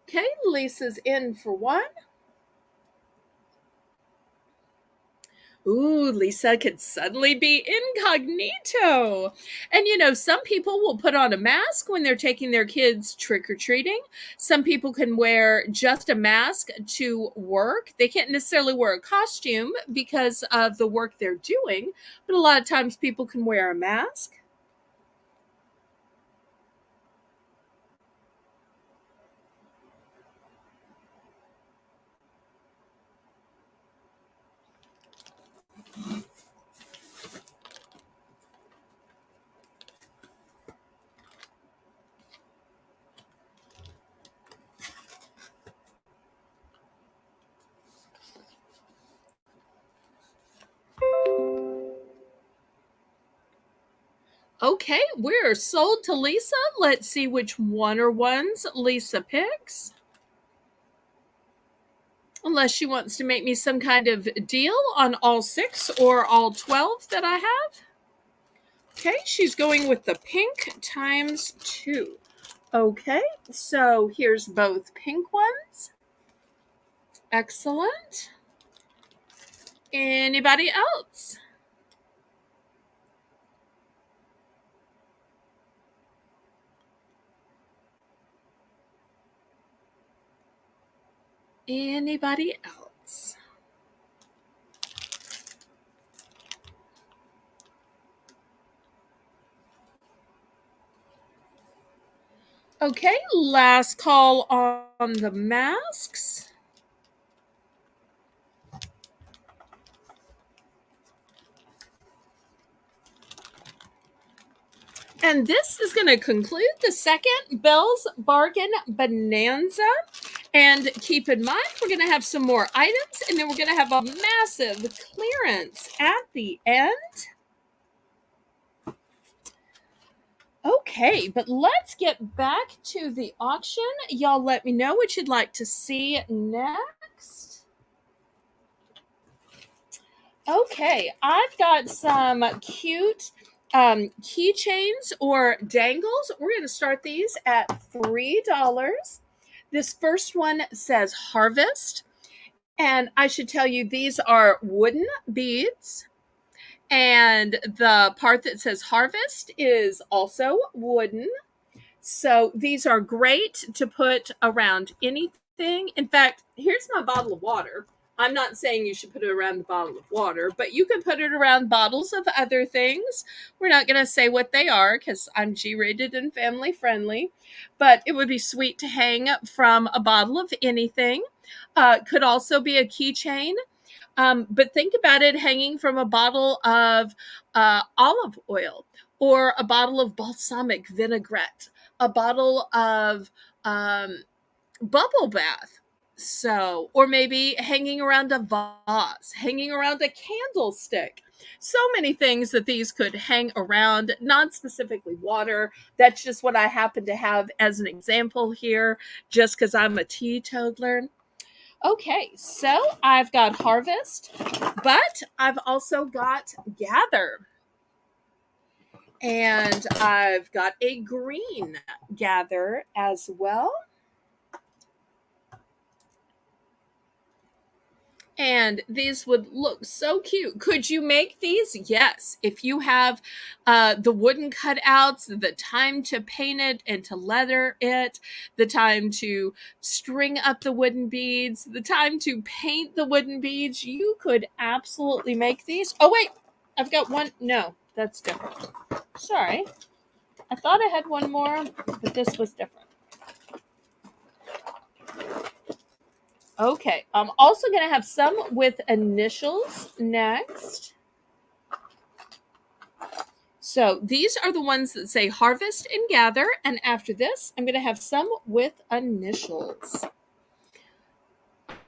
Okay, Lisa's in for 1. Ooh, Lisa could suddenly be incognito. And you know, some people will put on a mask when they're taking their kids trick-or-treating. Some people can wear just a mask to work. They can't necessarily wear a costume because of the work they're doing, but a lot of times people can wear a mask. Okay, we're sold to Lisa. Let's see which one or ones Lisa picks. Unless she wants to make me some kind of deal on all 6 or all 12 that I have. Okay, she's going with the pink times 2. Okay, so here's both pink ones. Excellent. Anybody else? Anybody else? Okay, last call on the masks. And this is going to conclude the second Belle's Bargain Bonanza. And keep in mind, we're going to have some more items, and then we're going to have a massive clearance at the end. Okay, but let's get back to the auction. Y'all let me know what you'd like to see next. Okay, I've got some cute keychains or dangles. We're going to start these at $3. This first one says Harvest. And I should tell you, these are wooden beads. And the part that says Harvest is also wooden. So these are great to put around anything. In fact, here's my bottle of water. I'm not saying you should put it around the bottle of water, but you can put it around bottles of other things. We're not going to say what they are because I'm G-rated and family friendly, but it would be sweet to hang from a bottle of anything. Could also be a keychain. But think about it hanging from a bottle of olive oil or a bottle of balsamic vinaigrette, a bottle of bubble bath. So, or maybe hanging around a vase, hanging around a candlestick. So many things that these could hang around, not specifically water. That's just what I happen to have as an example here, just because I'm a teetotaler. Okay, so I've got Harvest, but I've also got Gather. And I've got a green Gather as well. And these would look so cute. Could you make these? Yes. If you have the wooden cutouts, the time to paint it and to leather it, the time to string up the wooden beads, the time to paint the wooden beads, you could absolutely make these. Oh, wait. I've got one. No, that's different. Sorry. I thought I had one more, but this was different. Okay, I'm also going to have some with initials next. So these are the ones that say Harvest and Gather. And after this, I'm going to have some with initials.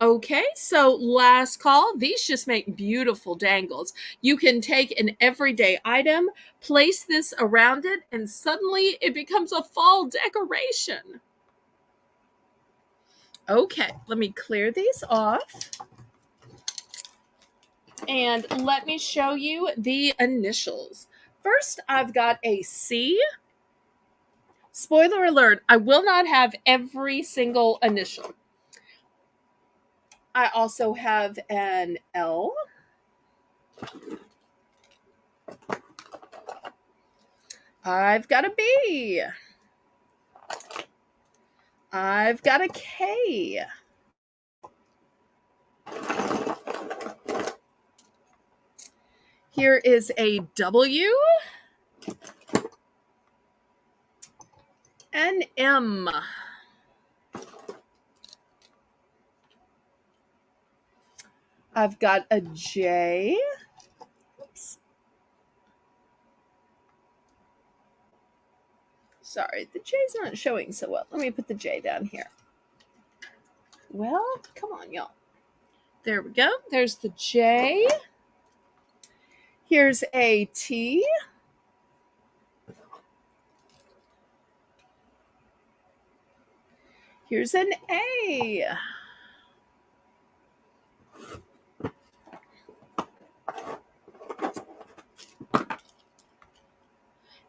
Okay, so last call. These just make beautiful dangles. You can take an everyday item, place this around it, and suddenly it becomes a fall decoration. Okay, let me clear these off. And let me show you the initials. First, I've got a C. Spoiler alert, I will not have every single initial. I also have an L. I've got a B. I've got a K. Here is a W. An M. I've got a J. Oops. Sorry, the J's aren't showing so well. Let me put the J down here. Well, come on, y'all. There we go. There's the J. Here's a T. Here's an A.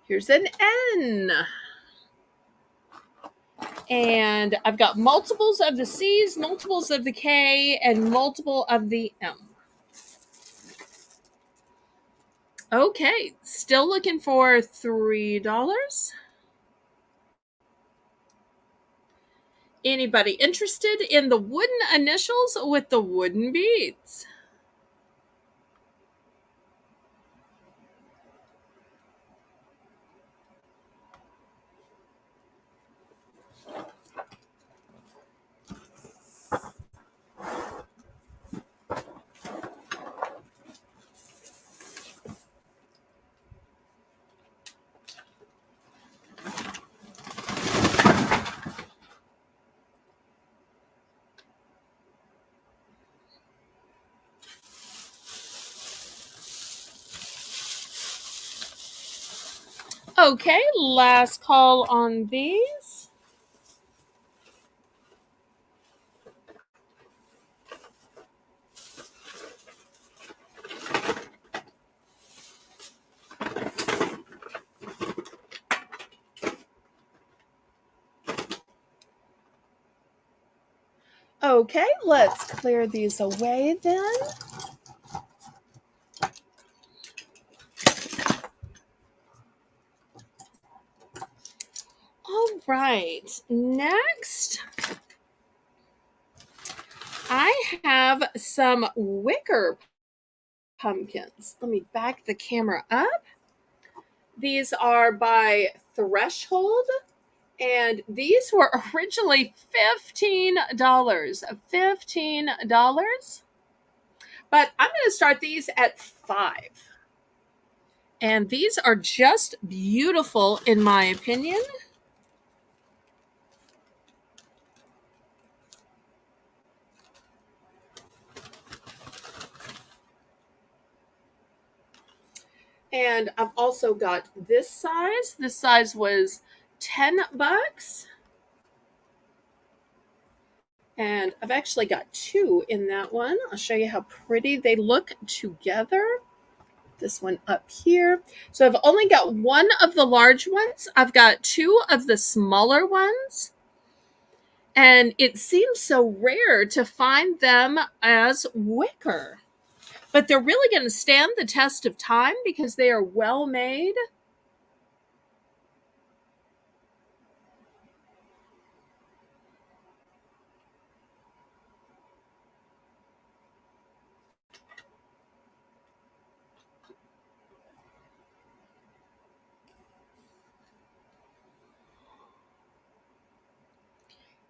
Here's an N. And I've got multiples of the C's, multiples of the K, and multiple of the M. Okay, still looking for $3. Anybody interested in the wooden initials with the wooden beads? Okay, last call on these. Okay, let's clear these away then. All right, next I have some wicker pumpkins. Let me back the camera up. These are by Threshold, and these were originally $15. $15. But I'm going to start these at $5. And these are just beautiful in my opinion. And I've also got this size. This size was $10. And I've actually got two in that one. I'll show you how pretty they look together. This one up here. So I've only got one of the large ones. I've got two of the smaller ones. And it seems so rare to find them as wicker. But they're really going to stand the test of time because they are well made.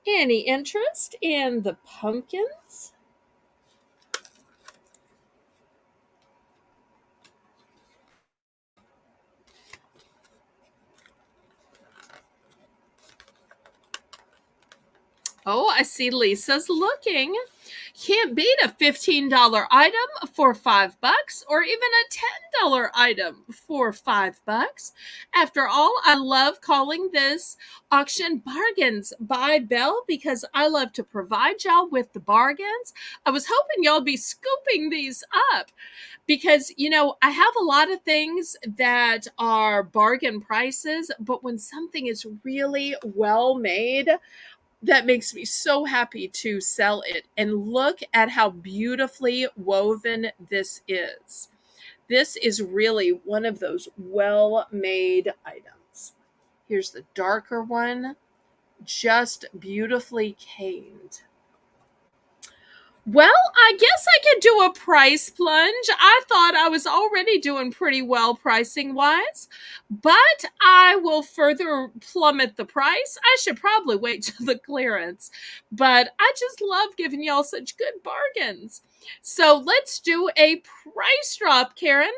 Any interest in the pumpkins? Oh, I see Lisa's looking. Can't beat a $15 item for $5 or even a $10 item for $5. After all, I love calling this auction Bargains by Belle because I love to provide y'all with the bargains. I was hoping y'all be scooping these up because, I have a lot of things that are bargain prices, but when something is really well made, that makes me so happy to sell it. And look at how beautifully woven this is. This is really one of those well-made items. Here's the darker one, just beautifully caned. Well, I guess I could do a price plunge. I thought I was already doing pretty well pricing wise, but I will further plummet the price. I should probably wait till the clearance, but I just love giving y'all such good bargains. So let's do a price drop, Karen.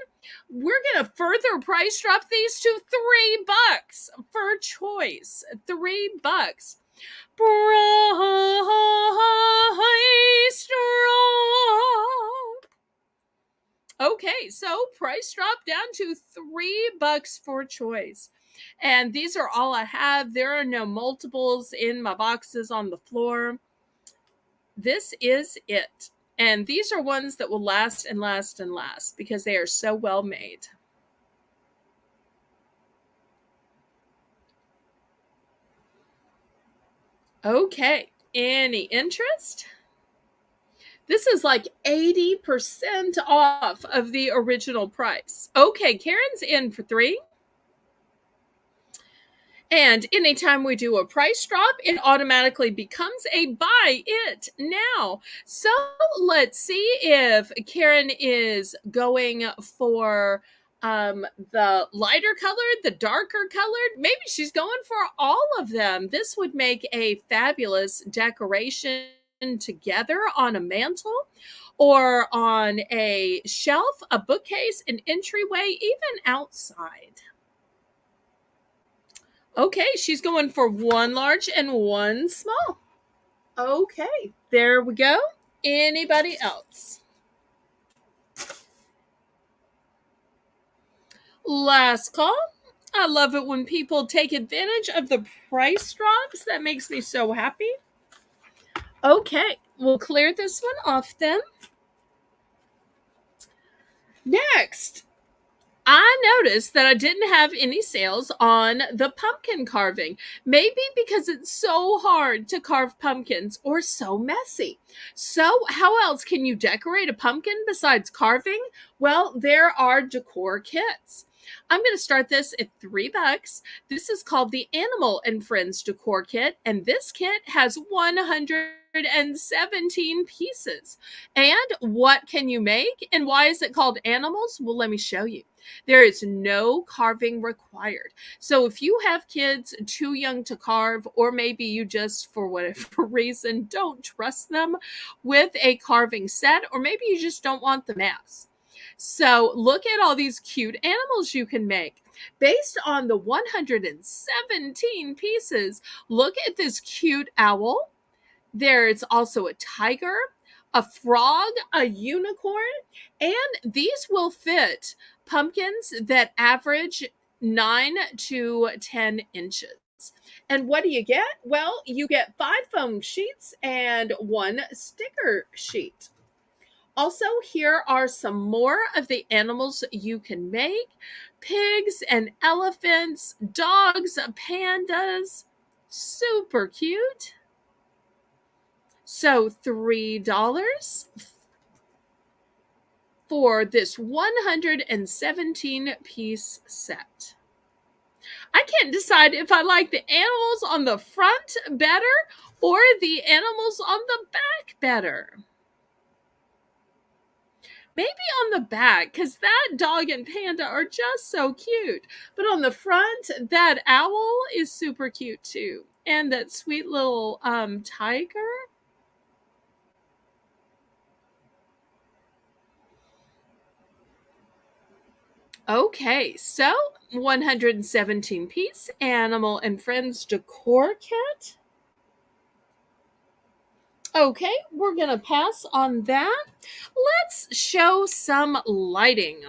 We're going to further price drop these to $3 for choice. $3. Price drop. Okay, so price drop down to $3 for choice. And these are all I have. There are no multiples in my boxes on the floor. This is it. And these are ones that will last and last and last because they are so well made. Okay, any interest? This is like 80% off of the original price. Okay, Karen's in for $3. And anytime we do a price drop, it automatically becomes a buy it now. So let's see if Karen is going for the lighter colored, the darker colored. Maybe she's going for all of them. This would make a fabulous decoration together on a mantle or on a shelf, a bookcase, an entryway, even outside. Okay, she's going for one large and one small. Okay, there we go. Anybody else? Last call. I love it when people take advantage of the price drops. That makes me so happy. Okay, we'll clear this one off then. Next, I noticed that I didn't have any sales on the pumpkin carving. Maybe because it's so hard to carve pumpkins or so messy. So, how else can you decorate a pumpkin besides carving? Well, there are decor kits. I'm going to start this at $3. This is called the Animal and Friends Decor Kit, and this kit has 117 pieces. And what can you make? And why is it called animals? Well, let me show you. There is no carving required. So if you have kids too young to carve, or maybe you just, for whatever reason, don't trust them with a carving set, or maybe you just don't want the mess. So look at all these cute animals you can make. Based on the 117 pieces, look at this cute owl. There's also a tiger, a frog, a unicorn, and these will fit pumpkins that average 9 to 10 inches. And what do you get? Well, you get 5 foam sheets and 1 sticker sheet. Also, here are some more of the animals you can make: pigs and elephants, dogs, pandas. Super cute. So $3 for this 117 piece set. I can't decide if I like the animals on the front better or the animals on the back better. Maybe on the back, because that dog and panda are just so cute. But on the front, that owl is super cute too. And that sweet little tiger. Okay, so 117 piece Animal and Friends decor kit. Okay, we're going to pass on that. Let's show some lighting.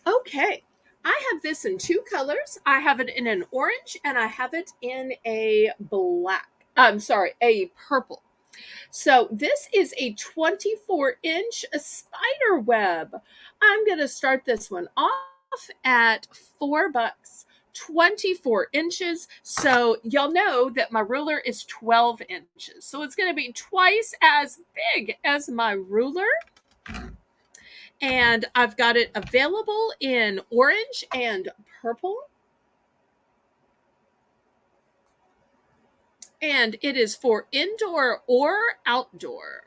Okay, I have this in 2 colors. I have it in an orange and I have it in a black. I'm sorry, a purple. So this is a 24-inch spider web. I'm going to start this one off at $4. 24 inches. So y'all know that my ruler is 12 inches. So it's going to be twice as big as my ruler. And I've got it available in orange and purple. And it is for indoor or outdoor.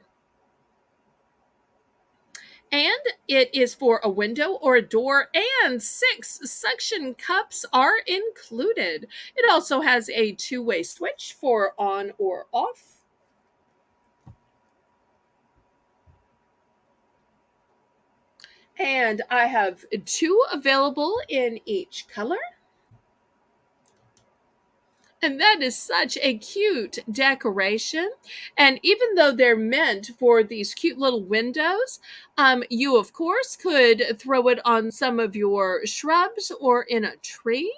And it is for a window or a door, and 6 suction cups are included. It also has a 2-way switch for on or off. And I have 2 available in each color. And that is such a cute decoration. And even though they're meant for these cute little windows, you, of course, could throw it on some of your shrubs or in a tree.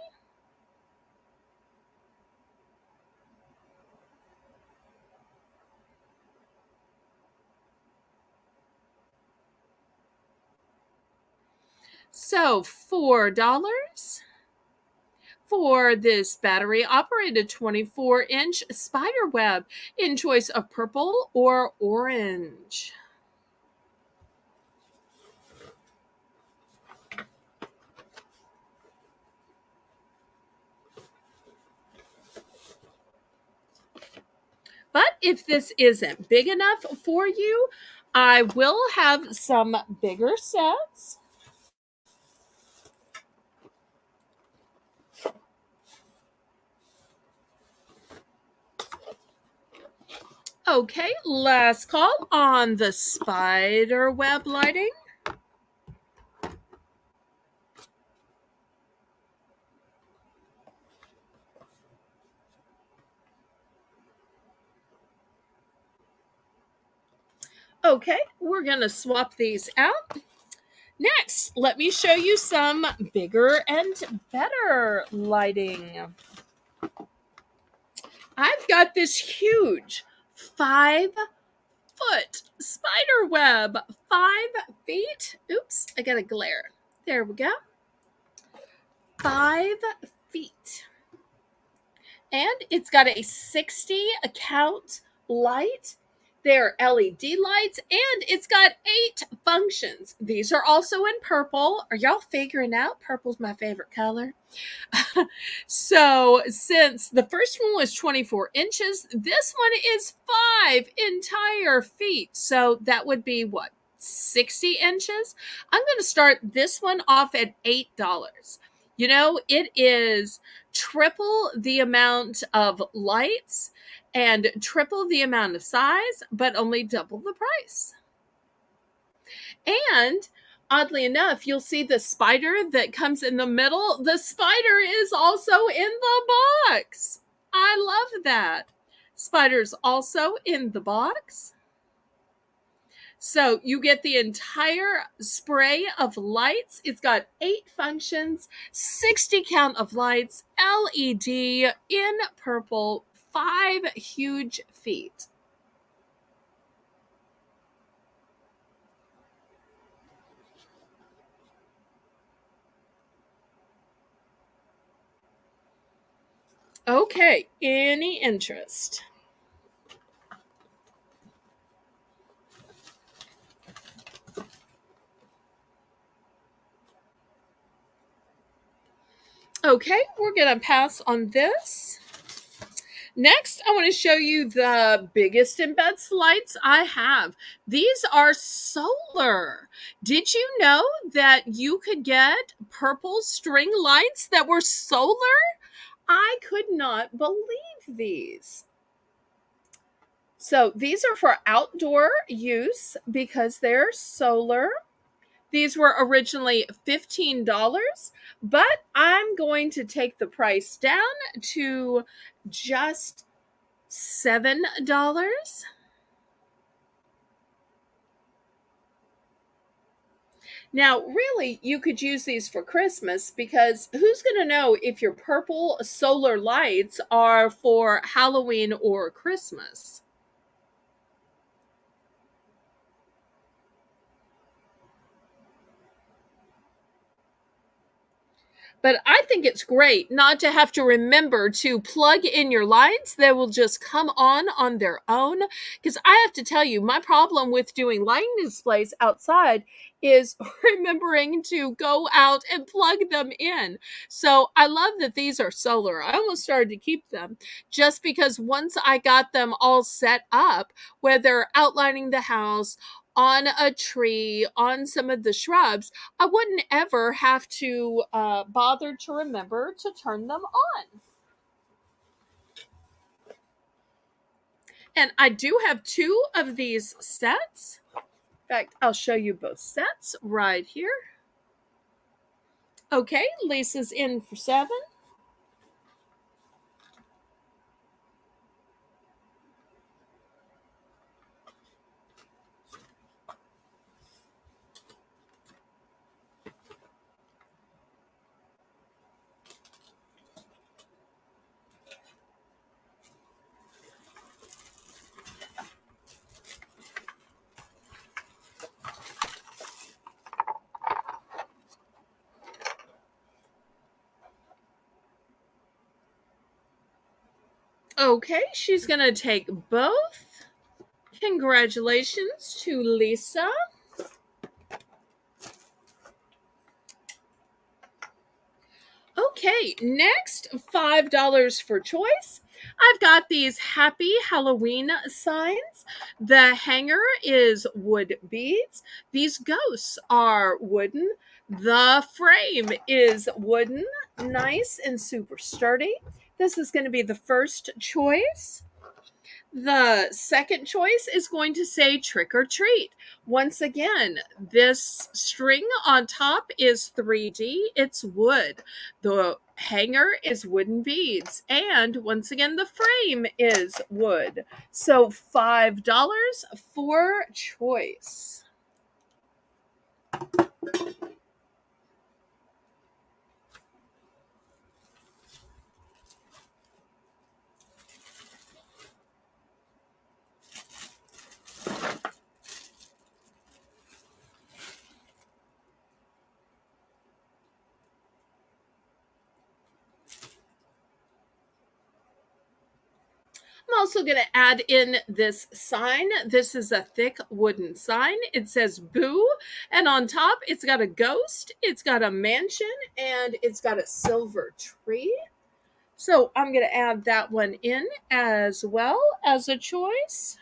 So $4 for this battery operated 24-inch spider web in choice of purple or orange. But if this isn't big enough for you, I will have some bigger sets. Okay, last call on the spider web lighting. Okay, we're going to swap these out. Next, let me show you some bigger and better lighting. I've got this huge 5-foot spider web. 5 feet. Oops, I got a glare. There we go. 5 feet. And it's got a 60 count light. They're LED lights, and it's got 8 functions. These are also in purple. Are y'all figuring out purple's my favorite color? So since the first one was 24 inches, this one is 5 entire feet. So that would be what? 60 inches? I'm going to start this one off at $8. You know, it is triple the amount of lights and triple the amount of size, but only double the price. And oddly enough, you'll see the spider that comes in the middle. The spider is also in the box. I love that. Spider's also in the box. So you get the entire spray of lights. It's got 8 functions, 60 count of lights, LED in purple, 5 huge feet. Okay, any interest? Okay, we're going to pass on this. Next, I want to show you the biggest and best lights I have. These are solar. Did you know that you could get purple string lights that were solar? I could not believe these. So these are for outdoor use because they're solar. These were originally $15, but I'm going to take the price down to just $7. Now, really, you could use these for Christmas because who's going to know if your purple solar lights are for Halloween or Christmas? But I think it's great not to have to remember to plug in your lights. They will just come on their own. Because I have to tell you, my problem with doing lighting displays outside is remembering to go out and plug them in. So I love that these are solar. I almost started to keep them just because once I got them all set up, whether outlining the house, on a tree, on some of the shrubs, I wouldn't ever have to bother to remember to turn them on. And I do have 2 of these sets. In fact, I'll show you both sets right here. Okay, Lisa's in for 7. Okay, she's going to take both. Congratulations to Lisa. Okay, next, $5 for choice. I've got these Happy Halloween signs. The hanger is wood beads. These ghosts are wooden. The frame is wooden, nice and super sturdy. This is going to be the first choice. The second choice is going to say trick or treat. Once again, this string on top is 3D, it's wood. The hanger is wooden beads, and once again, the frame is wood. So $5 for choice. I'm also going to add in this sign. This is a thick wooden sign. It says boo. And on top, it's got a ghost, it's got a mansion, and it's got a silver tree. So I'm going to add that one in as well as a choice.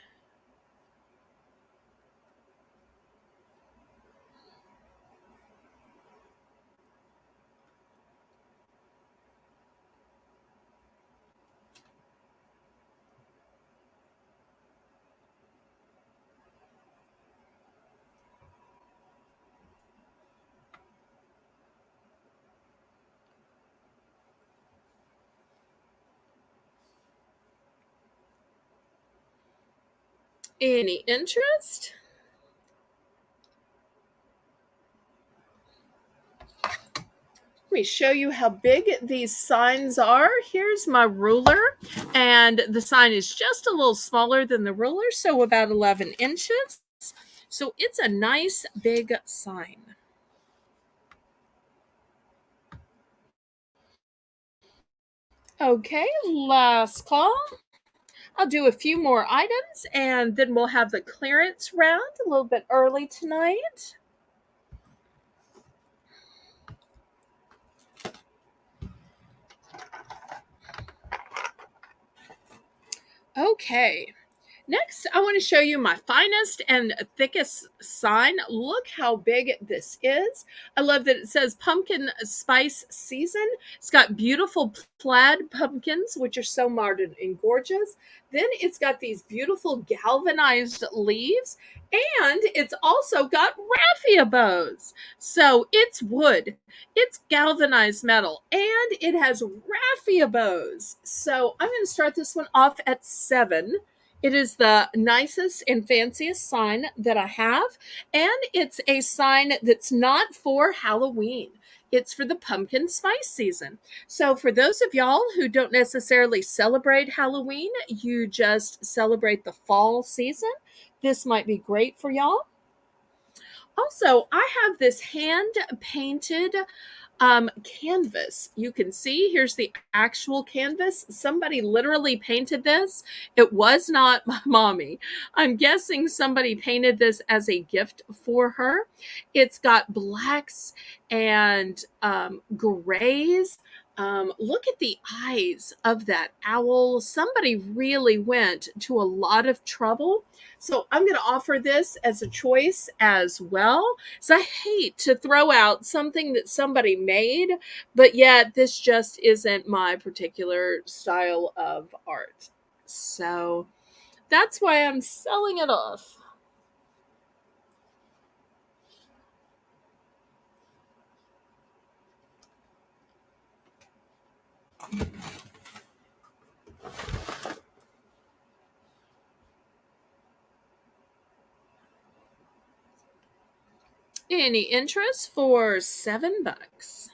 Any interest? Let me show you how big these signs are. Here's my ruler, and the sign is just a little smaller than the ruler, so about 11 inches. So it's a nice big sign. Okay, last call. I'll do a few more items and then we'll have the clearance round a little bit early tonight. Okay, next, I want to show you my finest and thickest sign. Look how big this is. I love that it says pumpkin spice season. It's got beautiful plaid pumpkins, which are so modern and gorgeous. Then it's got these beautiful galvanized leaves, and it's also got raffia bows. So it's wood, it's galvanized metal, and it has raffia bows. So I'm going to start this one off at 7. It is the nicest and fanciest sign that I have, and it's a sign that's not for Halloween. It's for the pumpkin spice season. So, for those of y'all who don't necessarily celebrate Halloween, you just celebrate the fall season, this might be great for y'all. Also, I have this hand painted canvas. You can see here's the actual canvas. Somebody literally painted this. It was not my mommy. I'm guessing somebody painted this as a gift for her. It's got blacks and grays. Look at the eyes of that owl. Somebody really went to a lot of trouble. So I'm going to offer this as a choice as well. So I hate to throw out something that somebody made, but yet this just isn't my particular style of art. So that's why I'm selling it off. Any interest for $7?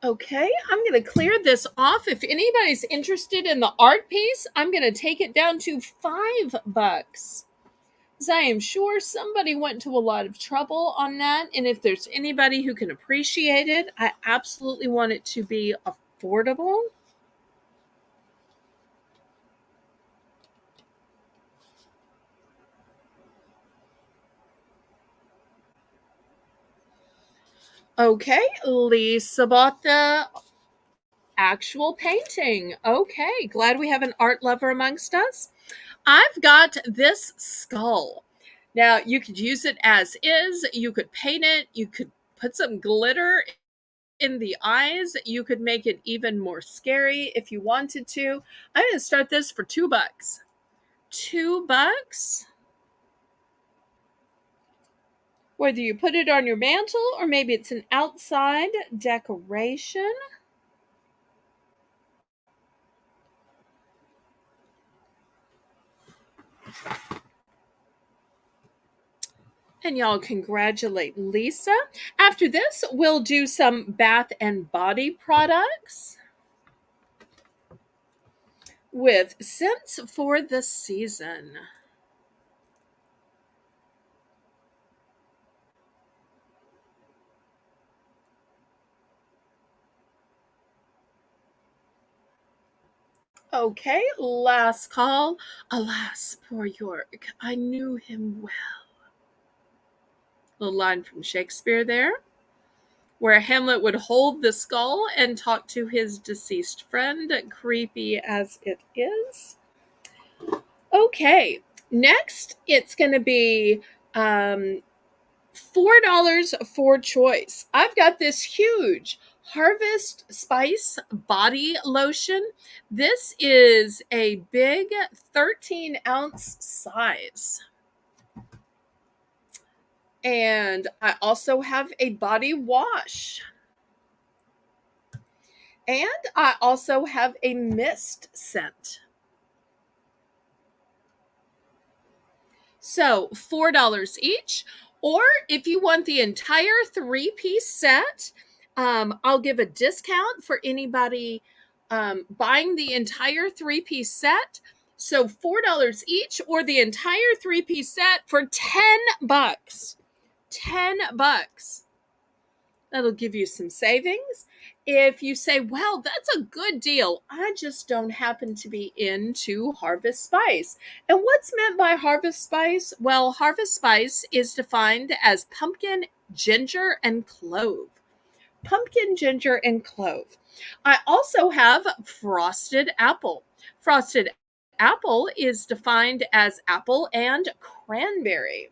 Okay, I'm going to clear this off. If anybody's interested in the art piece, I'm going to take it down to $5. Because I am sure somebody went to a lot of trouble on that. And if there's anybody who can appreciate it, I absolutely want it to be affordable. Okay, Lisa bought the actual painting. Okay, glad we have an art lover amongst us. I've got this skull. Now, you could use it as is, you could paint it, you could put some glitter in the eyes, you could make it even more scary if you wanted to. I'm going to start this for $2. $2. Whether you put it on your mantle or maybe it's an outside decoration. And y'all congratulate Lisa. After this, we'll do some bath and body products with scents for the season. Okay, last call. Alas, poor York, I knew him well. A line from Shakespeare there, where Hamlet would hold the skull and talk to his deceased friend, creepy as it is. Okay, next it's going to be $4 for choice. I've got this huge Harvest Spice body lotion. This is a big 13-ounce size. And I also have a body wash. And I also have a mist scent. So $4 each. Or if you want the entire 3-piece set, I'll give a discount for anybody buying the entire 3-piece set. So $4 each, or the entire 3-piece set for $10. $10. That'll give you some savings. If you say, well, that's a good deal, I just don't happen to be into Harvest Spice. And what's meant by Harvest Spice? Well, Harvest Spice is defined as pumpkin, ginger, and clove. Pumpkin, ginger, and clove. I also have Frosted Apple. Frosted Apple is defined as apple and cranberry.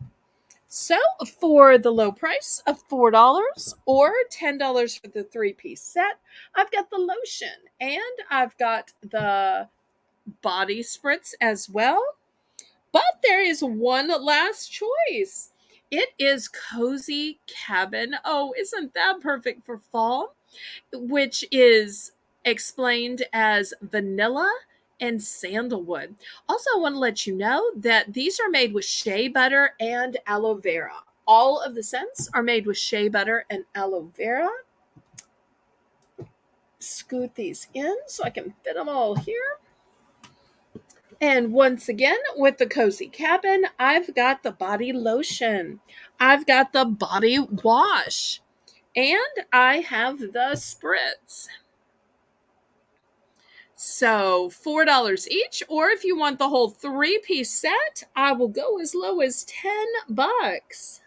So for the low price of $4 or $10 for the 3-piece set, I've got the lotion and I've got the body spritz as well. But there is one last choice. It is Cozy Cabin. Oh, isn't that perfect for fall? Which is explained as vanilla and sandalwood. Also, I want to let you know that these are made with shea butter and aloe vera. All of the scents are made with shea butter and aloe vera. Scoot these in so I can fit them all here. And once again, with the Cozy Cabin, I've got the body lotion. I've got the body wash. And I have the spritz. So $4 each, or if you want the whole 3-piece set, I will go as low as $10.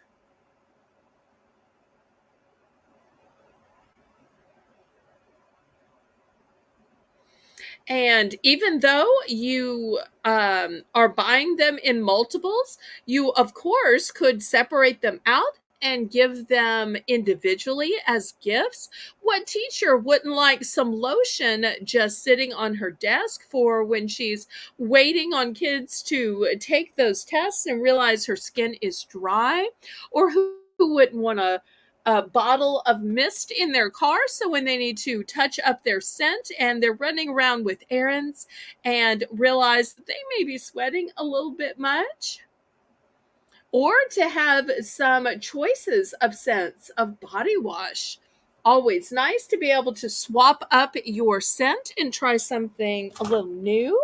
And even though you are buying them in multiples, you of course could separate them out and give them individually as gifts. What teacher wouldn't like some lotion just sitting on her desk for when she's waiting on kids to take those tests and realize her skin is dry? Or who wouldn't want a bottle of mist in their car so when they need to touch up their scent and they're running around with errands and realize that they may be sweating a little bit much? Or to have some choices of scents of body wash. Always nice to be able to swap up your scent and try something a little new.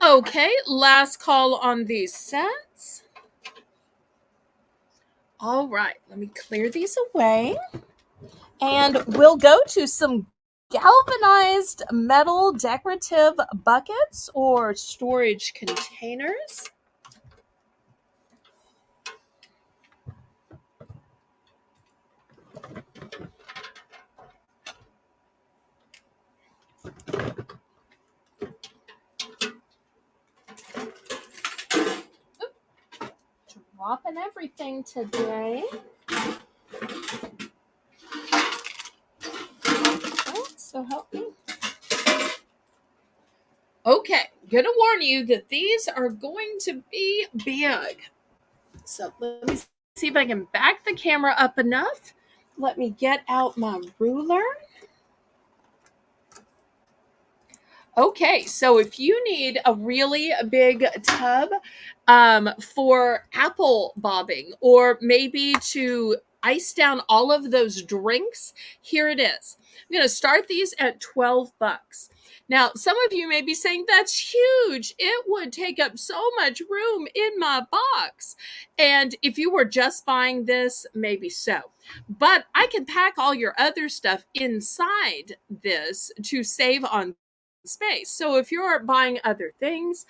Okay, last call on these scents. All right, let me clear these away. And we'll go to some galvanized metal decorative buckets or storage containers. dropping everything today. Oh, so help me. Okay, gonna warn you that these are going to be big. So let me see if I can back the camera up enough. Let me get out my ruler. Okay, so if you need a really big tub for apple bobbing, or maybe to ice down all of those drinks, here it is. I'm going to start these at $12. Now, some of you may be saying, that's huge. It would take up so much room in my box. And if you were just buying this, maybe so. But I can pack all your other stuff inside this to save on space. So if you're buying other things,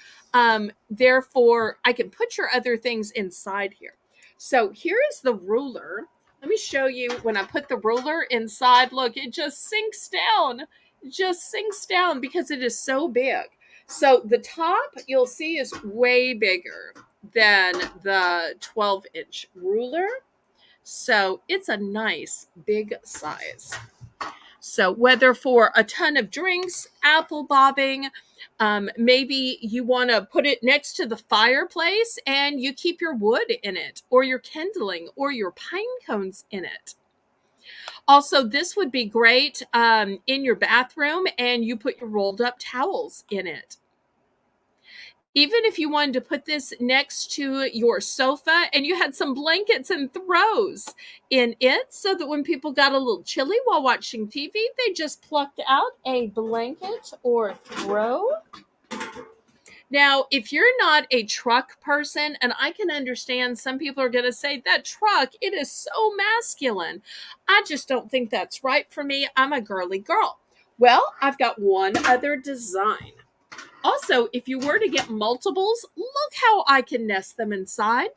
therefore I can put your other things inside here. So here is the ruler. Let me show you when I put the ruler inside. Look, it just sinks down. It just sinks down because it is so big. So the top you'll see is way bigger than the 12-inch ruler. So it's a nice big size. So whether for a ton of drinks, apple bobbing, maybe you want to put it next to the fireplace and you keep your wood in it, or your kindling, or your pine cones in it. Also, this would be great in your bathroom, and you put your rolled up towels in it. Even if you wanted to put this next to your sofa and you had some blankets and throws in it, so that when people got a little chilly while watching TV, they just plucked out a blanket or throw. Now, if you're not a truck person, and I can understand some people are going to say, that truck, it is so masculine. I just don't think that's right for me. I'm a girly girl. Well, I've got one other design. Also, if you were to get multiples, look how I can nest them inside.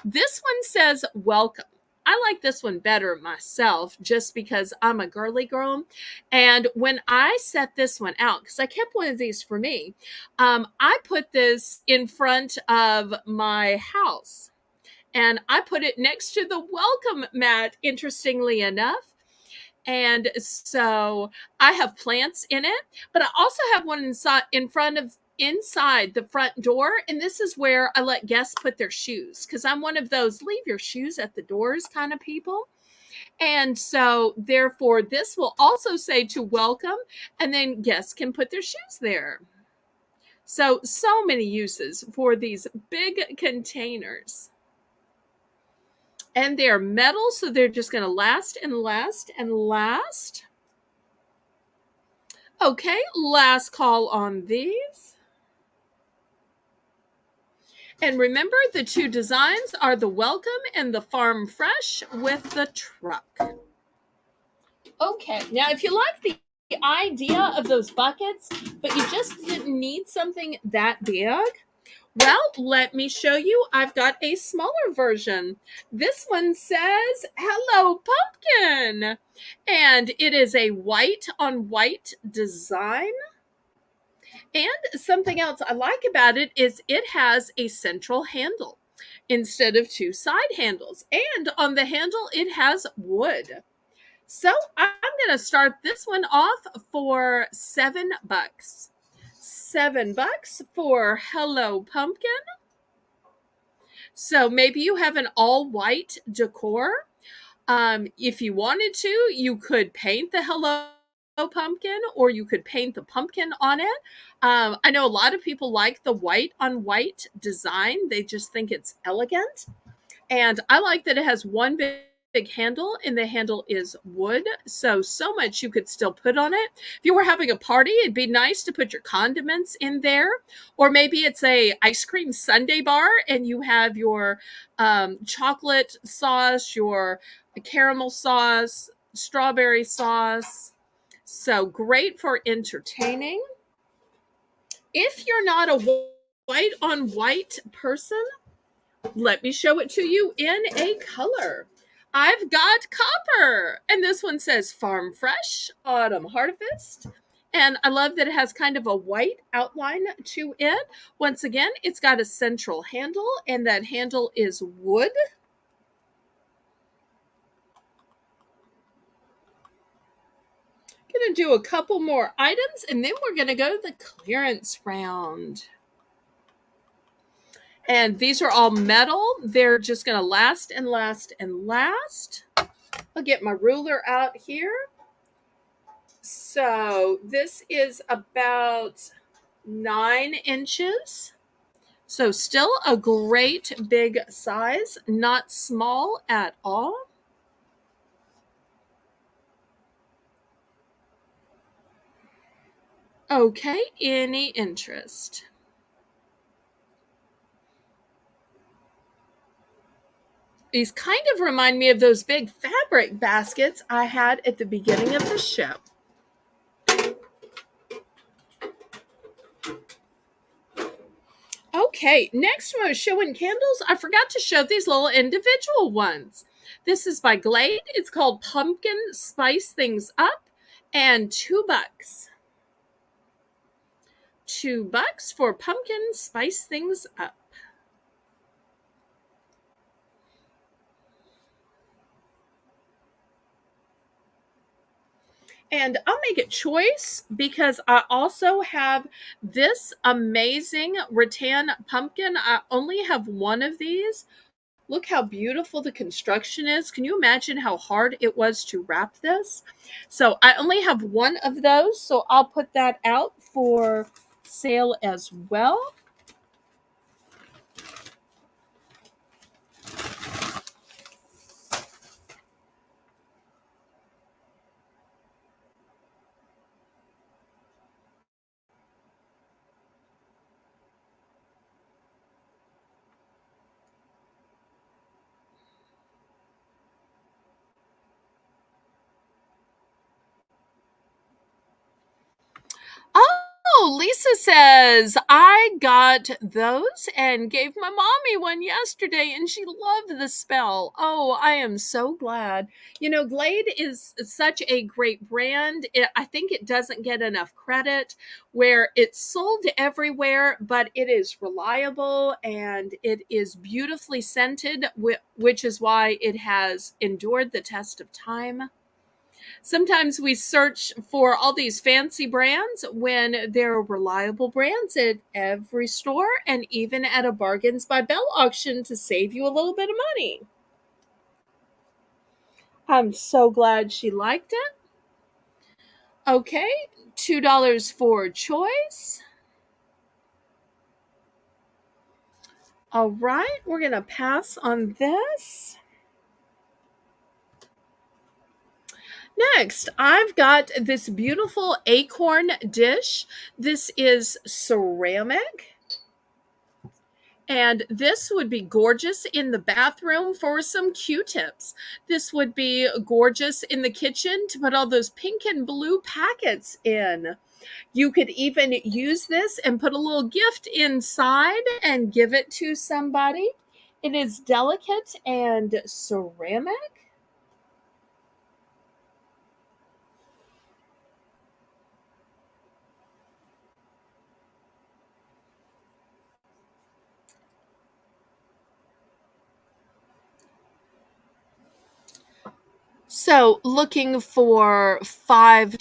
This one says welcome. I like this one better myself just because I'm a girly girl. And when I set this one out, because I kept one of these for me, I put this in front of my house. And I put it next to the welcome mat, interestingly enough. And so I have plants in it, but I also have one inside the front door. And this is where I let guests put their shoes, because I'm one of those leave your shoes at the doors kind of people. And so therefore this will also say to welcome, and then guests can put their shoes there. So many uses for these big containers. And they're metal, so they're just going to last and last and last. Okay, last call on these. And remember, the two designs are the welcome and the farm fresh with the truck. Okay, now if you like the idea of those buckets, but you just didn't need something that big, well, let me show you. I've got a smaller version. This one says, hello, pumpkin. And it is a white on white design. And something else I like about it is it has a central handle instead of two side handles. And on the handle, it has wood. So I'm going to start this one off for $7. $7 for Hello Pumpkin. So maybe you have an all white decor. If you wanted to, you could paint the Hello Pumpkin, or you could paint the pumpkin on it. I know a lot of people like the white on white design. They just think it's elegant. And I like that it has one big handle, and the handle is wood. So much you could still put on it. If you were having a party, it'd be nice to put your condiments in there. Or maybe it's a ice cream sundae bar and you have your chocolate sauce, your caramel sauce, strawberry sauce. So great for entertaining. If you're not a white on white person, let me show it to you in a color. I've got copper, and this one says Farm Fresh Autumn Harvest. And I love that it has kind of a white outline to it. Once again, it's got a central handle, and that handle is wood. Gonna do a couple more items, and then we're gonna go to the clearance round. And these are all metal. They're just gonna last and last and last. I'll get my ruler out here. So this is about 9 inches. So still a great big size, not small at all. Okay, any interest? These kind of remind me of those big fabric baskets I had at the beginning of the show. Okay, next one, showing candles. I forgot to show these little individual ones. This is by Glade. It's called Pumpkin Spice Things Up, and $2. $2 for Pumpkin Spice Things Up. And I'll make a choice because I also have this amazing rattan pumpkin. I only have one of these. Look how beautiful the construction is. Can you imagine how hard it was to wrap this? So I only have one of those, so I'll put that out for sale as well. Oh, Lisa says, I got those and gave my mommy one yesterday, and she loved the smell. Oh, I am so glad. You know, Glade is such a great brand. I think it doesn't get enough credit, where it's sold everywhere, but it is reliable and it is beautifully scented, which is why it has endured the test of time. Sometimes we search for all these fancy brands when there are reliable brands at every store and even at a Bargains by Belle auction to save you a little bit of money. I'm so glad she liked it. Okay, $2 for choice. All right, we're going to pass on this. Next, I've got this beautiful acorn dish. This is ceramic. And this would be gorgeous in the bathroom for some Q-tips. This would be gorgeous in the kitchen to put all those pink and blue packets in. You could even use this and put a little gift inside and give it to somebody. It is delicate and ceramic. So looking for $5.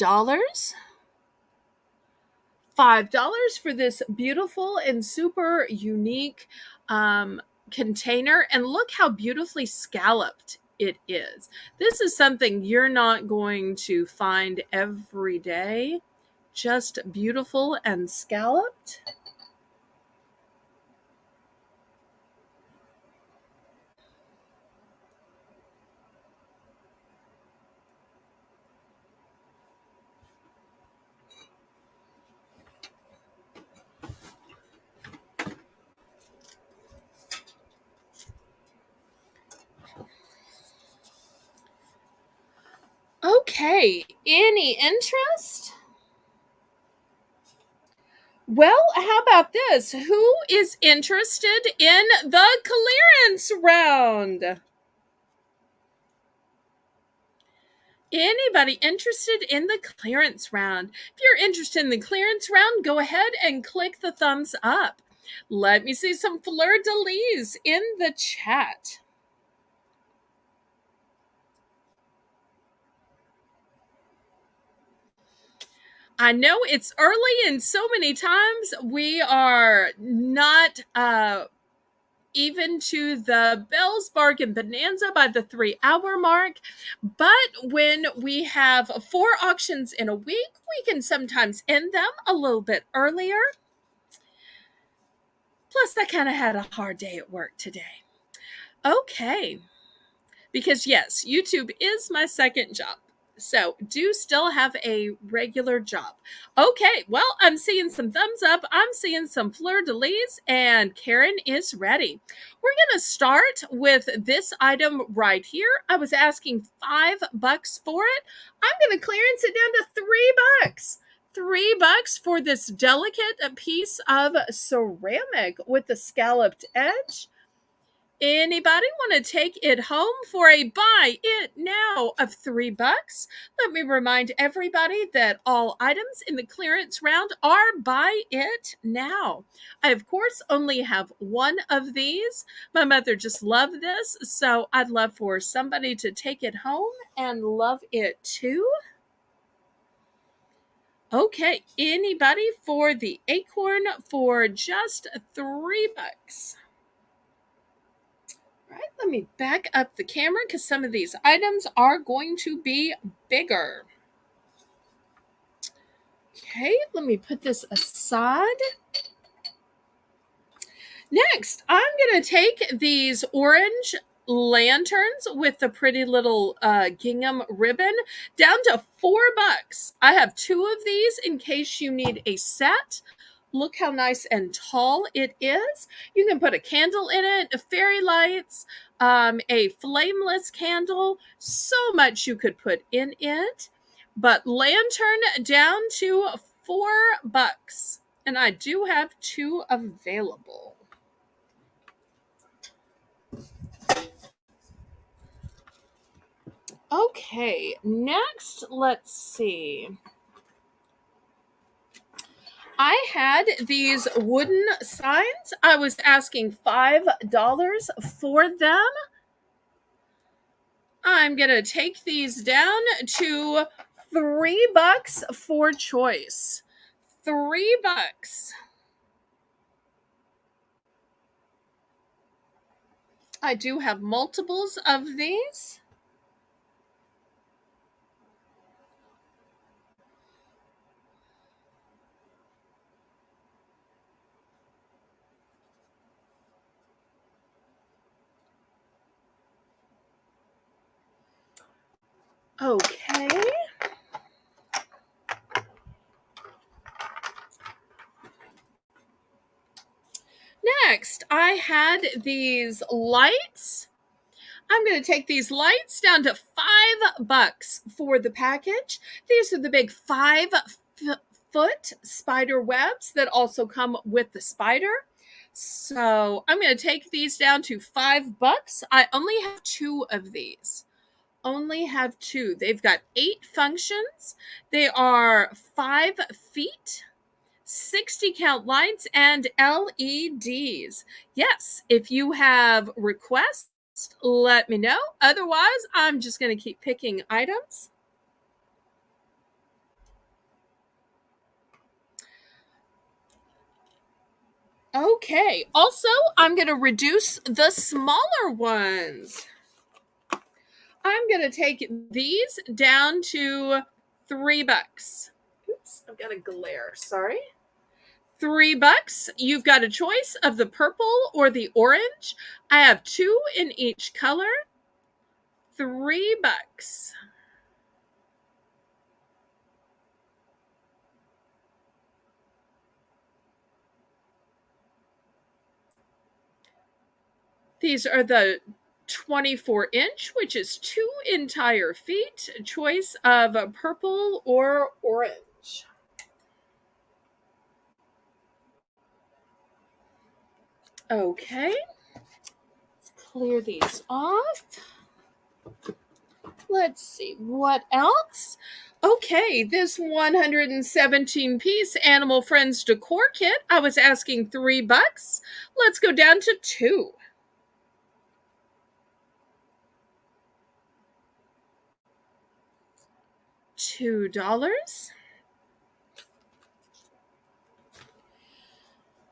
$5 for this beautiful and super unique container. And look how beautifully scalloped it is. This is something you're not going to find every day. Just beautiful and scalloped. Okay, any interest? Well, how about this? Who is interested in the clearance round? Anybody interested in the clearance round? If you're interested in the clearance round, go ahead and click the thumbs up. Let me see some fleur-de-lis in the chat. I know it's early and so many times we are not even to the Belle's Bargain Bonanza by the 3-hour mark. But when we have 4 auctions in a week, we can sometimes end them a little bit earlier. Plus, I kind of had a hard day at work today. Okay. Because yes, YouTube is my second job. So do still have a regular job. Okay, well, I'm seeing some thumbs up. I'm seeing some fleur-de-lis, and Karen is ready. We're going to start with this item right here. I was asking $5 for it. I'm going to clearance it down to $3. $3 for this delicate piece of ceramic with the scalloped edge. Anybody want to take it home for a buy it now of $3? Let me remind everybody that all items in the clearance round are buy it now. I, of course, only have one of these. My mother just loved this, so I'd love for somebody to take it home and love it too. Okay, anybody for the acorn for just $3? Right, let me back up the camera because some of these items are going to be bigger. Okay, let me put this aside. Next, I'm going to take these orange lanterns with the pretty little gingham ribbon down to $4. I have 2 of these in case you need a set. Look how nice and tall it is. You can put a candle in it, fairy lights, a flameless candle, so much you could put in it. But lantern down to $4. And I do have 2 available. Okay, next, let's see. I had these wooden signs. I was asking $5 for them. I'm going to take these down to $3 for choice. $3. I do have multiples of these. Okay. Next, I had these lights. I'm going to take these lights down to $5 for the package. These are the big 5-foot spider webs that also come with the spider. So I'm going to take these down to $5. I only have 2 of these. Only have 2. They've got 8 functions. They are 5 feet. 60 count lights and LEDs. Yes, if you have requests, let me know. Otherwise, I'm just going to keep picking items. Okay, also, I'm going to reduce the smaller ones. I'm going to take these down to $3. Oops, I've got a glare, sorry. $3. You've got a choice of the purple or the orange. I have 2 in each color. $3. These are the 24-inch, which is 2 entire feet. Choice of purple or orange. Okay. Let's clear these off. Let's see, what else? Okay, this 117 piece Animal Friends decor kit, I was asking $3. Let's go down to 2. $2.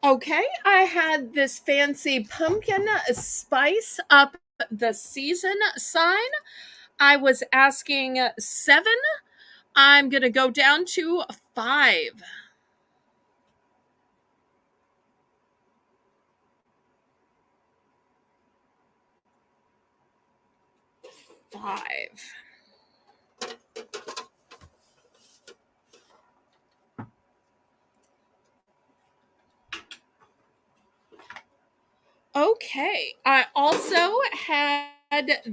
Okay, I had this fancy pumpkin spice up the season sign. I was asking 7. I'm going to go down to 5. 5. Okay, I also had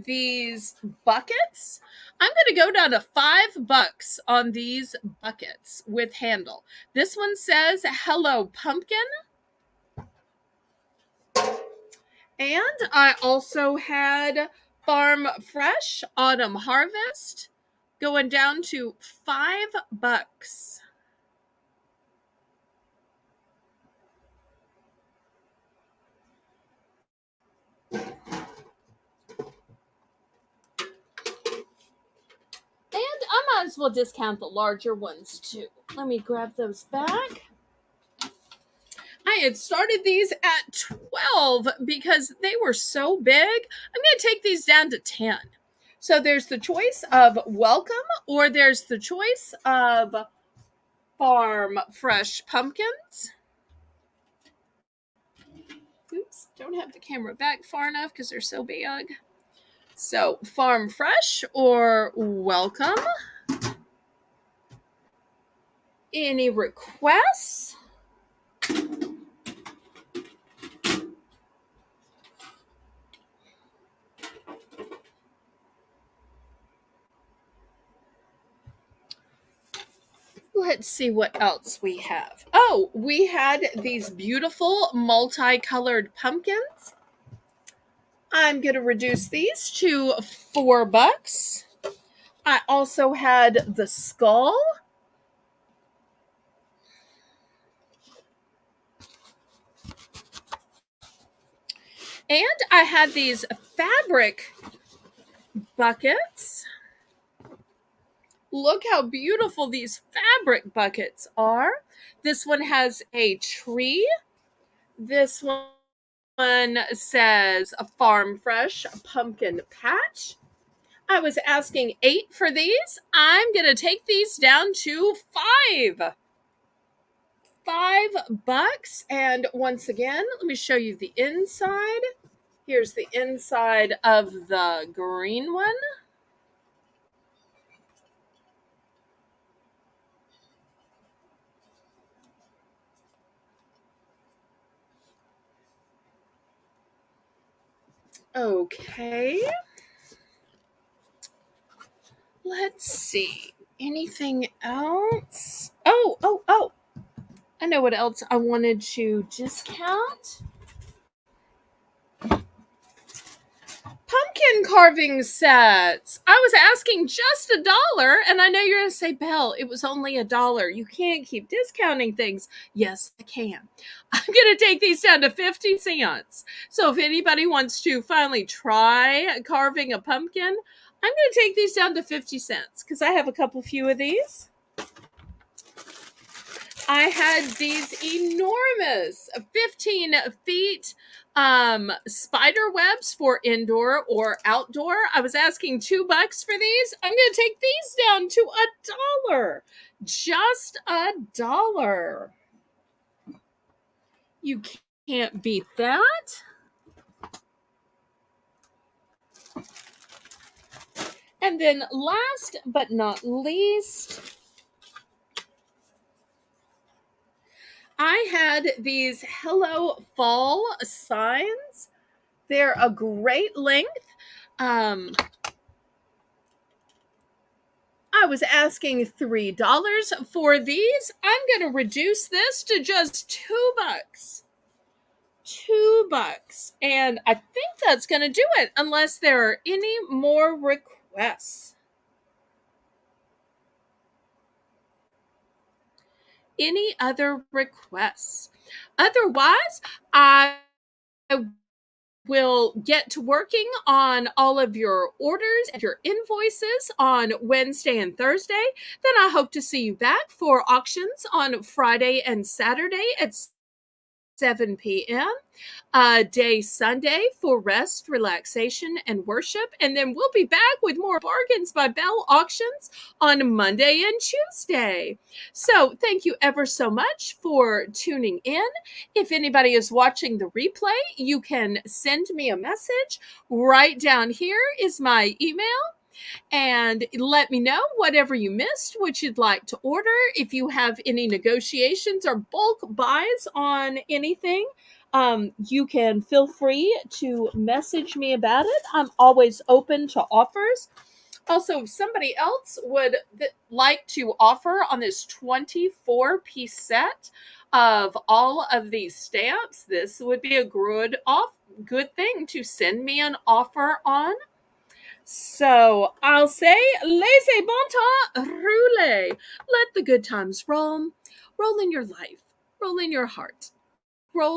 these buckets. I'm going to go down to $5 on these buckets with handle. This one says Hello Pumpkin. And I also had Farm Fresh Autumn Harvest going down to $5. And I might as well discount the larger ones too. Let me grab those back. I had started these at 12 because they were so big. I'm going to take these down to 10. So there's the choice of welcome, or there's the choice of farm fresh pumpkins. Oops, don't have the camera back far enough because they're so big. So farm fresh or welcome. Any requests? Let's see what else we have. Oh, we had these beautiful multicolored pumpkins. I'm going to reduce these to $4. I also had the skull. And I had these fabric buckets. Look how beautiful these fabric buckets are. This one has a tree. This one says a farm fresh pumpkin patch. I was asking 8 for these. I'm going to take these down to 5. $5. And once again, let me show you the inside. Here's the inside of the green one. Okay. Let's see. Anything else? Oh. I know what else I wanted to discount. Pumpkin carving sets. I was asking just $1, and I know you're going to say, Belle, it was only $1. You can't keep discounting things. Yes, I can. I'm going to take these down to 50 cents. So if anybody wants to finally try carving a pumpkin, I'm going to take these down to 50 cents because I have a few of these. I had these enormous 15 feet spider webs for indoor or outdoor. I was asking $2 for these. I'm going to take these down to $1. Just $1. You can't beat that. And then last but not least, I had these Hello Fall signs. They're a great length. I was asking $3 for these. I'm going to reduce this to just $2. $2. And I think that's going to do it unless there are any more requests. any other requests. Otherwise, I will get to working on all of your orders and your invoices on Wednesday and Thursday. Then I hope to see you back for auctions on Friday and Saturday at 7 p.m. Day Sunday for rest, relaxation, and worship. And then we'll be back with more Bargains by Belle auctions on Monday and Tuesday. So thank you ever so much for tuning in. If anybody is watching the replay, you can send me a message. Right down here is my email, and let me know whatever you missed, what you'd like to order. If you have any negotiations or bulk buys on anything, you can feel free to message me about it. I'm always open to offers. Also, if somebody else would like to offer on this 24-piece set of all of these stamps, this would be a good thing to send me an offer on. So I'll say, laissez bon temps rouler. Let the good times roll. Roll in your life. Roll in your heart.